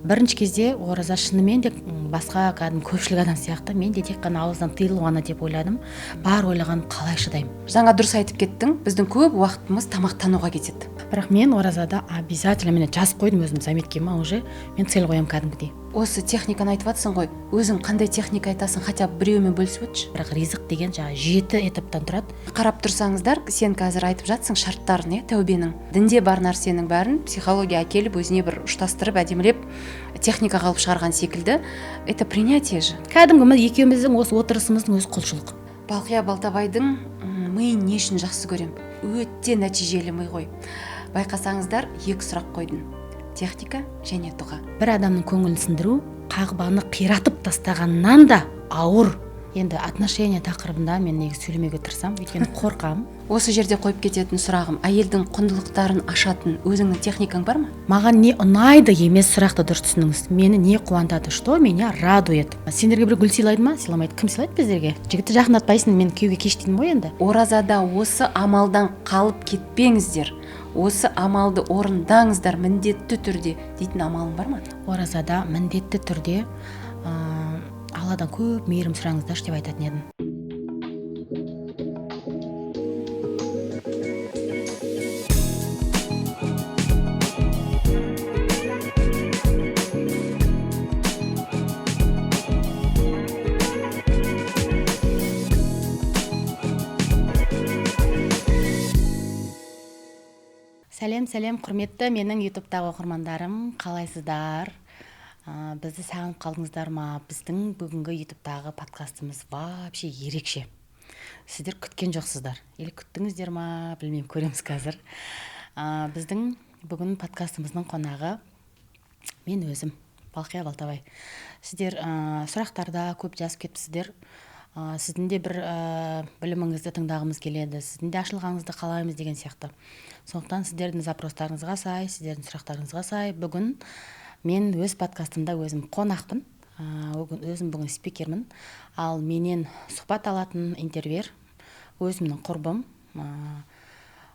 Бірінші кезде ораза шынымен де басқа кәдімгі көпшілік адам сияқты мен де тек қана ауыздан тыйылу ғана деп ойладым. Бар ойлағаным қалай шыдаймын. Жаңа дұрыс айтып кеттің, біздің көп уақытымыз тамақтануға кетеді. Бірақ мен оразада обязательно мен жазып қойдым өзім заметке уже мен цель қоямын кәдімгідей. Осы техниканы айтып жатсың ғой, өзің қандай техника айтасың, хотя бы біреумен бөлісіп өтші. Бірақ ризық деген жаңағы 7 этаптан тұрады. Қарап тұрсаңыздар, сен қазір айтып жатсың шарттарын, тәубенің. Дінде бар нәрсенің бәрін психология әкеліп өзіне бір ұштастырып, әдемілеп техника қалып шығарған секілді. Это принятие же. Кәдімгі екеуміздің осы отырысымыздың өз құлшылық. Балқия Балтабайдың миын не үшін жақсы көрем? Өте нәтижелі ми ғой. Байқасаңыздар, 2 сұрақ қойдым. Техника және дұға. Бір адамның көңілін сындыру қағбаны қиратып тастағаннан да ауыр. Енді отношения тақырыбында мен негізі сөйлемеуге тырысам, өйткені қорқам. Осы жерде қойып кететін сұрағым, әйелдің құндылықтарын ашатын өзіңнің техникаң бар ма? Маған не ұнайды емес сұрақты дұрыс түсініңіз. Мені не қуантады, что меня радует. Сендерге бір гүл сыйлайды ма? Сыйламайды. Кім сыйлайды біздерге? Жігітті жақындатпайсың, мен күйеуге кеш деймін ғой енді. Оразада осы амалдан қалып кетпеңіздер. Осы амалды орындаңыздар міндетті түрде дейтін амалың бар ма? Оразада міндетті түрде Алладан көп мейірім сұраңыздаршы деп айтатын едім. Сәлем, құрметті менің ютубтағы оқырмандарым, қалайсыздар? Бізді сағынып қалдыңыздар ма? Біздің бүгінгі ютубтағы подкастымыз вообще ерекше. Сіздер күткен жоқсыздар. Или күттіңіздер ма? Білмеймін, көреміз қазір. Біздің бүгін подкастымыздың қонағы мен өзім, Балқия Балтабай. Сіздер сұрақтарда көп жазып кетіпсіздер. Сіздің де бір біліміңізді тыңдағымыз келеді, сіздің де ашылғаныңызды қалаймыз деген сияқты. Сондықтан сіздердің запростарыңызға сай, сіздердің сұрақтарыңызға сай, бүгін мен өз подкастымда өзім қонақпын, өзім бүгін спикермін, ал менен сұхбат алатын интервьюер өзімнің құрбым,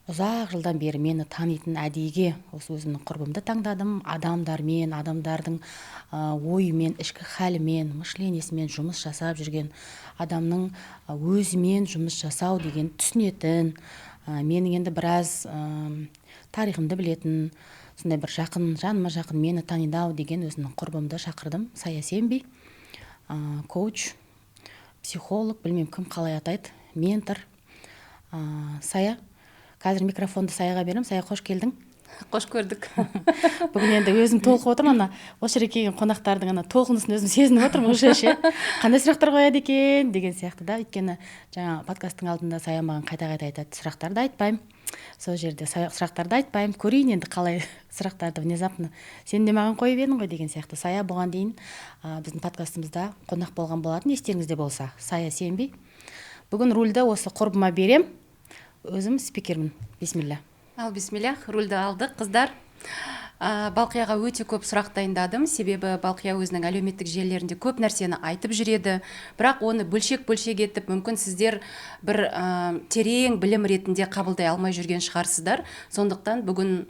ұзақ жылдан бері мені танитын әдейіге осы өзімнің құрбымды таңдадым. Адамдармен, адамдардың ойымен, ішкі хәлімен, мышленесімен жұмыс жасап жүрген адамның өзімен жұмыс жасау деген түсінетін, менің енді біраз тарихымды білетін, сондай бір жақын, жаныма жақын мені танидау деген өзімнің құрбымды шақырдым. Сая Сенби, коуч, психолог, білмеймін кім қалай атайды, ментор. Сая, қазір микрофонды Саяға берем. Сая, қош келдің. Қош көрдік. Бүгін енді өзім толқып отырмын, осы жерге келген қонақтардың толқынысын өзім сезініп отырмын уже ше. Қандай сұрақтар қояды екен деген сияқты да. Өйткені жаңа подкасттың алдында Сая маған қайта-қайта айтады, сұрақтарды айтпаймын. Сол жерде сұрақтарды айтпаймын, көрейін енді қалай сұрақтарды внезапно сен де маған қойып едің ғой деген сияқты. Сая бұған дейін біздің подкастымызда қонақ болған болатын, естеріңізде болса. Сая Сенби. Бүгін рульді осы құрбыма берем. Өзім спикермін. Бисмилля. Ал бисмилля, рульді алдық, қыздар. Балқияға өте көп сұрақ дайындадым, себебі Балқия өзінің әлеуметтік желілерінде көп нәрсені айтып жүреді, бірақ оны бөлшек етіп, мүмкін сіздер бір терең білім ретінде қабылдай алмай жүрген шығарсыздар. Сондықтан бүгін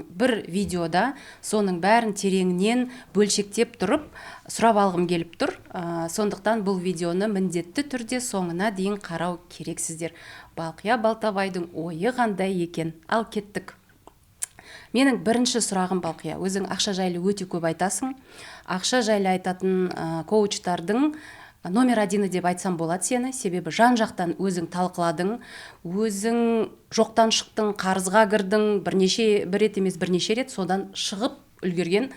бір видеода соның бәрін тереңнен бөлшектеп тұрып, сұрап алғым келіп тұр. Сондықтан бұл видеоны міндетті түрде соңына дейін қарау керексіздер. Балқия Балтабайдың ойы қандай екен? Ал кеттік. Менің бірінші сұрағым, Балқия, өзің ақша жайлы өте көп айтасың. Ақша жайлы айтатын коучтардың номер 1 деп айтсам болады сені, себебі жан-жақтан өзің талқыладың, өзің жоқтан шықтың, қарызға кірдің, бір рет емес бірнеше рет содан шығып үлгерген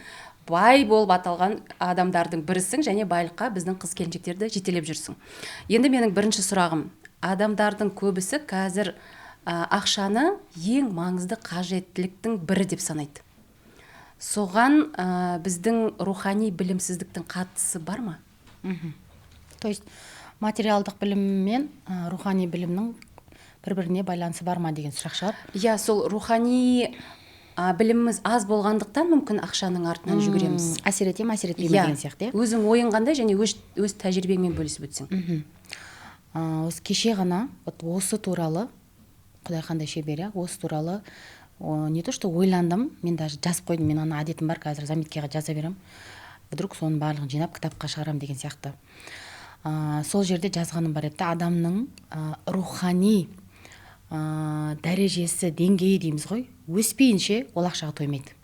бай болып аталған адамдардың бірісің, және байлыққа біздің қыз-келіншектерді жетелеп жүрсің. Енді менің бірінші сұрағым, адамдардың көбісі қазір ақшаны ең маңызды қажеттіліктің бірі деп санайды. Соған біздің рухани білімсіздіктің қатысы бар ма? То есть материалдық білім мен рухани білімнің бір-біріне байланысы бар ма деген сұрақ шығар? Иә, сол рухани біліміміз аз болғандықтан мүмкін ақшаның артынан жүгіреміз. Әсер етем деген сияқты. Өзің ойың қандай және өз тәжірибеңмен бөлісіп өтсең. Осы кеше ғана осы туралы, Құдай қандай шебер, осы туралы не то что ойландым, мен даже жазып қойдым, мен ана әдетім бар, қазір заметкаға жаза берем, вдруг соның барлығын жинап кітапқа шығарам деген сияқты. Сол жерде жазғаным бар еді, адамның рухани дәрежесі, деңгейі дейміз ғой, өспейінше ол ақшаға тоймайды.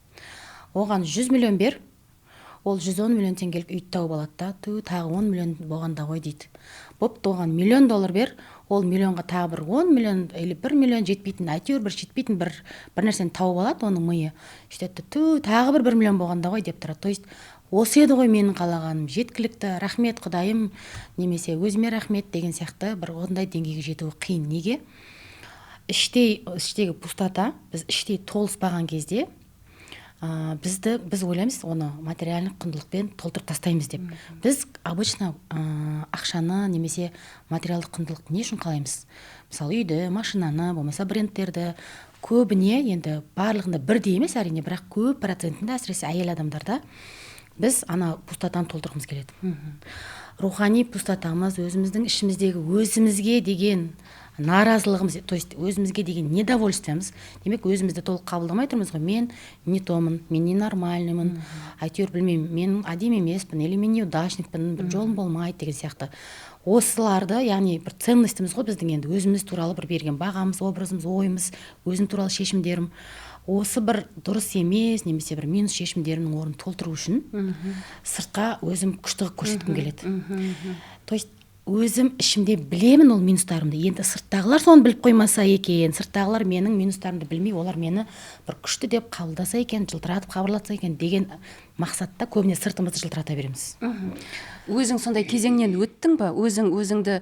Оған 100 миллион бер, ол 110 миллион теңгелік үйді тауып алады да, тағы 10 миллион болғанда ғой дейді. Бопты, оған $1 миллион бер, ол миллионға тағы бір 10 миллион или 1 миллион жетпейтін, әйтеуір бір жетпейтін бір нәрсені тауып алады, оның миы. Сөйтеді, тағы бір 1 миллион болғанда ғой деп тұрады. То есть осы еді ғой менің қалағаным, жеткілікті, рахмет Құдайым, немесе өзіме рахмет деген сияқты бір ондай деңгейге жетуі қиын. Неге? Іштегі пустота, біз іштей толыспаған кезде біз ойлаймыз, оны материалдық құндылықпен толтырып тастаймыз деп. Біз обычно ақшаны немесе материалдық құндылықты не үшін қалаймыз? Мысалы, үйді, машинаны, болмаса брендтерді, көбіне, енді барлығында бірдей емес әрине, бірақ көп процентінде, әсіресе әйел адамдарда біз ана пустотаны толтырғымыз келеді. Рухани пустотамыз, өзіміздің ішіміздегі өзімізге деген наразылығымыз, то есть өзімізге деген недовольствиямыз. Демек, өзімізді толық қабылдамай тұрмыз ғой. Мен не томын, мен не нормальныймын, әйтеуір білмеймін, мен әдемі емеспін, или мен неудачникпін, бір жолым болмайды деген сияқты. Осыларды, яғни бір ценностіміз ғой біздің, енді өзіміз туралы бір берген бағамыз, образымыз, ойымыз, өзім туралы шешімдерім. Осы бір дұрыс емес, немесе бір минус шешімдерімнің орнын толтыру үшін сыртқа өзім күштігіп көрсеткім келеді. То есть өзім ішімде білемін ол минустарымды. Енді сырттағылар соны біліп қоймаса екен, сырттағылар менің минустарымды білмей, олар мені бір күшті деп қабылдаса екен, жылтыратып хабарлатса екен деген мақсатта көбіне сыртымызды жылтырата береміз. Өзің сондай кезеңнен өттің ба? Өзіңді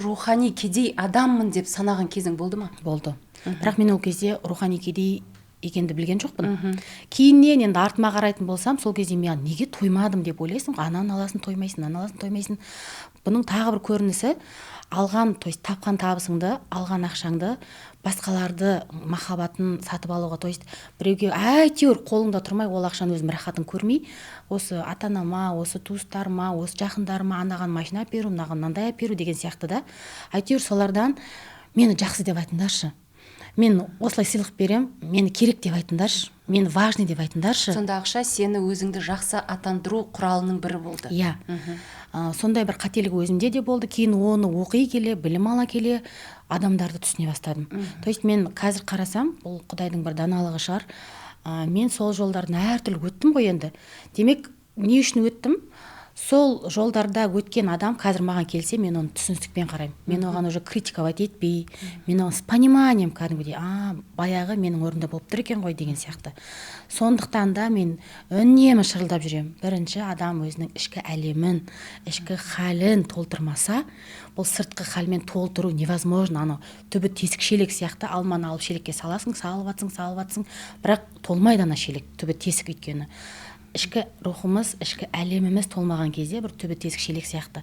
рухани кедей адаммын деп санаған кезің болды ма? Болды. Бірақ мен ол кезде рухани кедей екенді білген жоқпын. Кейіннен енді артыма қарайтын болсам, сол кезде мен неге тоймадым деп ойлайсың, ананы аласын тоймайсың, ананы аласын тоймайсың. Бұның тағы бір көрінісі, алған, то есть тапқан табысыңды, алған ақшаңды, басқаларды махаббатын сатып алуға, то есть біреуге әйтеуір қолыңда тұрмай, ол ақшаны өзім рахатын көрмей, осы ата-анама, осы туыстарыма, осы жақындарыма анаған машина әперу, мынаған мынандай әперу деген сияқты да, әйтеуір солардан мені жақсы деп айтыңдаршы. Мен осылай сыйлық берем, мені керек деп айтыңдаршы, мені важный деп айтыңдаршы. Сонда ақша сені өзіңді жақсы атандыру құралының бірі болды. Иә. Сондай бір қателік өзімде де болды. Кейін оны оқи келе, білім ала келе, адамдарды түсіне бастадым. То есть мен қазір қарасам, бұл Құдайдың бір даналығы шығар. Мен сол жолдардың әртүрлі өттім ғой енді. Демек, не үшін өттім? Сол жолдарда өткен адам қазір маған келсе, мен оны түсіністікпен қараймын. Мен оған уже критиковать етпей, мен оған с пониманием кәдімгідей, баяғы менің орнымда болып тұр екен ғой деген сияқты. Сондықтан да мен үнемі шырылдап жүремін. Бірінші, адам өзінің ішкі әлемін, ішкі халін толтырмаса, бұл сыртқы халмен толтыру невозможно. Ана түбі тесік шелек сияқты, алманы алып шелекке саласың, салып атсың, бірақ толмайды ана шелек, түбі тесік өйткені. Ішкі рухымыз, ішкі әлеміміз толмаған кезде бір түбі тесік шелек сияқты.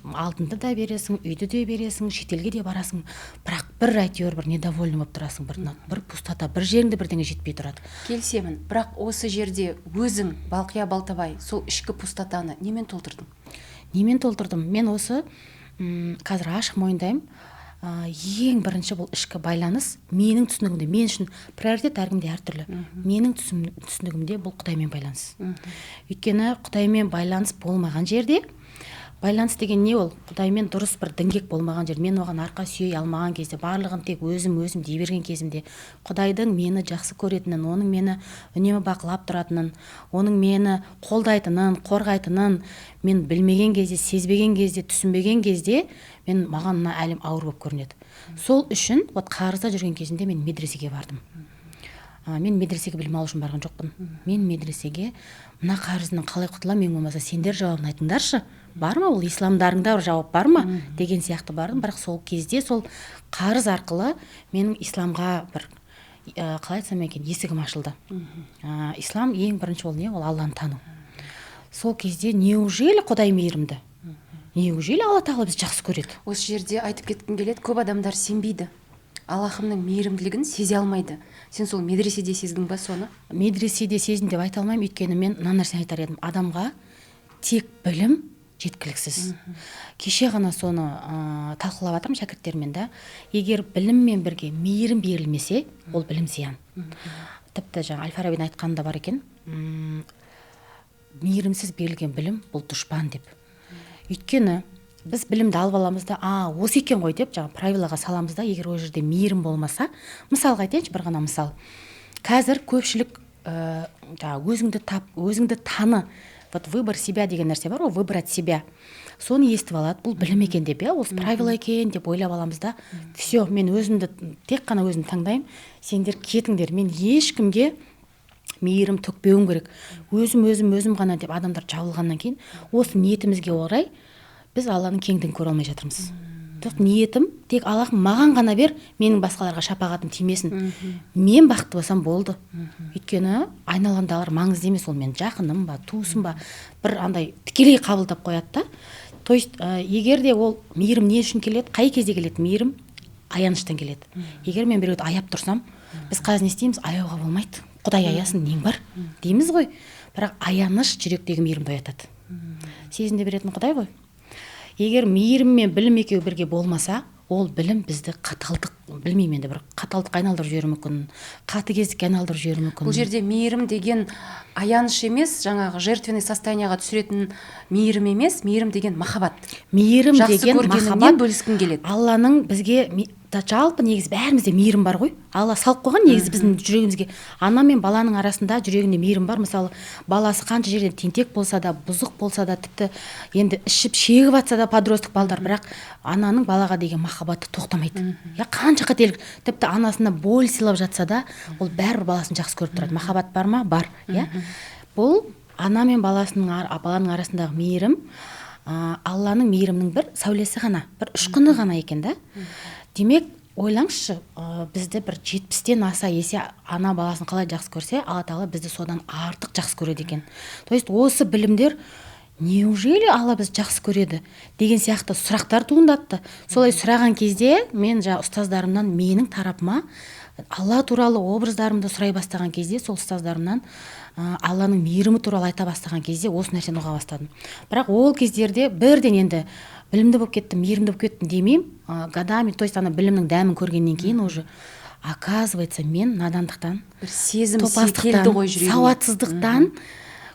Алтынды да бересің, үйді де бересің, шетелге де барасың, бірақ бір әйтеуір бір недовольны болып тұрасың, бір пустота, бір жеріңде бірдеңе жетпей тұрады. Келісемін, бірақ осы жерде өзің, Балқия Балтабай, сол ішкі пустотаны немен толтырдың? Немен толтырдым? Мен осы қазір ашық мойындаймын. Ең бірінші бұл ішкі байланыс, менің түсінігімде, мен үшін приоритет әркімде әртүрлі. Менің түсінігімде бұл Құдаймен байланыс. Өйткені Құдаймен байланыс болмаған жерде, байланыс деген не ол? Құдаймен дұрыс бір діңгек болмаған жер, мен оған арқа сүйей алмаған кезде, барлығын тек өзім дей берген кезімде, Құдайдың мені жақсы көретінін, оның мені үнемі бақылап тұратынын, оның мені қолдайтынын, қорғайтынын мен білмеген кезде, сезбеген кезде, түсінбеген кезде, маған мына әлем ауыр болып көрінеді. Сол үшін, қарызда жүрген кезімде мен медресеге бардым. Мен медресеге білім алу үшін барған жоқпын. Мен медресеге мына қарызынан қалай құтылам, мен болмаса сендер жауабын айтыңдаршы. Бар ма, ол исламдарыңда бір жауап бар ма деген сияқты бардым. Бірақ сол кезде сол қарыз арқылы менің исламға бір қалай айтсам екен, есігім ашылды. Ислам ең бірінші ол не? Ол Алланы тану. Сол кезде неужели Құдай мейірімді? Неужели Алла тағала бізді жақсы көреді? Осы жерде айтып кеткім келеді, көп адамдар сенбейді. Аллахымның мейірімділігін сезе алмайды. Сен сол медреседе сездің ба соны? Медреседе сездім деп айта алмаймын, өйткені мен мына нәрсені айтар едім. Адамға тек білім жеткіліксіз. Кеше ғана соны талқылап жатырмын шәкірттермен да. Егер біліммен бірге мейірім берілмесе, ол білім зиян. Тіпті жаңа Әл-Фарабидің айтқанында бар екен, мейірімсіз берілген білім бұл дұшпан деп. Өйткені біз білімді алып аламыз да, осы екен ғой деп жаңа правилаға саламыз да, егер ол жерде мейірім болмаса, мысалға айтайыншы, бір ғана мысал. Қазір көпшілік өзіңді тап, өзіңді таны, вот выбор себя деген нәрсе бар ғой, выбрать себя. Соны естіп алады, бұл білім екен деп, осы правила екен деп ойлап аламыз да, все, мен өзімді, тек қана өзімді таңдаймын, сендер кетіңдер, мен ешкімге мейірім төкпеуім керек. Өзім ғана деп адамдар жабылғаннан кейін, осы ниетімізге орай біз Алланың кеңдігін көре алмай жатырмыз. Ниетім тек Аллахым маған ғана бер, менің басқаларға шапағатым тимесін. Мен бақытты болсам болды. Өйткені айналамдағылар маңызды емес, ол мен жақыным ба, туысым ба, бір андай тікелей қабылдап қояды да. То есть, егер де ол мейірім не үшін келеді, қай кезде келеді? Мейірім аяныштан келеді. Егер мен біреуді аяп тұрсам, біз қазір не істейміз? Аяуға болмайды. Құдай аясын, нең бар? Дейміз ғой. Бірақ аяныш жүректегі мейірімді оятады. Сезімде беретін Құдай ғой. Егер мейірім мен білім екеуі бірге болмаса, ол білім бізді қаталдық, білмеймін енді, бір қаталдық айналдырып жіберуі мүмкін, қатыгездікке айналдырып жіберуі мүмкін. Бұл жерде мейірім деген аяныш емес, жаңағы жертвенный состояниеға түсіретін мейірім емес, мейірім деген махаббат. Мейірім деген махаббат бөліскің келеді. Алланың бізге жалпы негізі бәрімізде мейірім бар ғой. Алла салып қойған негізі біздің жүрегімізге. Ана мен баланың арасында жүрегінде мейірім бар. Мысалы, баласы қанша жерден тентек болса да, бұзық болса да, тіпті енді ішіп шегіп атса да подростық балдар, бірақ ананың балаға деген махаббаты тоқтамайды. Қанша қателік, тіпті анасына боль сыйлап жатса да, ол бәрібір баласын жақсы көріп тұрады. Махаббат бар ма? Бар. Бұл ана мен баланың арасындағы мейірім, Алланың мейірімінің бір сәулесі ғана, бір ұшқыны ғана екен да. Демек, ойлаңызшы, бізді бір 70-тен аса есе ана баласын қалай жақсы көрсе, Алла Тағала бізді содан артық жақсы көреді екен. То есть осы білімдер неужели Алла бізді жақсы көреді деген сияқты сұрақтар туындатты. Солай сұраған кезде мен ұстаздарымнан менің тарапыма Алла туралы образдарымды сұрай бастаған кезде, сол ұстаздарымнан Алланың мейірімі туралы айта бастаған кезде осы нәрсені ұға бастадым. Бірақ ол кездерде бірден енді білімді болып кеттім, мейірімді болып кеттім демеймін. Годами, то есть білімнің дәмін көргеннен кейін уже оказывается мен надандықтан, топастықтан, сауатсыздықтан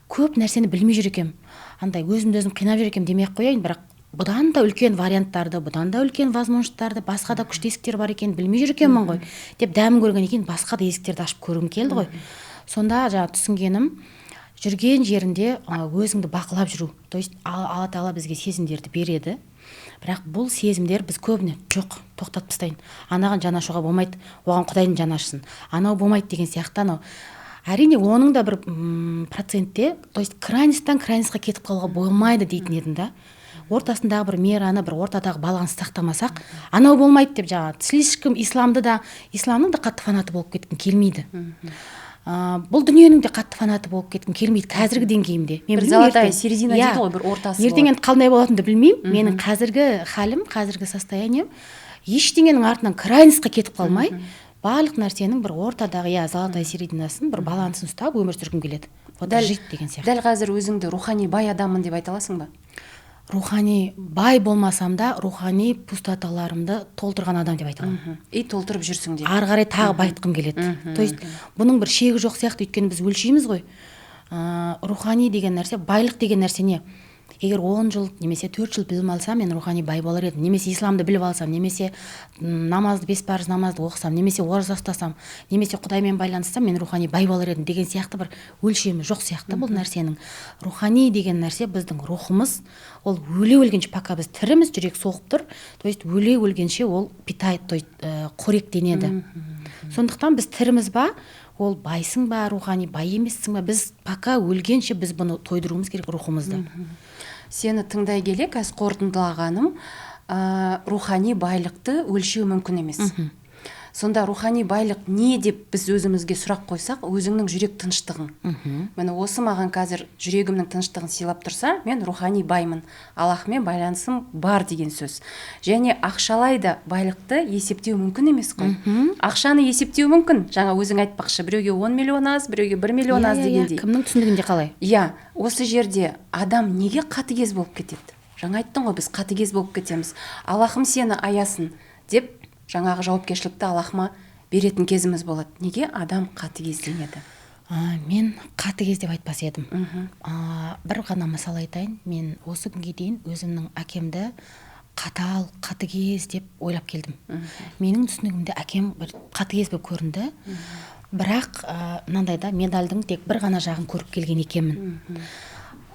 көп нәрсені білмей жүр екем. Андай өзімді өзім қинап жүр екем демей-ақ қояйын, бірақ бұдан да үлкен варианттарды, бұдан да үлкен возможностьтарды, басқа да күшті есіктер бар екен, білмей жүр екенмін ғой деп дәмін көргеннен кейін басқа да есіктерді ашып көргім келді ғой. Сонда түсінгенім, жүрген жерінде өзіңді бақылап жүру. То есть Алла Тағала бізге сезімдерді береді. Бірақ бұл сезімдер біз көбіне жоқ, тоқтатып тастайын. Анаған жанашуға болмайды, оған Құдайдың жаны ашысын. Анау болмайды деген сияқты анау. Әрине оның да бір процентте, то есть крайностьтан крайностьқа кетіп қалуға болмайды дейтін едім да. Ортасындағы бір мераны, бір ортадағы баланс сақтамасақ, анау болмайды деп слишком исламның да қатты фанаты болып кеткім келмейді. Бұл дүниенің де қатты фанаты болып кеткім келмейді қазіргі деңгейімде. Бір золотая середина дейді ғой, бір ортасы болады. Ертең енді қандай болатынымды білмеймін. Менің қазіргі халім, қазіргі состоянием ештеңенің артынан крайностьқа кетіп қалмай, барлық нәрсенің бір ортадағы, золотая серединасын, бір балансын ұстап өмір сүргім келеді. Жить деген сияқты. Дәл қазір өзіңді рухани бай адаммын деп айта аласың ба? Рухани бай болмасам да, рухани пустоталарымды толтырған адам деп айта аламын. И толтырып жүрсің деп. Ары қарай тағы байытқым келеді. То есть бұның бір шегі жоқ сияқты, өйткені біз өлшейміз ғой. Рухани деген нәрсе, байлық деген нәрсе не? Егер 10 жыл немесе 4 жыл білім алсам, мен рухани бай болар едім. Немесе исламды біліп алсам, немесе намазды, 5 парыз намазды оқысам, немесе ораза ұстасам, немесе Құдаймен байланыстам, мен рухани бай болар едім деген сияқты бір өлшемі жоқ сияқты бұл нәрсенің. Рухани деген нәрсе біздің рухымыз, ол өле өлгенше, пока біз тіріміз, жүрек соғып тұр, то есть өле өлгенше ол питает, то есть қоректенеді. Сондықтан біз тіріміз ба, ол байсың ба, рухани бай емессің ба, біз пока өлгенше біз бұны тойдыруымыз керек рухымызды. Сені тыңдай келе, қазір қорытындылағаным, рухани байлықты өлшеу мүмкін емес. сонда рухани байлық не деп біз өзімізге сұрақ қойсақ, өзіңнің жүрек тыныштығың. Міне осы маған қазір жүрегімнің тыныштығын сыйлап тұрса, мен рухани баймын, Аллахмен байланысым бар деген сөз. Және ақшалай да байлықты есептеу мүмкін емес қой. Ақшаны есептеу мүмкін. Жаңа өзің айтпақшы, біреуге 10 миллион аз, біреуге 1 миллион аз дегендей. Кімнің түсінігінде қалай? Иә, осы жерде адам неге қатыгез болып кетеді? Жаңа айттың ғой, біз қатыгез болып кетеміз. Аллахым сені аясын деп жаңағы жауапкершілікті Аллахыма беретін кезіміз болады. Неге адам қатыгезденеді? Мен қатыгез деп айтпас едім. Бір ғана мысал айтайын. Мен осы күнге дейін өзімнің әкемді қатал, қатыгез деп ойлап келдім. Менің түсінігімде әкем бір қатыгез болып көрінді. Бірақ мынандайда медальдің тек бір ғана жағын көріп келген екенмін.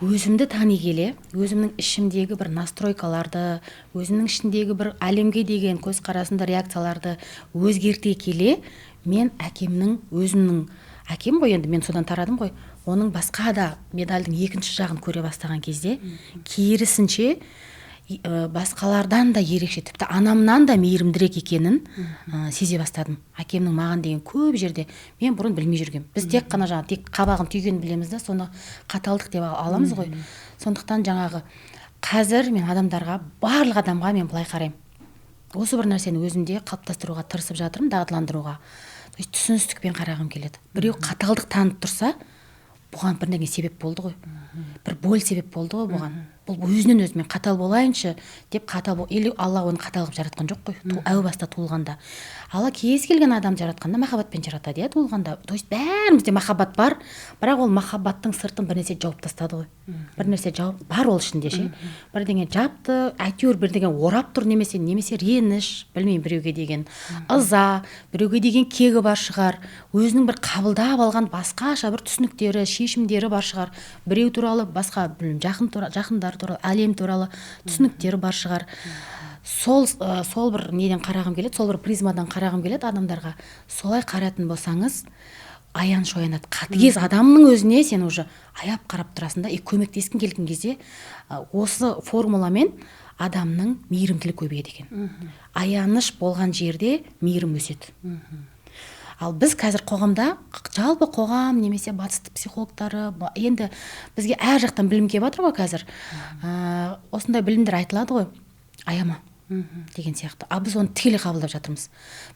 Өзімді тани келе, өзімнің ішімдегі бір настройкаларды, өзімнің ішіндегі бір әлемге деген көзқарасында реакцияларды өзгерте келе, мен әкемнің, өзімнің әкем ғой, енді мен содан тарадым ғой, оның басқа да медальдің екінші жағын көре бастаған кезде, керісінше басқалардан да ерекше, тіпті анамнан да мейірімдірек екенін сезе бастадым. Әкемнің маған деген көп жерде мен бұрын білмей жүргем. Біз тек қана тек қабағын түйгенін білеміз да, соны қаталдық деп аламыз ғой. Сондықтан жаңағы қазір мен адамдарға, барлық адамға мен былай қараймын. Осы бір нәрсені өзімде қалыптастыруға тырысып жатырмын, дағдыландыруға. Түсіністікпен қарағым келеді. Біреу қаталдық танып тұрса, бұған бір нәрсе себеп болды ғой. Бір боль себеп болды ғой бұған. Бұл өзінен өзімен қатал болайыншы деп или Алла оны қатал қылып жаратқан жоқ қой. Әу баста туылғанда. Алла кез келген адам жаратқанда махаббатпен жаратады, иә, туылғанда. То есть бәрімізде махаббат бар, бірақ ол махаббаттың сыртын бір нәрсе жауып тастады ғой. Бір нәрсе жауып бар ол ішінде ше. Бірдеңе жапты, әйтеуір бірдеңе орап тұр, немесе реніш, білмеймін, біреуге деген ыза, біреуге деген кегі бар шығар, өзінің бір қабылдап алған басқаша бір түсініктері, шешімдері бар шығар. Біреу туралы басқа, жақындар туралы, әлем туралы түсініктері бар шығар. Сол бір неден қарағым келеді, сол бір призмадан қарағым келеді адамдарға. Солай қаратын болсаңыз, аян шоянады. Қатыгез адамның өзіне сен уже аяп қарап тұрасың да, көмектескің келген кезде осы формуламен адамның мейірімділік көбейеді екен. Аяныш болған жерде мейірім өседі. Ал біз қазір қоғамда, жалпы қоғам немесе батысты психологтары, енді бізге әр жақтан білім келіп жатыр ғой қазір. Осындай білімдер айтылады ғой, аяма деген сияқты. Біз оны тікелей қабылдап жатырмыз.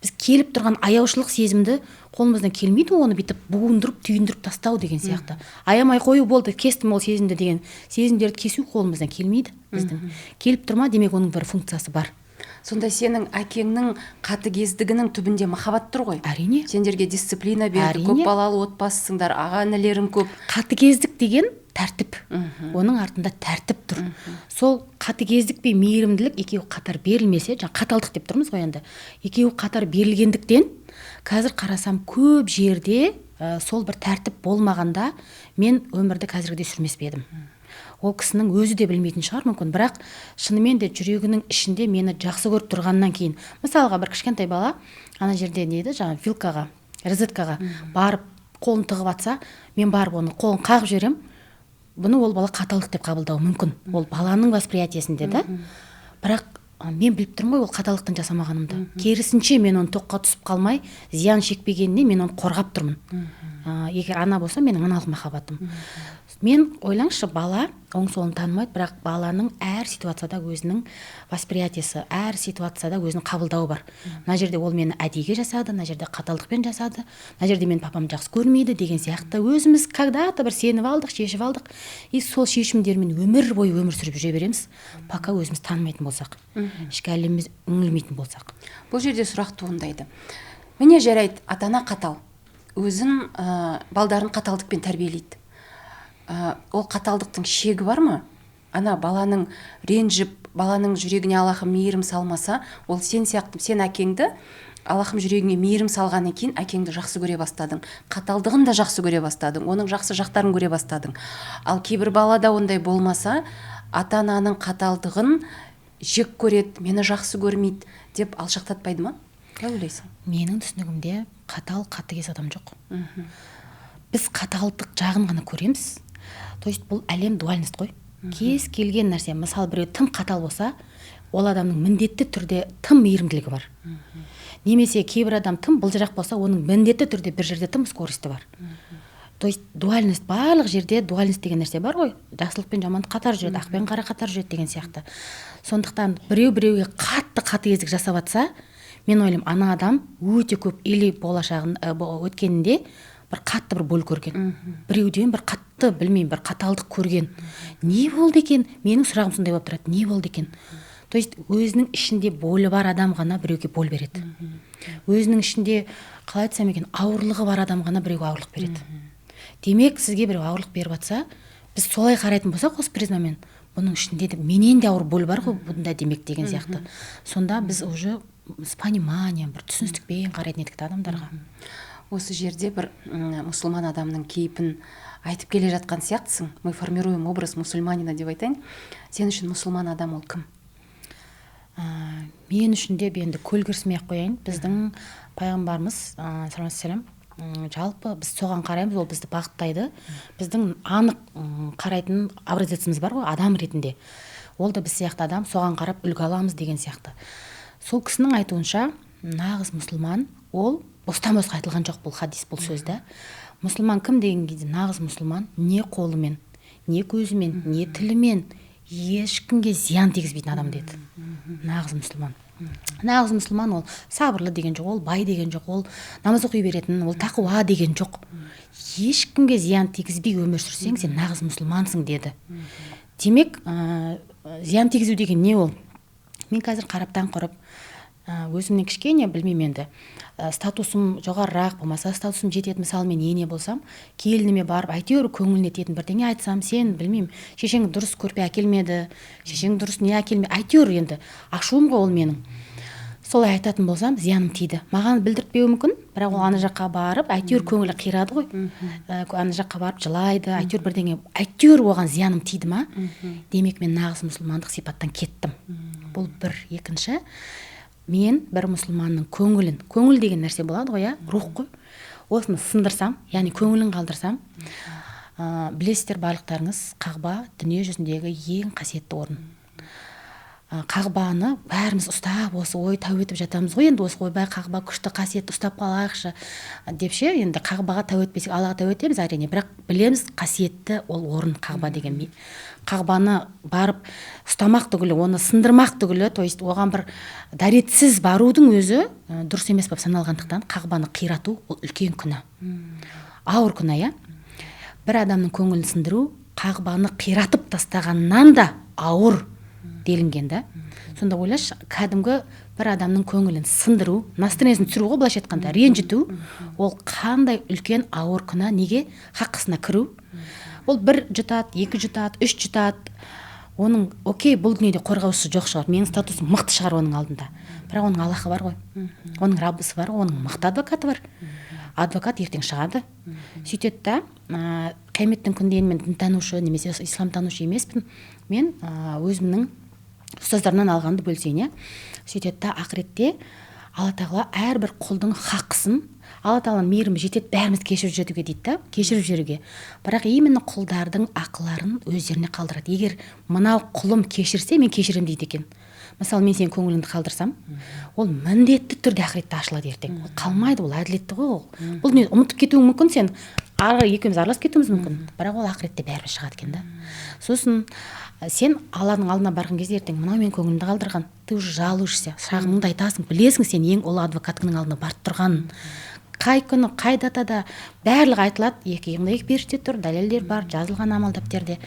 Біз келіп тұрған аяушылық сезімді қолымыздан келмейді, оны бүйтіп буындырып, түйіндіріп тастау деген сияқты. Аямай қою болды, кестім ол сезімді деген сезімдерді кесу қолымыздан келмейді біздің. Келіп тұрма, демек оның бір функциясы бар. Сонда сенің әкеңнің қатыгездігінің түбінде махаббат тұр ғой. Әрине. Сендерге дисциплина берді, көп балалы отбасысыңдар, аға інілерің көп. Қатыгездік деген тәртіп. Оның артында тәртіп тұр. Сол қатыгездік пен мейірімділік екеуі қатар берілмесе, қаталдық деп тұрмыз ғой енді. Екеуі қатар берілгендіктен қазір қарасам көп жерде сол бір тәртіп болмағанда мен өмірді қазіргідей сүрмес пе едім. Ол кісінің өзі де білмейтін шығар мүмкін, бірақ шынымен де жүрегінің ішінде мені жақсы көріп тұрғаннан кейін, мысалға бір кішкентай бала ана жерде неді, жаңа вилкаға, розеткаға барып қолын тығып атса, мен барып оны қолын қағып жіберем, бұны ол бала қаталдық деп қабылдауы мүмкін. Ол баланың восприятиесінде да. Бірақ мен біліп тұрмын ғой ол қаталдықтың жасамағанымды. Керісінше мен оны тоққа түсіп қалмай, зиян шекпегеніне мен оны қорғап тұрмын. Егер ана болса, менің аналық махаббатым. Мен ойлаңызшы, бала оң солын танымайды, бірақ баланың әр ситуацияда өзінің восприятиесі, әр ситуацияда өзінің қабылдауы бар. Мына жерде ол мені әдейіге жасады, мына жерде қаталдықпен жасады, мына жерде мен папам жақсы көрмейді деген сияқты өзіміз когда-то бір сеніп алдық, шешіп алдық. И сол шешімдермен өмір бойы өмір сүріп жүре береміз, пока өзіміз танымайтын болсақ, ішкі әлеміміз үңілмейтін болсақ. Бұл жерде сұрақ туындайды. Міне жарайды, ата-ана қатал, өзін балдарын қаталдықпен тәрбиелейді. Ол қаталдықтың шегі бар ма? Ана баланың ренжіп, баланың жүрегіне Аллахым мейірім салмаса, ол сен сияқты, сен әкеңді Аллахым жүрегіне мейірім салғаннан кейін әкеңді жақсы көре бастадың. Қаталдығын да жақсы көре бастадың, оның жақсы жақтарын көре бастадың. Ал кейбір балада ондай болмаса, ата-ананың қаталдығын жек көреді, мені жақсы көрмейді деп алшақтатпайды ма? Не ойлайсың? Менің түсінігімде қатыгез адам жоқ. Біз қаталдық жағын ғана көреміз. То есть бұл әлем дуальность қой. Кез келген нәрсе, мысалы біреу тым қатал болса, ол адамның міндетті түрде тым мейірімділігі бар. Немесе кейбір адам тым былжырақ болса, оның міндетті түрде бір жерде тым скорості бар. То есть дуальность, барлық жерде дуальность деген нәрсе бар ғой. Жақсылық пен жамандық қатар жүреді, ақ пен қара қатар жүреді деген сияқты. Сондықтан біреуге қатыгездік жасап жатса, мен ойлаймын, ана адам өте көп или болашағын өткенінде бір қатты бір бол көрген. Біреуден бір қатты, білмеймін, бір қаталдық көрген. Не болды екен? Менің сұрағым сондай болып тұрады. Не болды екен? То есть өзінің ішінде болы бар адам ғана біреуге бол береді. Өзінің ішінде, қалай айтсам екен, ауырлығы бар адам ғана біреуге ауырлық береді. Демек, сізге біреу ауырлық беріп жатса, біз солай қарайтын болсақ, осы призмамен, бұның ішінде де менен де ауыр бол бар ғой, бұнда демек деген сияқты. Сонда біз уже с пониманием, бір түсіністікпен қарайтын едік адамдарға. Осы жерде бір мұсылман адамның кейпін айтып келе жатқан сияқтысың. Мы формируем образ мусульманина деп айтайын. Сен үшін мұсылман адам ол кім? Мен үшін де енді көлгірсімей ақ қояйын. Біздің пайғамбарымыз, саллаллаху жалпы біз соған қараймыз, ол бізді бағыттайды. Біздің анық қарайтын образеціміз бар ғой, адам ретінде. Ол да біз сияқты адам, соған қарап үлгі аламыз деген сияқты. Сол кісінің айтуынша, нағыз мұсылман, ол бостан-босқа айтылған жоқ бұл хадис, бұл сөзді. Мұсылман кім деген кезде, нағыз мұсылман не қолымен, не көзімен, не тілімен ешкімге зиян тигізбейтін адам деді. Нағыз мұсылман. Нағыз мұсылман ол сабырлы деген жоқ, ол бай деген жоқ, ол намаз оқи беретін, ол тақуа деген жоқ. Ешкімге зиян тигізбей өмір сүрсең, сен нағыз мұсылмансың деді. Демек, зиян тигізу деген не ол? Мен қазір қараптан құрып, өзімнен кішкене, білмеймін енді, статусым жоғарырақ болмаса, статусым жетеді, мысалы мен ене болсам, келініме барып, әйтеуір көңіліне тиетін бірдеңе айтсам, сен білмеймін, шешең дұрыс көрпе әкелмеді, шешең дұрыс не әкелмеді, әйтеуір енді ашуым ғой ол менің. Солай айтатын болсам, зияным тиді. Маған білдіртпеуі мүмкін, бірақ ол ана жаққа барып, әйтеуір көңілі қирады ғой. Ана жаққа барып жылайды, әйтеуір бірдеңе, әйтеуір оған зияным тиді ма? Демек мен нағыз мұсылмандық сипаттан кеттім. Бұл бір. Екінші, мен бір мұсылманның көңілін, көңіл деген нәрсе болады ғой, рух қой. Осыны сындырсам, яғни көңілін қалдырсам, білесіздер барлықтарыңыз, Қағба дүние жүзіндегі ең қасиетті орын. Қағбаны бәріміз ұстап, осы ой тәу етіп жатамыз ғой, енді осы ойбай Қағба күшті қасиетті ұстап қалайықшы деп ше, енді Қағбаға тәу етпесек, Аллаға тәу етеміз әрине, бірақ білеміз қасиетті ол орын Қағба деген. Қағбаны барып ұстамақ түгілі, оны сындырмақ түгілі, то есть оған бір дәретсіз барудың өзі дұрыс емес болып саналғандықтан, Қағбаны қирату ол үлкен күнә. Ауыр күнә, бір адамның көңілін сындыру Қағбаны қиратып тастағаннан да ауыр делінген да. Сонда ойлашы, кәдімгі бір адамның көңілін сындыру, настроениесін түсіру ғой, былайша айтқанда, ренжіту, ол қандай үлкен ауыр күнә, неге? Хаққысына кіру. Ол бір жұтат, екі жұтат, үш жұтат. Оның, окей, бұл дүниеде қорғаушысы жоқ шығар, менің статусым мықты шығар оның алдында. Бірақ оның Аллахы бар ғой, оның Раббысы бар, оның мықты адвокаты бар. Адвокат ертең шығады. Сөйтеді да, қияметтің күнінде мен дінтанушы немесе исламтанушы емеспін. Мен өзімнің ұстаздарынан алғанды бөлсейін, сөйтеді да, ақыретте Алла тағала әрбір құлдың хақысын, Алла тағаланың мейірімі жетеді бәріміз кешіріп жүруге дейді да, кешіріп жүруге. Бірақ именно құлдардың ақыларын өздеріне қалдырады. Егер мынау құлым кешірсе, мен кешірем дейді екен. Мысалы, мен сенің көңіліңді қалдырсам, ол міндетті түрде ақыретте ашылады ертең. Ол қалмайды, ол әділетті ғой. Бұл не ұмытып кетуің мүмкін, сен екеуміз араласып кетуіміз мүмкін. Бірақ ол ақыретте бәрібір шығады екен да. Сосын сен Алланың алдына барған кезде ертең мынау мен көңілімді қалдырған, ты уже жалуешься, шағымыңды айтасың, білесің сен ең ұлы адвокаттың алдына барып тұрғанын. Қай күні, қай датада барлығы айтылады, екі періште тұр, дәлелдер бар, жазылған амал дәптерде.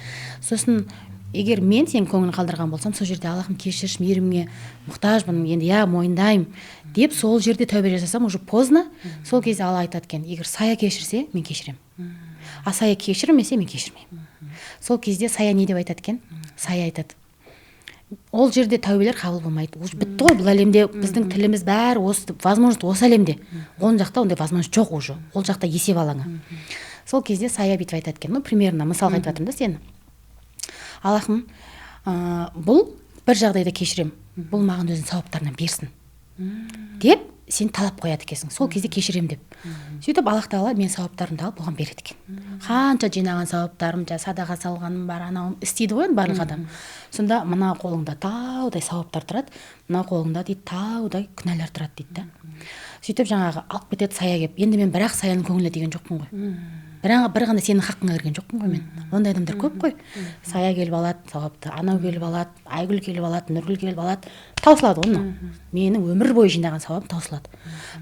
Сосын егер мен сен көңілін қалдырған болсам, сол жерде Аллахым кешірші, мейіріміңе мұқтажбын, енді мойындаймын деп сол жерде тәубе жасасам, уже поздно. Сол кезде Алла айтады екен, егер Сая кешірсе, мен кешірем. А Сая кешірмесе, мен кешірмеймін. Сол кезде Сая не деп айтады екен? Сая айтады, ол жерде тәубелер қабыл болмайды. Уже бітті ғой, бұл әлемде біздің тіліміз бәрі осы, возможность осы әлемде. Оның жақта ондай возможность жоқ уже. Ол жақта есеп алаңы. Сол кезде Сая бүйтіп айтады екен, примерно мысалға айтып жатырмын да сені. Аллахым, бұл бір жағдайда кешірем, бұл маған өзінің сауаптарынан берсін. Деп сен талап қояды екенсің, сол кезде кешірем деп. Сөйтіп Аллах тағала мен сауаптарымды алып оған береді екен. Қанша жинаған сауаптарым, садаға салғаным бар, анауым істейді ғой барлық адам. Сонда мына қолыңда таудай сауаптар тұрады, мына қолыңда дейді таудай күнәлар тұрады дейді да. Сөйтіп жаңағы алып кетеді сая кеп. Енді мен бірақ саяның көңіліне деген жоқпын ғой. Бір ғана сенің хақыңа кірген жоқпын ғой мен. Ондай адамдар көп қой. Сая келіп алады, сауапты, анау келіп алады, Айгүл келіп алады, Нұргүл келіп алады. Таусылады оны. Менің өмір бойы жинаған сауабым таусылады.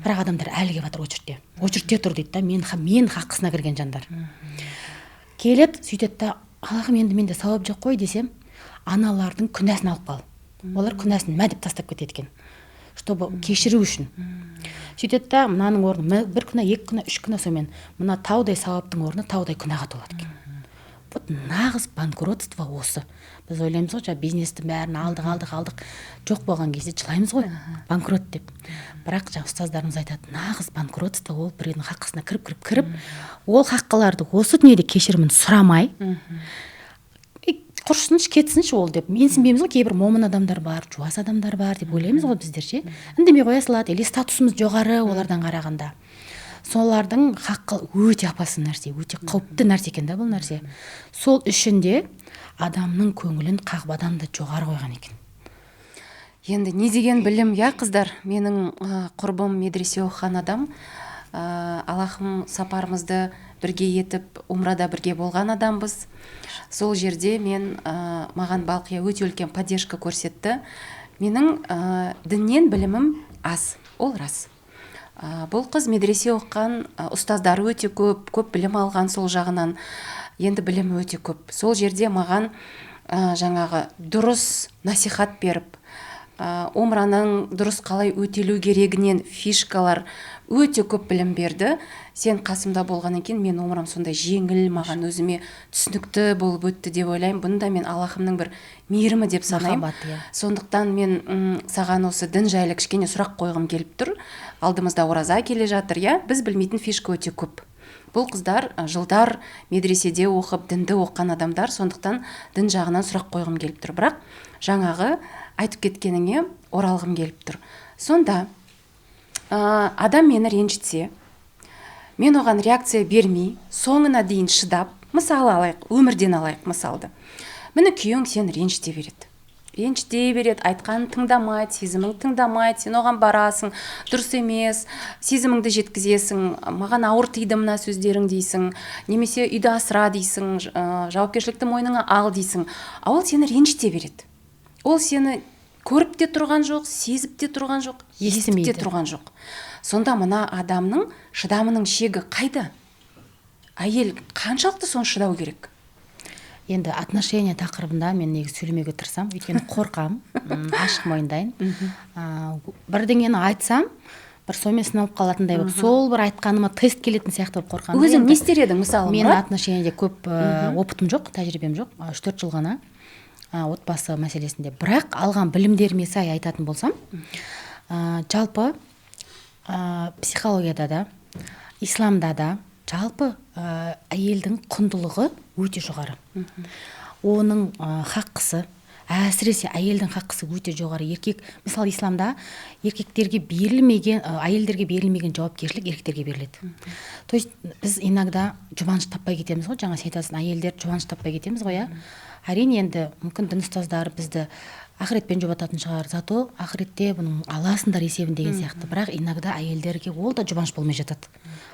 Бірақ адамдар әлі келіп жатыр очередте. Очередте тұр дейді да, мен хаққысына кірген жандар. Келеді, сөйтеді да, Аллахым енді менде сауап жоқ қой десем, аналардың күнәсін алып қал. Олар күнәсін мәдіп тастап кетеді екен. Чтобы кешіру үшін. Сөйтеді да, мынаның орны бір күнә, екі күнә, үш күнә сонымен мына таудай сауаптың орны таудай күнәға толады екен. Вот нағыз банкротство осы. Біз ойлаймыз ғой, бизнестің бәрін алдық. Жоқ болған кезде жылаймыз ғой, банкрот деп. Бірақ ұстаздарымыз айтады, нағыз банкротство ол біреудің хаққысына кіріп, ол хаққыларды осы дүниеде кешірімін сұрамай, құршыншы кетсінші ол деп. Менсінбейміз ғой, кейбір момын адамдар бар, жуас адамдар бар деп ойлаймыз ғой біздер ше. Үндемей қоя салады, или статусымыз жоғары олардан қарағанда. Солардың хаққы өте опасны нәрсе, өте қауіпті нәрсе екен да бұл нәрсе. Сол үшін де адамның көңілін қағбадан да жоғары қойған екен. Енді не деген білім, қыздар? Менің құрбым медресе оқыған адам. Аллахым сапарымызды бірге етіп, умрада бірге болған адамбыз. Сол жерде маған Балқия өте үлкен поддержка көрсетті. Менің діннен білімім аз, ол рас. Бұл қыз медресе оқыған, ұстаздары өте көп білім алған сол жағынан. Енді білімі өте көп. Сол жерде маған жаңағы дұрыс насихат беріп, умраның дұрыс қалай өтелу керегінен фишкалар өте көп білім берді. Сен қасымда болғаннан кейін мен умрам сондай жеңіл, маған өзіме түсінікті болып өтті деп ойлаймын. Бұны да мен Аллахымның бір мейірімі деп санаймын. Сондықтан мен саған осы дін жайлы кішкене сұрақ қойғым келіп тұр. Алдымызда ораза келе жатыр, біз білмейтін фишка өте көп. Бұл қыздар жылдар медреседе оқып, дінді оқыған адамдар, сондықтан дін жағынан сұрақ қойғым келіп тұр. Бірақ жаңағы айтып кеткеніңе оралғым келіп тұр. Сонда адам мені ренжітсе, мен оған реакция бермей, соңына дейін шыдап, мысалы алайық, өмірден алайық мысалды. Мені күйеуің сен ренжіте береді, айтқанын тыңдамайды, сезімің тыңдамайды, сен оған барасың, дұрыс емес, сезіміңді жеткізесің, маған ауыр тиді мына сөздерің дейсің, немесе үйді асыра дейсің, жауапкершілікті мойныңа ал дейсің. Ол сені ренжіте береді. Ол сені көріп те тұрған жоқ, сезіп те тұрған жоқ, естіп те тұрған жоқ. Сонда мына адамның шыдамының шегі қайда? Әйел қаншалықты соны шыдау керек? Енді отношения тақырыбында мен негізі сөйлемеуге тырысам, өйткені қорқам, ашық мойындайын. Бірдеңені айтсам, бір сонымен сыналып қалатындай болып, сол бір айтқаныма тест келетін сияқты болып қорқам. Өзің не істер едің мысалы? Мен отношениеде көп опытым жоқ, тәжірибем жоқ, 3-4 жыл ғана отбасы мәселесінде. Бірақ алған білімдеріме сай айтатын болсам, жалпы психологияда да, исламда да жалпы әйелдің құндылығы өте жоғары. Оның хаққысы, әсіресе әйелдің хаққысы өте жоғары. Еркек, мысалы исламда еркектерге берілмеген, әйелдерге берілмеген жауапкершілік еркектерге беріледі. То есть біз иногда жұбаныш таппай кетеміз ғой, жаңа сен айтасың, әйелдер жұбаныш таппай кетеміз ғой, Әрине енді мүмкін дін ұстаздары бізді ақыретпен жұбататын шығар, зато ақыретте бұның аласыңдар есебін деген сияқты. Бірақ иногда әйелдерге ол да жұбаныш болмай жатады.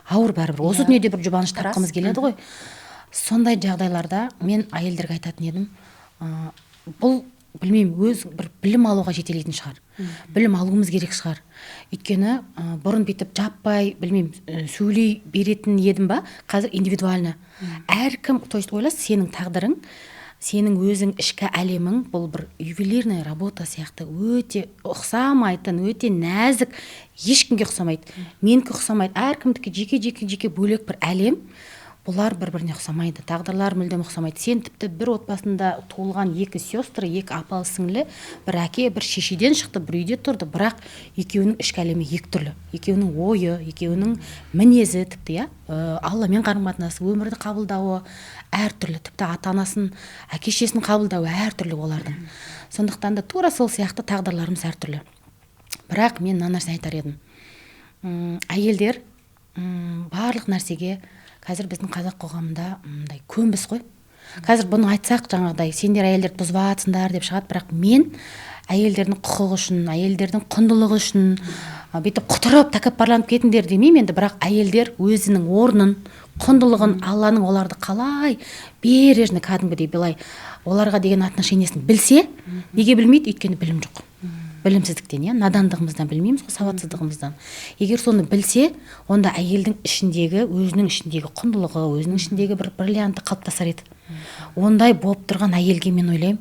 Ауыр бәрібір. Осы дүниеде бір жұбаныш тапқымыз келеді ғой. Сондай жағдайларда мен әйелдерге айтатын едім, бұл білмеймін, өз бір білім алуға жетелейтін шығар. Білім алуымыз керек шығар. Өйткені бұрын бүйтіп жаппай, білмеймін, сөйлей беретін едім ба, қазір индивидуально. Әркім, то есть ойлас, сенің тағдырың, сенің өзің ішкі әлемің бұл бір ювелирная работа сияқты өте ұқсамайтын, өте нәзік, ешкімге ұқсамайды. Менікі ұқсамайды. Әркімдікі жеке бөлек бір әлем. Бұлар бір-біріне ұқсамайды. Тағдырлар мүлдем ұқсамайды. Сен тіпті бір отбасында туылған 2 сестры, 2 апалы сіңлі, бір әке, бір шешеден шықты, бір үйде тұрды, бірақ екеуінің ішкі әлемі екі түрлі. Екеуінің ойы, екеуінің мінезі тіпті, Алламен қарым-қатынасы, өмірді қабылдауы әртүрлі. Тіпті ата-анасын, әке-шешесін қабылдауы әртүрлі олардың. Сондықтан да тура сол сияқты тағдырларымыз әртүрлі. Бірақ мен мына нәрсені айтар едім. әйелдер барлық нәрсеге қазір біздің қазақ қоғамында мындай көнбіс қой. Қазір бұны айтсақ жаңағыдай сендер әйелдерді бұзып жатсыңдар деп шығады, бірақ мен әйелдердің құқығы үшін, әйелдердің құндылығы үшін бүйтіп құтырып тәкаппарланып кетіңдер демеймін енді, бірақ әйелдер өзінің орнын, құндылығын, Алланың оларды қалай бережно кәдімгідей былай оларға деген отношениесін білсе, неге білмейді? Өйткені білім жоқ. Білімсіздіктен, надандығымыздан білмейміз ғой, сауатсыздығымыздан. Егер соны білсе, онда әйелдің ішіндегі, өзінің ішіндегі құндылығы, өзінің ішіндегі бір бриллианты қалыптасар еді. Ондай болып тұрған әйелге мен ойлаймын,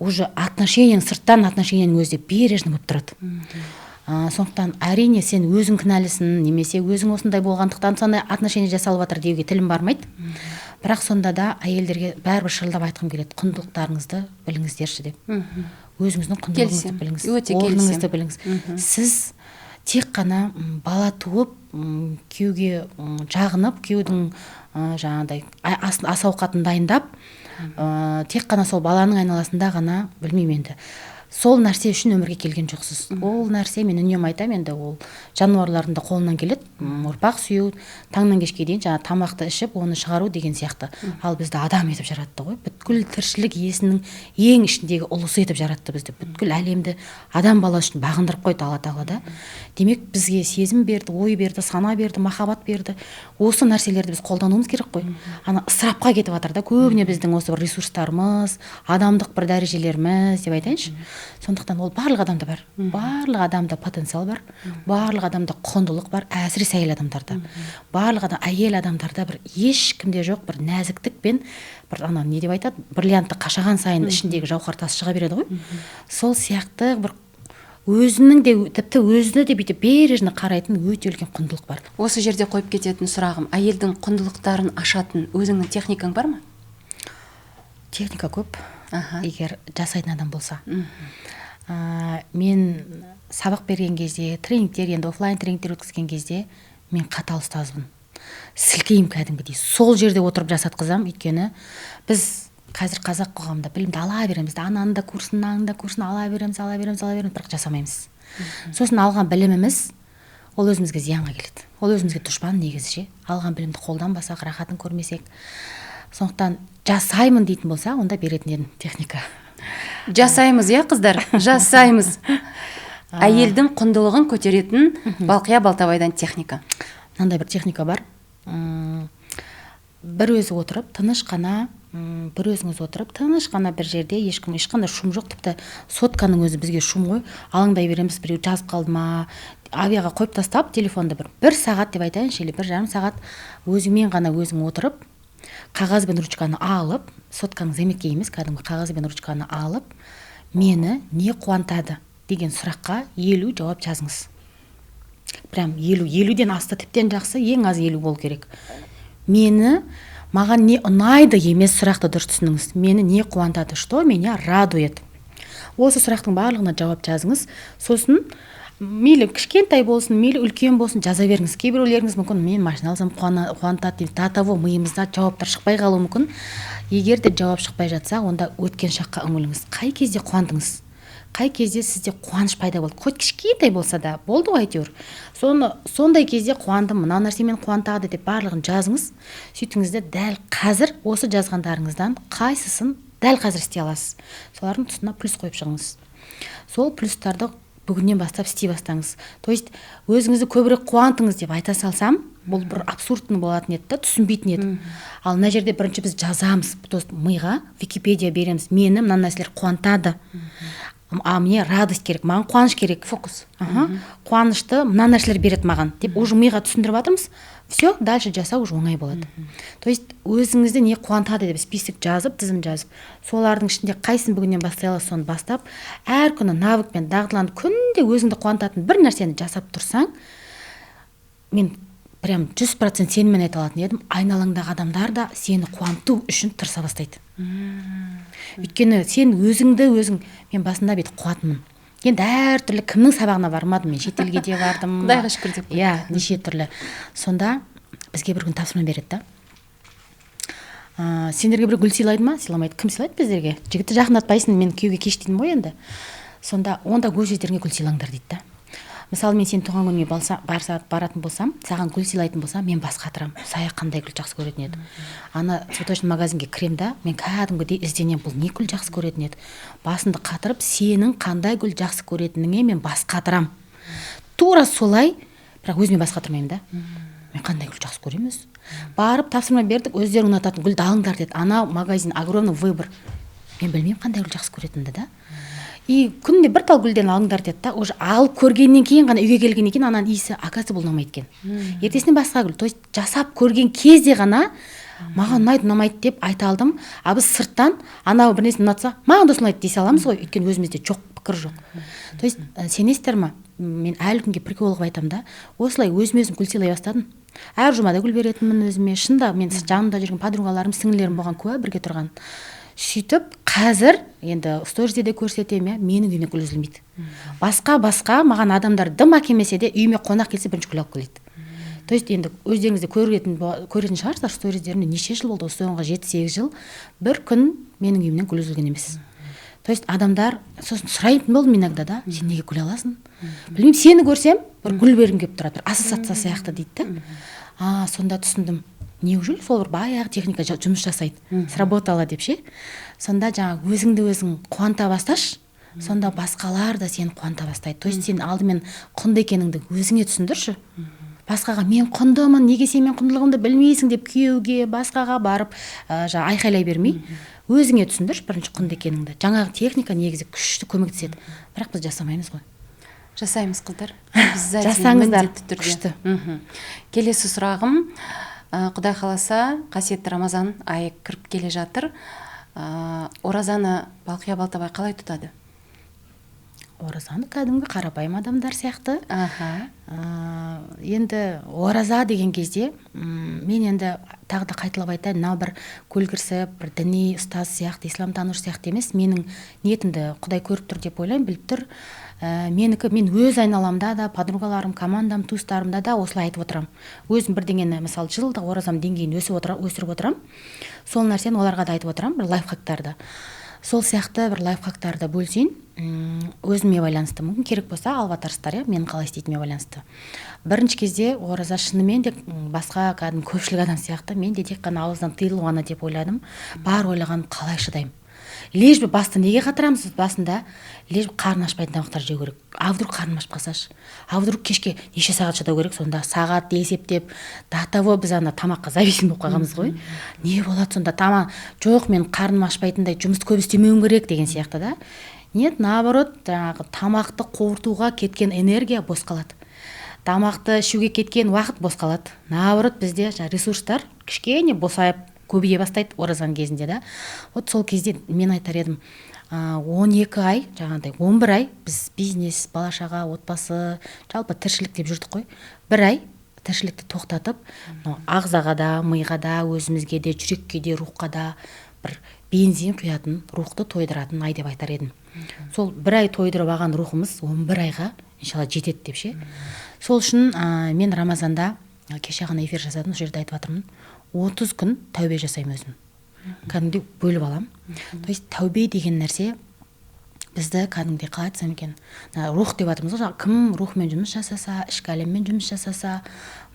уже отношениең, сырттан отношениең өзі бережно болып тұрады. Сондықтан әрине сен өзің кінәлісің, немесе өзің осындай болғандықтан сондай отношение жасалып жатыр деуге тілім бармайды. Бірақ сонда да әйелдерге бәрібір шырылдап айтқым келеді, құндылықтарыңызды біліңіздерші деп. Өзіңіздің құндылығыңызды біліңіз, орныңызды біліңіз. Сіз тек қана бала туып, күйеуге жағынып, күйеудің жаңағыдай ас ауқатын дайындап, тек қана сол баланың айналасында ғана, білмеймін енді, сол нәрсе үшін өмірге келген жоқсыз. Ол нәрсе, мен үнемі айтамын енді, ол жануарлардың да қолынан келеді, ұрпақ сүю, таңнан кешке дейін жаңа тамақты ішіп, оны шығару деген сияқты. Ал бізді адам етіп жаратты ғой. Бүткіл тіршілік иесінің ең ішіндегі ұлысы етіп жаратты бізді. Бүткіл әлемді адам баласы үшін бағындырып қойды Алла Тағала да. Демек бізге сезім берді, ой берді, сана берді, махаббат берді. Осы нәрселерді біз қолдануымыз керек қой. Ана ысырапқа кетіп жатыр да, көбіне біздің осы бір ресурстарымыз, адамдық бір дәрежелеріміз деп айтайыншы. Сондықтан ол барлық адамда бар. Барлық адамда потенциал бар. Барлық адамда құндылық бар, әсіресе әйел адамдарда. Барлық әйел адамдарда бір ешкімде жоқ бір нәзіктік пен бір ана не деп айтады, бриллиантты қашаған сайын ішіндегі жауһар тас шыға береді ғой. Сол сияқты бір өзінің де тіпті өзіне де бүйтіп бережно қарайтын өте үлкен құндылық бар. Осы жерде қойып кететін сұрағым, әйелдің құндылықтарын ашатын өзіңнің техникаң бар ма? Техника көп. Егер жасайтын адам болса. Мен сабақ берген кезде, тренингтер, енді офлайн тренингтер өткізген кезде мен қатал ұстазбын. Сілкеймін кәдімгідей. Сол жерде отырып жасатқызам, өйткені біз қазір қазақ қоғамында білімді ала береміз, ананың да курсын, мынаның да курсын ала береміз, бірақ жасамаймыз. Сосын алған біліміміз ол өзімізге зиянға келеді. Ол өзімізге дұшпан негізі. Алған білімді қолданбасақ, рахатын көрмесек. Сондықтан жасаймын дейтін болса, онда беретін едім техника. Жасаймыз, қыздар, жасаймыз. Әйелдің құндылығын көтеретін Балқия Балтабайдан техника. Мынандай бір техника бар. Бір өзі отырып, тыныш қана, бір өзіңіз отырып, тыныш қана бір жерде, ешқандай шум жоқ, тіпті сотканың өзі бізге шум ғой. Алаңдай береміз, біреу жазып қалды ма, авиаға қойып тастап, телефонды бір сағат деп айтайыншы, или 1,5 сағат өзіңмен ғана өзің отырып, қағаз бен ручканы алып, сотканың зәметке емес, кәдімгі қағаз бен ручканы алып, мені не қуантады деген сұраққа 50 жауап жазыңыз. Прям 50-ден асты тіптен жақсы, ең аз 50 болу керек. Маған не ұнайды емес сұрақты дұрыс түсініңіз. Мені не қуантады, что меня радует. Осы сұрақтың барлығына жауап жазыңыз. Сосын мейлі кішкентай болсын, мейлі үлкен болсын жаза беріңіз. Кейбіреулеріңіз мүмкін мен машина алсам қуантады деп, до миымызда жауаптар шықпай қалуы мүмкін. Егер де жауап шықпай жатса, онда өткен шаққа үңіліңіз. Қай кезде қуандыңыз? Қай кезде сізде қуаныш пайда болды? Хоть кішкентай болса да, болды ғой әйтеуір. Сондай кезде қуандым, мына нәрсемен қуантады деп барлығын жазыңыз. Сөйтіңіз де дәл қазір осы жазғандарыңыздан қайсысын дәл қазір істей аласыз. Солардың тұсына плюс қойып шығыңыз. Сол плюстарды бүгіннен бастап істей бастаңыз. То есть өзіңізді көбірек қуантыңыз деп айта салсам, бұл бір абсурдтың болатын еді, түсінбейтін еді. Ал мына жерде бірінші біз жазамыз, миға Википедия береміз. Мені мына нәрселер қуантады. Мне радость керек, маған қуаныш керек. Фокус. Қуанышты мына нәрселер береді маған деп уже миға түсіндіріп жатырмыз. Все, дальше жасау уже оңай болады. То есть өзіңізді не қуантады деп список жазып, тізім жазып, солардың ішінде қайсын бүгіннен бастай аласыз, соны бастап, әр күні навыкпен дағдыланып, күнде өзіңді қуантатын бір нәрсені жасап тұрсаң, мен прям 100% сенімен айта алатын едім, айналаңдағы адамдар да сені қуанту үшін тырыса бастайды. Өйткені сен өзің, мен басында бет қуатынмын. Енді әр түрлі кімнің сабағына бармадым, мен шетелге де бардым. Құдайға шүкір деп қойды. Неше түрлі. Сонда бізге бір күн тапсырма береді. Сендерге бір гүл сыйлайды ма? Сыйламайды. Кім сыйлайды біздерге? Жігітті жақындатпайсың, мен күйеуге кеш деймін ғой енді. Сонда онда өз өздеріңе гүл сыйлаңдар дейді. Мысалы мен сен туған күніңе баратын болсам, саған гүл сыйлайтын болсам, мен бас қатырамын. Сая қандай гүл жақсы көретін еді. Ана цветочный магазинге кірем да, мен кәдімгідей ізденемін, бұл не гүл жақсы көретін еді. Басымды қатырып, сенің қандай гүл жақсы көретініңе мен бас қатырамын. Тура солай, бірақ өзіме бас қатырмаймын да. Мен қандай гүл жақсы көремін өзі. Барып тапсырма бердік, өздерің ұнататын гүлді алыңдар деді. Ана магазин огромный выбор. Мен білмеймін қандай гүл жақсы көретінді да. И күнде бір тал гүлден алыңдар деді да. Уже алып көргеннен кейін ғана үйге келгеннен кейін ананың иісі, оказывается, бұл ұнамайды екен. Ертесіне басқа гүл. То есть жасап көрген кезде ғана маған ұнайды, ұнамайды деп айта алдым. А біз сырттан анау бір нәрсені ұнатса, маған да ұнайды дей саламыз ғой. Өйткені өзімізде жоқ, пікір жоқ. То есть сенесіздер ма? Мен әлі күнге прикол қылып айтамын да. Осылай өзім гүл сыйлай бастадым. Әр жұмада гүл беретінмін өзіме. Шында мен жанымда жүрген подругаларым, сіңлілерім болған куә бірге тұрған. Сөйтіп қазір енді сторизде де көрсетемін, менің үйіме гүл үзілмейді. Басқа маған адамдар дым әкелмесе де үйіме қонақ келсе бірінші гүл алып келеді. То есть енді өздеріңізде көретін шығарсыздар сториздерімде неше жыл болды, соңғы 7-8 жыл бір күн менің үйімнен гүл үзілген емес. То есть адамдар сосын сұрайтын болдым иногда да, сен неге гүл аласың? Білмеймін, сені көрсем бір гүл бергім келіп тұрады, бір ассоциация сияқты дейді да. Сонда түсіндім. Неужели сол бір баяғы техника жұмыс жасайды, сработала деп ше. Сонда жаңа өзіңді өзің қуанта басташ, сонда басқалар да сені қуанта бастайды. То есть сен алдымен құнды екеніңді өзіңе түсіндірші. Басқаға мен құндымын, неге сен мен құндылығымды білмейсің деп күйеуге, басқаға барып айқайлай бермей, өзіңе түсіндірші бірінші құнды екеніңді. Жаңағы техника негізі күшті көмектеседі, бірақ біз жасамаймыз ғой. Жасаймыз қыздар. Жасаңыздар, күшті. Келесі сұрағым, Құдай қаласа, қасиетті Рамазан айы кіріп келе жатыр. Оразаны Балқия Балтабай қалай тұтады? Оразаны кәдімгі қарапайым адамдар сияқты. Енді ораза деген кезде мен енді тағы да қайталап айтайын, мынау бір көлгірсіп, бір діни ұстаз сияқты, исламтанушы сияқты емес, менің ниетімді Құдай көріп тұр деп ойлаймын, біліп тұр. Мен өз айналамда да, подругаларым, командам, туыстарымда да осылай айтып отырам. Өзім бірдеңені, мысалы, жылда оразам деңгейін өсіріп отырам. Сол нәрсені оларға да айтып отырам, бір лайфхактарды. Сол сияқты бір лайфхактарды бөлсейін, өзіме байланысты, мүмкін керек болса алып атарсыздар, мен қалай істейтіме байланысты. Бірінші кезде ораза шынымен де басқа кәдімгі көпшілік адам сияқты, мен де тек қана ауыздан тыйылу ғана деп ойладым. Бар ойлағаным қалай шыдаймын. Лежбі басты неге қатырамыз басында? Лежбі қарын ашпайтын тамақтар жеу керек. А вдруг қарным ашып қалсашы? А вдруг кешке неше сағат шыдау керек? Сонда сағат есептеп, датаво біз ана тамаққа зависим болып қалғанбыз ғой. Не болады сонда? Жоқ, мен қарным ашпайтындай жұмысты көп істемеуім керек деген сияқты да. Нет, наоборот, тамақты қорытуға кеткен энергия бос қалады. Тамақты ішуге кеткен уақыт бос қалады. Наоборот, бізде ресурстар кішкене босайып көбейе бастайды оразан кезінде да. Вот сол кезде мен айтар едім, 12 ай, жаңағыдай 11 ай біз бизнес, бала-шаға, отбасы, жалпы тіршілік деп жүрдік қой. 1 ай тіршілікті тоқтатып, ағзаға да, миға да, өзімізге де, жүрекке де, рухқа да бір бензин құятын, рухты тойдыратын ай деп айтар едім. Сол 1 ай тойдырып алған рухымыз 11 айға иншалла жетеді деп ше. Сол үшін мен Рамазанда кеше ғана эфир жасадым, сол жерде айтып жатырмын. 30 күн тәубе жасаймын өзім. Кәдімгідей бөліп алам. То есть тәубе деген нәрсе бізді кәдімгідей қалай айтсам екен, рух деп жатырмыз ғой, кім рухмен жұмыс жасаса, ішкі әлеммен жұмыс жасаса,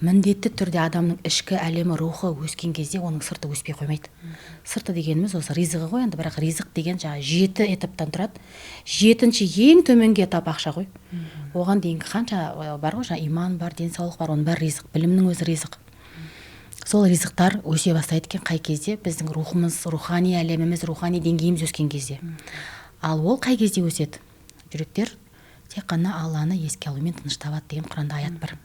міндетті түрде адамның ішкі әлемі, рухы өскен кезде оның сырты өспей қоймайды. Сырты дегеніміз осы ризығы ғой, енді бірақ ризық деген 7 этаптан тұрады. 7-ші ең төменгі этап ақша ғой. Оған дейінгі қанша бар ғой, иман бар, денсаулық бар, оның бәрі ризық, білімнің өзі ризық. Сол ризықтар өсе бастайды екен қай кезде? Біздің рухымыз, рухани әлеміміз, рухани деңгейіміз өскен кезде. Ал ол қай кезде өседі? Жүректер тек қана Алланы еске алумен тыныш табады деген Құранда аят бар.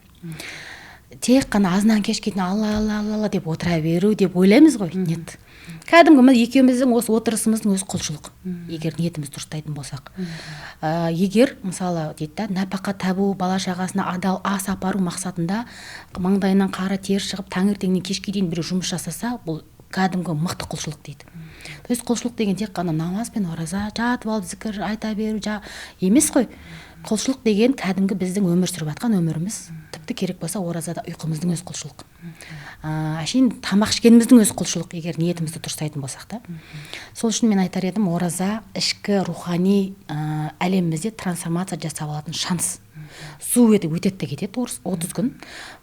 Тек қана азынан кешкеден Алла деп отыра беру деп ойлаймыз ғой? Нет. Кәдімгі екеуміздің осы отырысымыздың өзі құлшылық. Егер ниетіміз дұрыстайтын болсақ. Егер мысалы дейді, нәпақа табу, бала-шағасына адал ас апару мақсатында маңдайынан қара тер шығып, таңертеңнен кешке дейін біреу жұмыс жасаса, бұл кәдімгі мықты құлшылық дейді. То есть құлшылық деген тек қана намаз бен ораза, жатып алып зікір айта беру емес қой. Құлшылық деген кәдімгі біздің өмір сүріп жатқан өміріміз. Тіпті керек болса оразада ұйқымыздың өзі құлшылық. Әшейін тамақ ішкеніміздің өзі құлшылық, егер ниетімізді дұрыстайтын болсақ та. Сол үшін мен айтар едім, ораза ішкі рухани әлемімізде трансформация жасап алатын шанс. су етіп өтеді де кетеді 30 күн.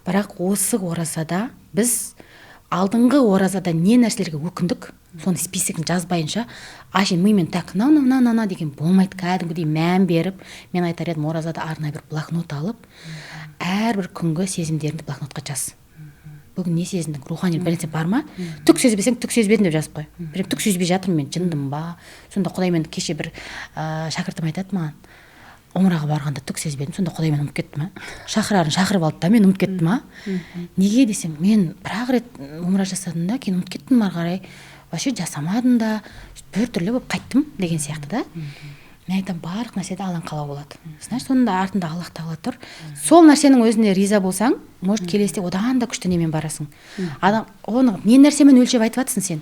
Бірақ осы оразада біз алдыңғы оразада не нәрселерге өкіндік, соны списогын жазбайынша ашын мимен так на деген болмайды. Кәдімгідей мән беріп, мен айтар едім, оразада арнайы бір блокнот алып, әрбір күнгі сезімдеріңді блокнотқа жаз. Бүгін не сезіндің, рухани бір нәрсе бар ма? Түк сезбесең, түк сезбедім деп жазып қой. Прям түк сезбей жатырмын, мен жындым ба? Сонда Құдаймен кеше бір шәкіртім айтады маған, омраға барғанда түк сезбедім, сонда Құдаймен ұмытып кеттім. Шақырарын шақырып алды да, мен ұмытып кеттім. Неге десем, мен бір-ақ рет омра жасадым да, кейін ұмытып кеттім, ары қарай вообще жасамадым да, бір түрлі болып қайттым деген сияқты да. Мен айтам, барлық нәрседе Алланың қалауы болады. Значит, соның да артында Аллах Тағала тұр. Сол нәрсенің өзіне риза болсаң, может келесіде одан да күшті немен барасың. Адам оны не нәрсемен өлшеп айтып жатсың сен?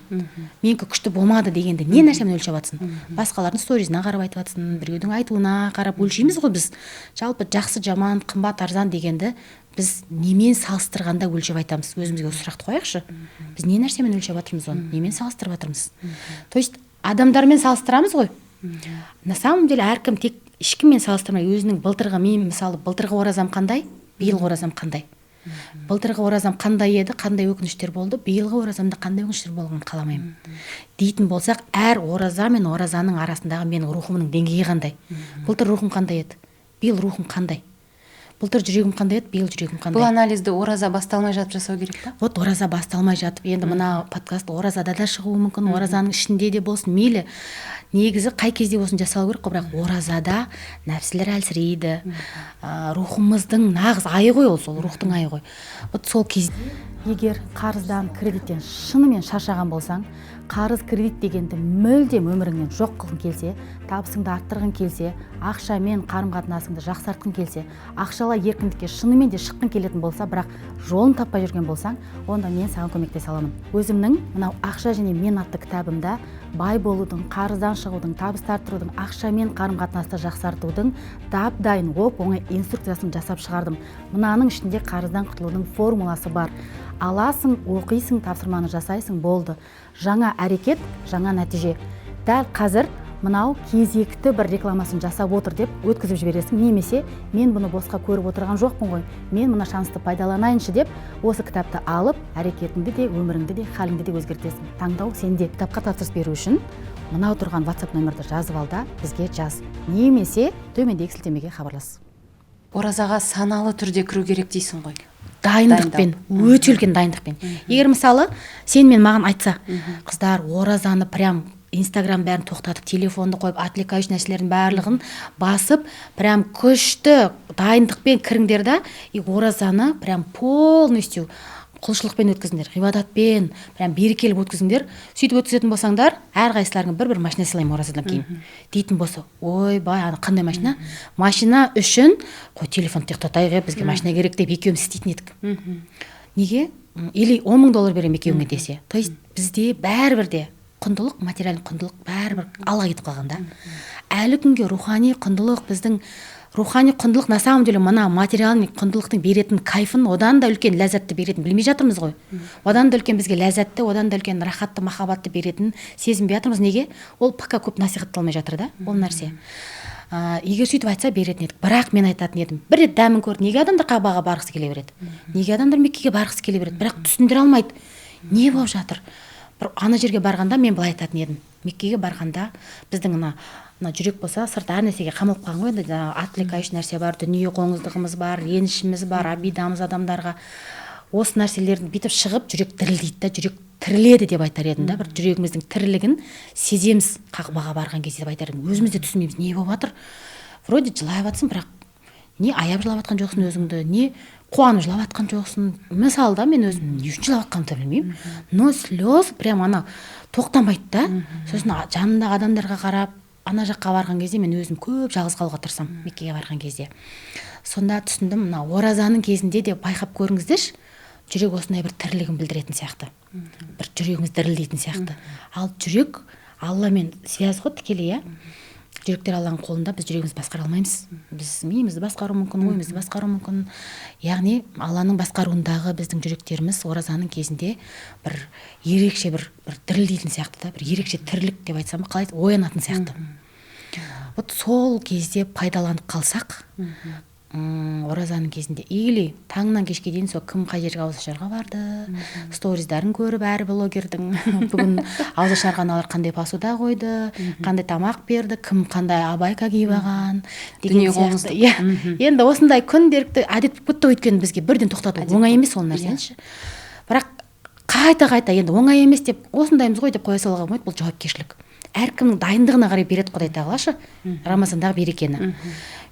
Менікі күшті болмады дегенде не нәрсемен өлшеп жатсың? Басқалардың сторизіне қарап айтып жатсың, біреудің айтуына қарап өлшейміз ғой біз. Жалпы жақсы, жаман, қымбат, арзан дегенді біз немен салыстырғанда өлшеп айтамыз? Өзімізге осы сұрақты қояйықшы. Біз не нәрсемен өлшеп жатырмыз оны? Немен салыстырып жатырмыз? То есть адамдармен салыстырамыз ғой. На самом деле әркім тек ешкіммен салыстырмай өзінің былтырғы, мен мысалы былтырғы оразам қандай, биылғы оразам қандай. Былтырғы оразам қандай еді, қандай өкініштер болды, биылғы оразамда қандай өкініштер болғанын қаламаймын. Дейтін болсақ, әр ораза мен оразаның арасындағы менің рухымның деңгейі қандай. Былтыр рухым қандай еді, биыл рухым қандай. Былтыр жүрегім қандай еді, биыл жүрегім қандай. Бұл анализді ораза басталмай жатып жасау керек па? Вот ораза басталмай жатып, енді мына подкаст оразада да шығуы мүмкін, оразаның ішінде де болсын, мейлі. Негізі қай кезде болсын жасалу керек қой, бірақ оразада нәпсілер әлсірейді. Рухымыздың нағыз айы ғой ол, сол рухтың айы ғой. Вот сол кезде егер қарыздан, кредиттен шынымен шаршаған болсаң, қарыз кредит дегенді мүлдем өміріңнен жоқ қылғың келсе, табысыңды арттырғың келсе, ақшамен қарым-қатынасыңды жақсартқың келсе, ақшалай еркіндікке шынымен де шыққың келетін болса, бірақ жолын таппай жүрген болсаң, онда мен саған көмектесе аламын. Өзімнің мынау ақша және мен атты кітабымда бай болудың, қарыздан шығудың, табысты арттырудың, ақшамен қарым-қатынасты жақсартудың дап-дайын оп-оңай инструкциясын жасап шығардым. Мынаның ішінде қарыздан құтылудың формуласы бар. Аласың, оқисың, тапсырманы жасайсың, болды. Жаңа әрекет, жаңа нәтиже. Дәл қазір мынау кезекті бір рекламасын жасап отыр деп өткізіп жібересің, немесе мен бұны босқа көріп отырған жоқпын ғой, мен мына шансты пайдаланайыншы деп осы кітапты алып, әрекетіңді де, өміріңді де, халіңді де өзгертесің. Таңдау сенде. Кітапқа тапсырыс беру үшін мынау тұрған WhatsApp нөмірді жазып ал да бізге жаз, немесе төмендегі сілтемеге хабарлас. Оразаға саналы түрде кіру керек дейсің ғой. Дайындықпен, өте үлкен дайындықпен. Егер мысалы сен мен маған айтса, қыздар оразаны прям Инстаграм бәрін тоқтатып, телефонды қойып, отвлекающий нәрселердің барлығын басып, прям күшті дайындықпен кіріңдер да, и оразаны прям полностью құлшылықпен өткізіңдер, ғибадатпен, прям берекеліп өткізіңдер. Сөйтіп өткізетін болсаңдар, әрқайсыларыңа бір машина сыйлаймын оразадан кейін. Дейтін болса, ой, бай, қандай машина? Машина үшін, қой, телефонды тоқтатайық, бізге машина керек деп екеуміз істейтін едік. Неге? Или 10 000 доллар беремін екеуіңе десе. То есть бізде бәрібір де құндылық, материалдық құндылық бәрібір Аллаға кетіп қалғанда. Әлі күнге рухани құндылық, біздің рухани құндылық на самом деле мына материалдық құндылықтың беретін кайфын, одан да үлкен ләззатты беретін білмей жатырмыз ғой. Одан да үлкен бізге ләззатты, одан да үлкен рахатты, махаббатты беретін сезінбей жатырмыз. Неге? Ол пока көп насихатталмай жатыр да, ол нәрсе. Егер сөйтіп айтса беретін едік. Бірақ мен айтатын едім, бір рет дәмін көрді, неге адамдар Кабаға барғысы келе береді? Неге адамдар Меккеге барғысы келе береді? Бірақ түсіндіре алмайды. Не болып жатыр? Бір ана жерге барғанда мен былай айтатын едім. Меккеге барғанда біздің мына жүрек болса, сырт әр нәрсеге қамалып қалған ғой, енді отвлекающий нәрсе бар, дүние қоңыздығымыз бар, ренішіміз бар, обидамыз адамдарға. Осы нәрселерді бүйтіп шығып, жүрек дірілдейді да, жүрек тіріледі деп айтар едім да, бір жүрегіміздің тірілігін сеземіз Қағбаға барған кезде деп айтар едім. Өзіміз де түсінбейміз, не болып жатыр? Вроде жылай жатсың, бірақ не аяп жылап жатқан жоқсың өзіңді, не қуанып жылап жатқан жоқсың. Мысалы да мен өзім не үшін жылап жатқанымды білмеймін. Но слез прям ана тоқтамайды да. Сосын жанымдағы адамдарға қарап, ана жаққа барған кезде мен өзім көп жалғыз қалуға тырысам, Меккеге барған кезде. Сонда түсіндім, мына оразаның кезінде де байқап көріңіздерші, жүрек осындай бір тірлігін білдіретін сияқты. Бір жүрегіңіз дірілдейтін сияқты. Ал жүрек Алламен связь ғой тікелей, жүректер Алланың қолында, біз жүрегімізді басқара алмаймыз. Біз миымызды басқару мүмкін, ойымызды басқару мүмкін. Яғни Алланың басқаруындағы біздің жүректеріміз оразаның кезінде бір ерекше бір дірілдейтін сияқты да, бір ерекше тірлік деп айтсам, қалай оянатын сияқты. Вот сол кезде пайдаланып қалсақ, оразаның кезінде или таңнан кешке дейін сол кім қай жерге ауызашарға барды, сториздарын көріп әр блогердің бүгін ауызашарханалар қандай посуда қойды, қандай тамақ берді, кім қандай абайка киіп алған деген сияқты. Иә, енді осындай күнделікті әдет болып кетті, өйткені бізге бірден тоқтату оңай емес ол нәрсені. Бірақ қайта енді оңай емес деп осындаймыз ғой деп қоя салуға болмайды, бұл жауапкершілік. Әркімнің дайындығына қарай береді Құдай тағалашы, Рамазандағы берекені.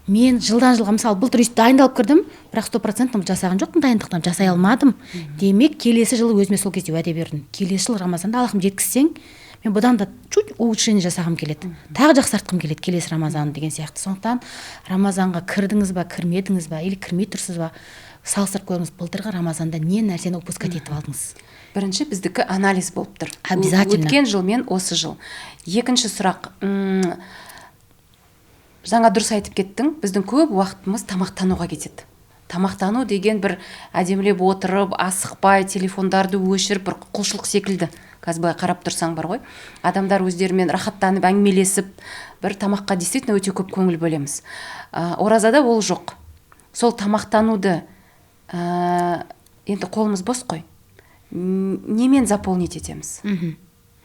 Мен жылдан жылға мысалы былтыр өйстіп дайындалып кірдім, бірақ 100% жасаған жоқпын, дайындықтан жасай алмадым. Демек, келесі жылы өзіме сол кезде уәде бердім. Келесі жылы Рамазанда Аллахым жеткізсең, мен бұдан да чуть улучшение жасағым келеді. Тағы жақсартқым келеді келесі Рамазан деген сияқты. Сондықтан Рамазанға кірдіңіз ба, кірмедіңіз ба, или кірмей тұрсыз ба, салыстырып көріңіз, былтырғы Рамазанда не нәрсені упускать етіп алдыңыз. Бірінші біздікі анализ болып тұр. Обязательно. Өткен жыл мен осы жыл. Екінші сұрақ. Жаңа дұрыс айтып кеттің, біздің көп уақытымыз тамақтануға кетеді. Тамақтану деген бір әдемілеп отырып, асықпай, телефондарды өшіріп, бір құлшылық секілді. Қазір былай қарап тұрсаң бар ғой. Адамдар өздерімен рахаттанып, әңгімелесіп, бір тамаққа действительно өте көп көңіл бөлеміз. Оразада ол жоқ. Сол тамақтануды енді қолымыз бос қой. Немен заполнить етеміз?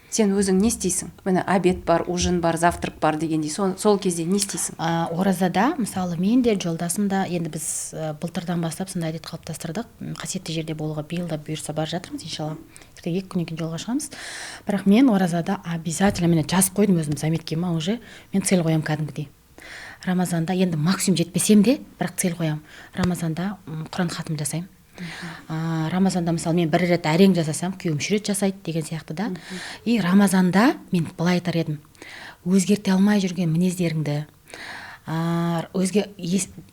Сен өзің не істейсің? Міне обед бар, ужин бар, завтрак бар дегендей. Сол кезде не істейсің? Оразада, мысалы, мен де жолдасым да, енді біз былтырдан бастап сондай әдет қалыптастырдық. Қасиетті жерде болуға биыл да бұйырса бар жатырмыз, иншалла. 2 күннен кейін жолға шығамыз. Бірақ мен оразада обязательно, мен жазып қойдым өзім заметке ма уже, мен цель қоям кәдімгідей. Рамазанда енді максимум жетпесем де, бірақ цель қоям. Рамазанда Құран хатым жасаймын. Рамазанда мысалы мен бір рет әрең жасасам, күйеуім 3 рет жасайды деген сияқты да. И Рамазанда мен былай айтар едім, өзгерте алмай жүрген мінездеріңді,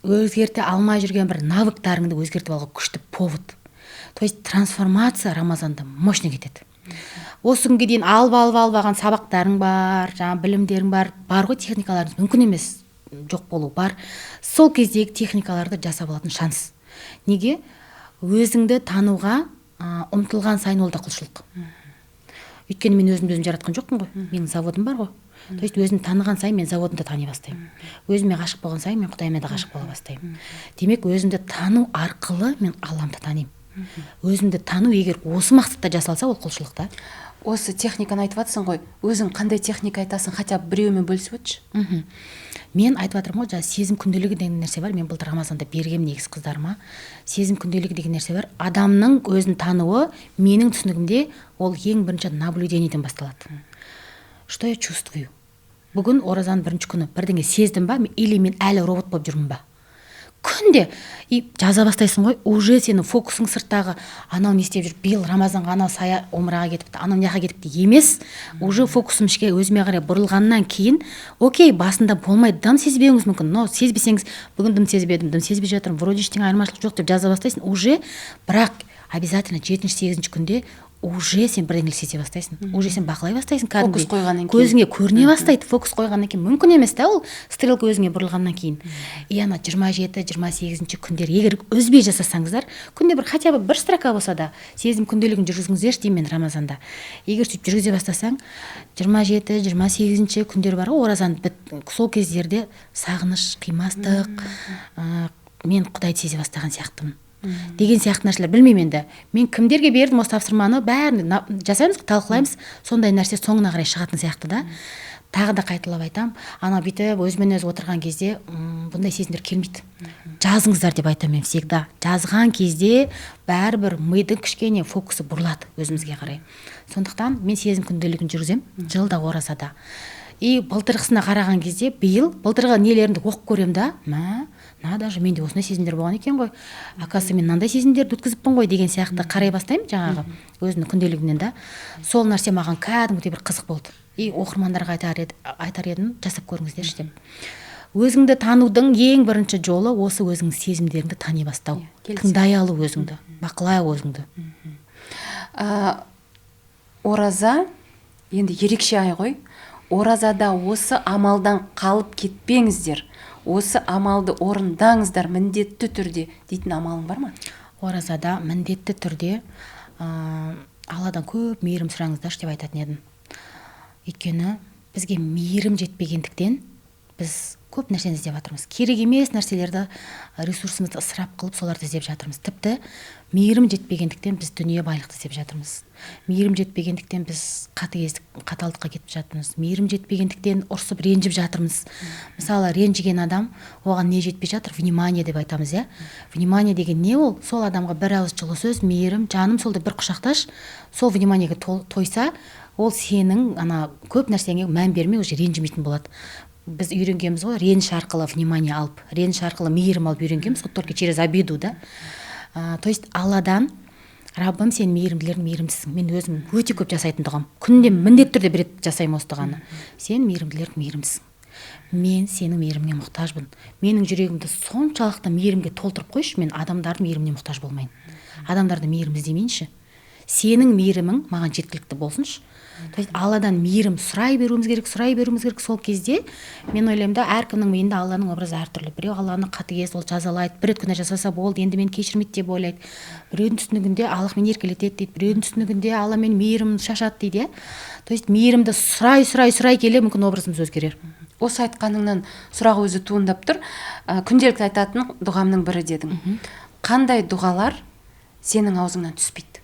өзгерте алмай жүрген бір навыктарыңды өзгертіп алуға күшті повод. То есть трансформация Рамазанда мощно кетеді. Осы күнге дейін алған сабақтарың бар, жаңа білімдерің бар ғой, техникаларыңыз мүмкін емес жоқ болу бар. Сол кездегі техникаларды жасап алатын шанс. Неге? Өзіңді тануға ұмтылған сайын ол да құлшылық. Өйткені мен өзімді өзім жаратқан жоқпын ғой. Менің заводым бар ғой. То есть өзімді таныған сайын мен заводымды тани бастаймын. Өзіме ғашық болған сайын мен Құдайыма да ғашық бола бастаймын. Демек, өзімді тану арқылы мен Алламды танимын. Өзімді тану егер осы мақсатта жасалса, ол құлшылық та. Осы техниканы айтып жатсың ғой. Өзің қандай техника айтасың, хотя біреумен бөлісіп өтші. Мен айтып жатырмын ғой, сезім күнделігі деген нәрсе бар. Мен былтыр Рамазанда бергем негіз қыздарыма. Сезім күнделігі деген нәрсе бар. Адамның өзін тануы, менің түсінігімде, ол ең бірінші наблюдениеден басталады. Что я чувствую? Бүгін оразаның бірінші күні бірдеңе сездім ба, или мен әлі робот болып жүрмін ба? Күнде жаза бастайсың ғой, уже сенің фокусың сырттағы, анау не істеп жүр, биыл Рамазанға анау сая омраға кетіпті, анау мыняққа кетіпті емес, уже фокусым ішке өзіме қарай бұрылғаннан кейін, окей, басында болмайды, дым сезбеуіңіз мүмкін, но сезбесеңіз, бүгін дым сезбедім, дым сезбей жатырмын, вроде ештеңе айырмашылық жоқ деп жаза бастайсың, уже, бірақ обязательно 7-8 күнде уже сен бірдеңе сезе бастайсың, уже сен бақылай бастайсың, фокус қойғаннан кейін көзіңе көріне бастайды, фокус қойғаннан кейін мүмкін емес та, ол стрелка өзіңе бұрылғаннан кейін. И ана 27-28 күндер егер үзбей жасасаңыздар, күнде бір хотя бы бір строка болса да сезім күнделігін жүргізіңіздерші деймін мен Рамазанда. Егер сөйтіп жүргізе бастасаң, 27-28 күндер бар ғой, оразан сол кездерде сағыныш, қимастық, мен Құдайды сезе бастаған сияқтымын деген сияқты нәрселер. Білмеймін енді. Мен кімдерге бердім осы тапсырманы, бәрін жасаймыз, талқылаймыз, сондай нәрсе соңына қарай шығатын сияқты да. Тағы да қайталап айтам, ана бүйтіп өзімен өзі отырған кезде бұндай сезімдер келмейді. Жазыңыздар деп айтамын мен всегда. Жазған кезде бәрібір мидың кішкене фокусы бұрылады өзімізге қарай. Сондықтан мен сезім күнделігін жүргізем, жылда оразада. И былтырғысына қараған кезде, былтырғы нелерімді оқып көрем да, даже менде осындай сезімдер болған екен ғой. Акасы мен мынандай сезімдерді өткізіппін ғой деген сияқты қарай бастаймын жаңағы өзімнің күнделігімнен да. Сол нәрсе маған кәдімгідей бір қызық болды. И оқырмандарға айтар едім, жасап көріңіздерші деп. Өзіңді танудың ең бірінші жолы осы өзіңнің сезімдеріңді тани бастау. Тыңдай алу өзіңді, бақылай өзіңді. Ораза енді ерекше ай ғой. Оразада осы амалдан қалып кетпеңіздер. Осы амалды орындаңыздар міндетті түрде дейтін амалың бар ма? Оразада міндетті түрде Алладан көп мейірім сұраңыздаршы деп айтатын едім. Өйткені бізге мейірім жетпегендіктен біз көп нәрсені іздеп жатырмыз. Керек емес нәрселерді, ресурсымызды ысырап қылып соларды іздеп жатырмыз. Тіпті мейірім жетпегендіктен біз дүние байлықты іздеп жатырмыз. Мейірім жетпегендіктен біз қатыгездік, қаталдыққа кетіп жатырмыз. Мейірім жетпегендіктен ұрсып ренжіп жатырмыз. Мысалы, ренжіген адам, оған не жетпей жатыр? Внимание деп айтамыз, иә. Внимание деген не ол? Сол адамға бір ауыз жылы сөз, мейірім, жаным солды бір құшақташ, сол вниманиеге тойса, ол сенің көп нәрсеңе мән бермей уже ренжімейтін болады. Біз үйренгенбіз ғой, реніш арқылы внимание алып, реніш арқылы мейірім алып үйренгенбіз, только через обиду, да. То есть Алладан, Раббым, сен мейірімділердің мен өзім өте көп жасайтындығым. Күнде міндетті түрде бір рет жасаймын осыны. Сен мейірімділердің мейірімдісің. Мен сенің мейіріміңе мұқтажбын. Менің жүрегімді соншалықты мейірімге толтырып қойшы, мен адамдардың мейіріміне мұқтаж болмайын. Адамдарды мейірім іздемейінші. Сенің мейірімің маған жеткілікті болсыншы. То есть Алладан мейірім сұрай беруіміз керек. Сол кезде мен ойлаймын да, әркімнің миында Алланың образы әртүрлі. Біреу Алланы қатыгез, ол жазалайды, бір рет күнә жасаса болды, енді мен кешірмейді деп ойлайды. Біреудің түсінігінде Аллах мені еркелетеді дейді, біреудің түсінігінде Алла мен мейірімін шашады дейді. То есть мейірімді сұрай келе мүмкін образымыз өзгерер. Осы айтқаныңнан сұрақ өзі туындап тұр. Күнделікті айтатын дұғамның бірі дедің. Қандай дұғалар сенің аузыңнан түспейді?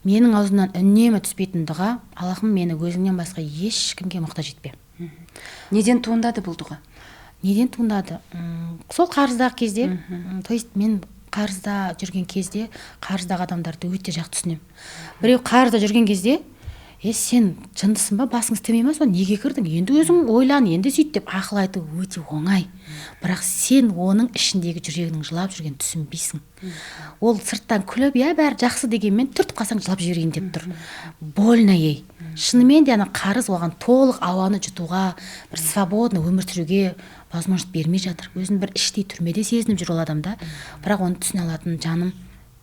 Менің аузымнан үнемі түспейтін дұға, Аллахым, мені өзіңнен басқа ешкімге мұқтаж етпе. Неден туындады бұл дұға? Неден туындады? Сол қарыздағы кезде, то есть мен қарызда жүрген кезде қарыздағы адамдарды өте жақсы түсінемін. Біреу қарызда жүрген кезде, сен жындысың ба, басың істемей ме, соны неге кірдің? Енді өзің ойлан, енді сөйт деп ақыл айту өте оңай. Бірақ сен оның ішіндегі жүрегінің жылап жүрген түсінбейсің. Ол сырттан күліп, бәрі жақсы дегенмен түртіп қалсаң жылап жіберейін деп тұр. Больно ей. Шынымен де қарыз оған толық ауаны жұтуға, бір свободно өмір сүруге возможность бермей жатыр. Өзін бір іштей түрмеде сезініп жүр ол адамда. Бірақ оны түсіне алатын, жаным,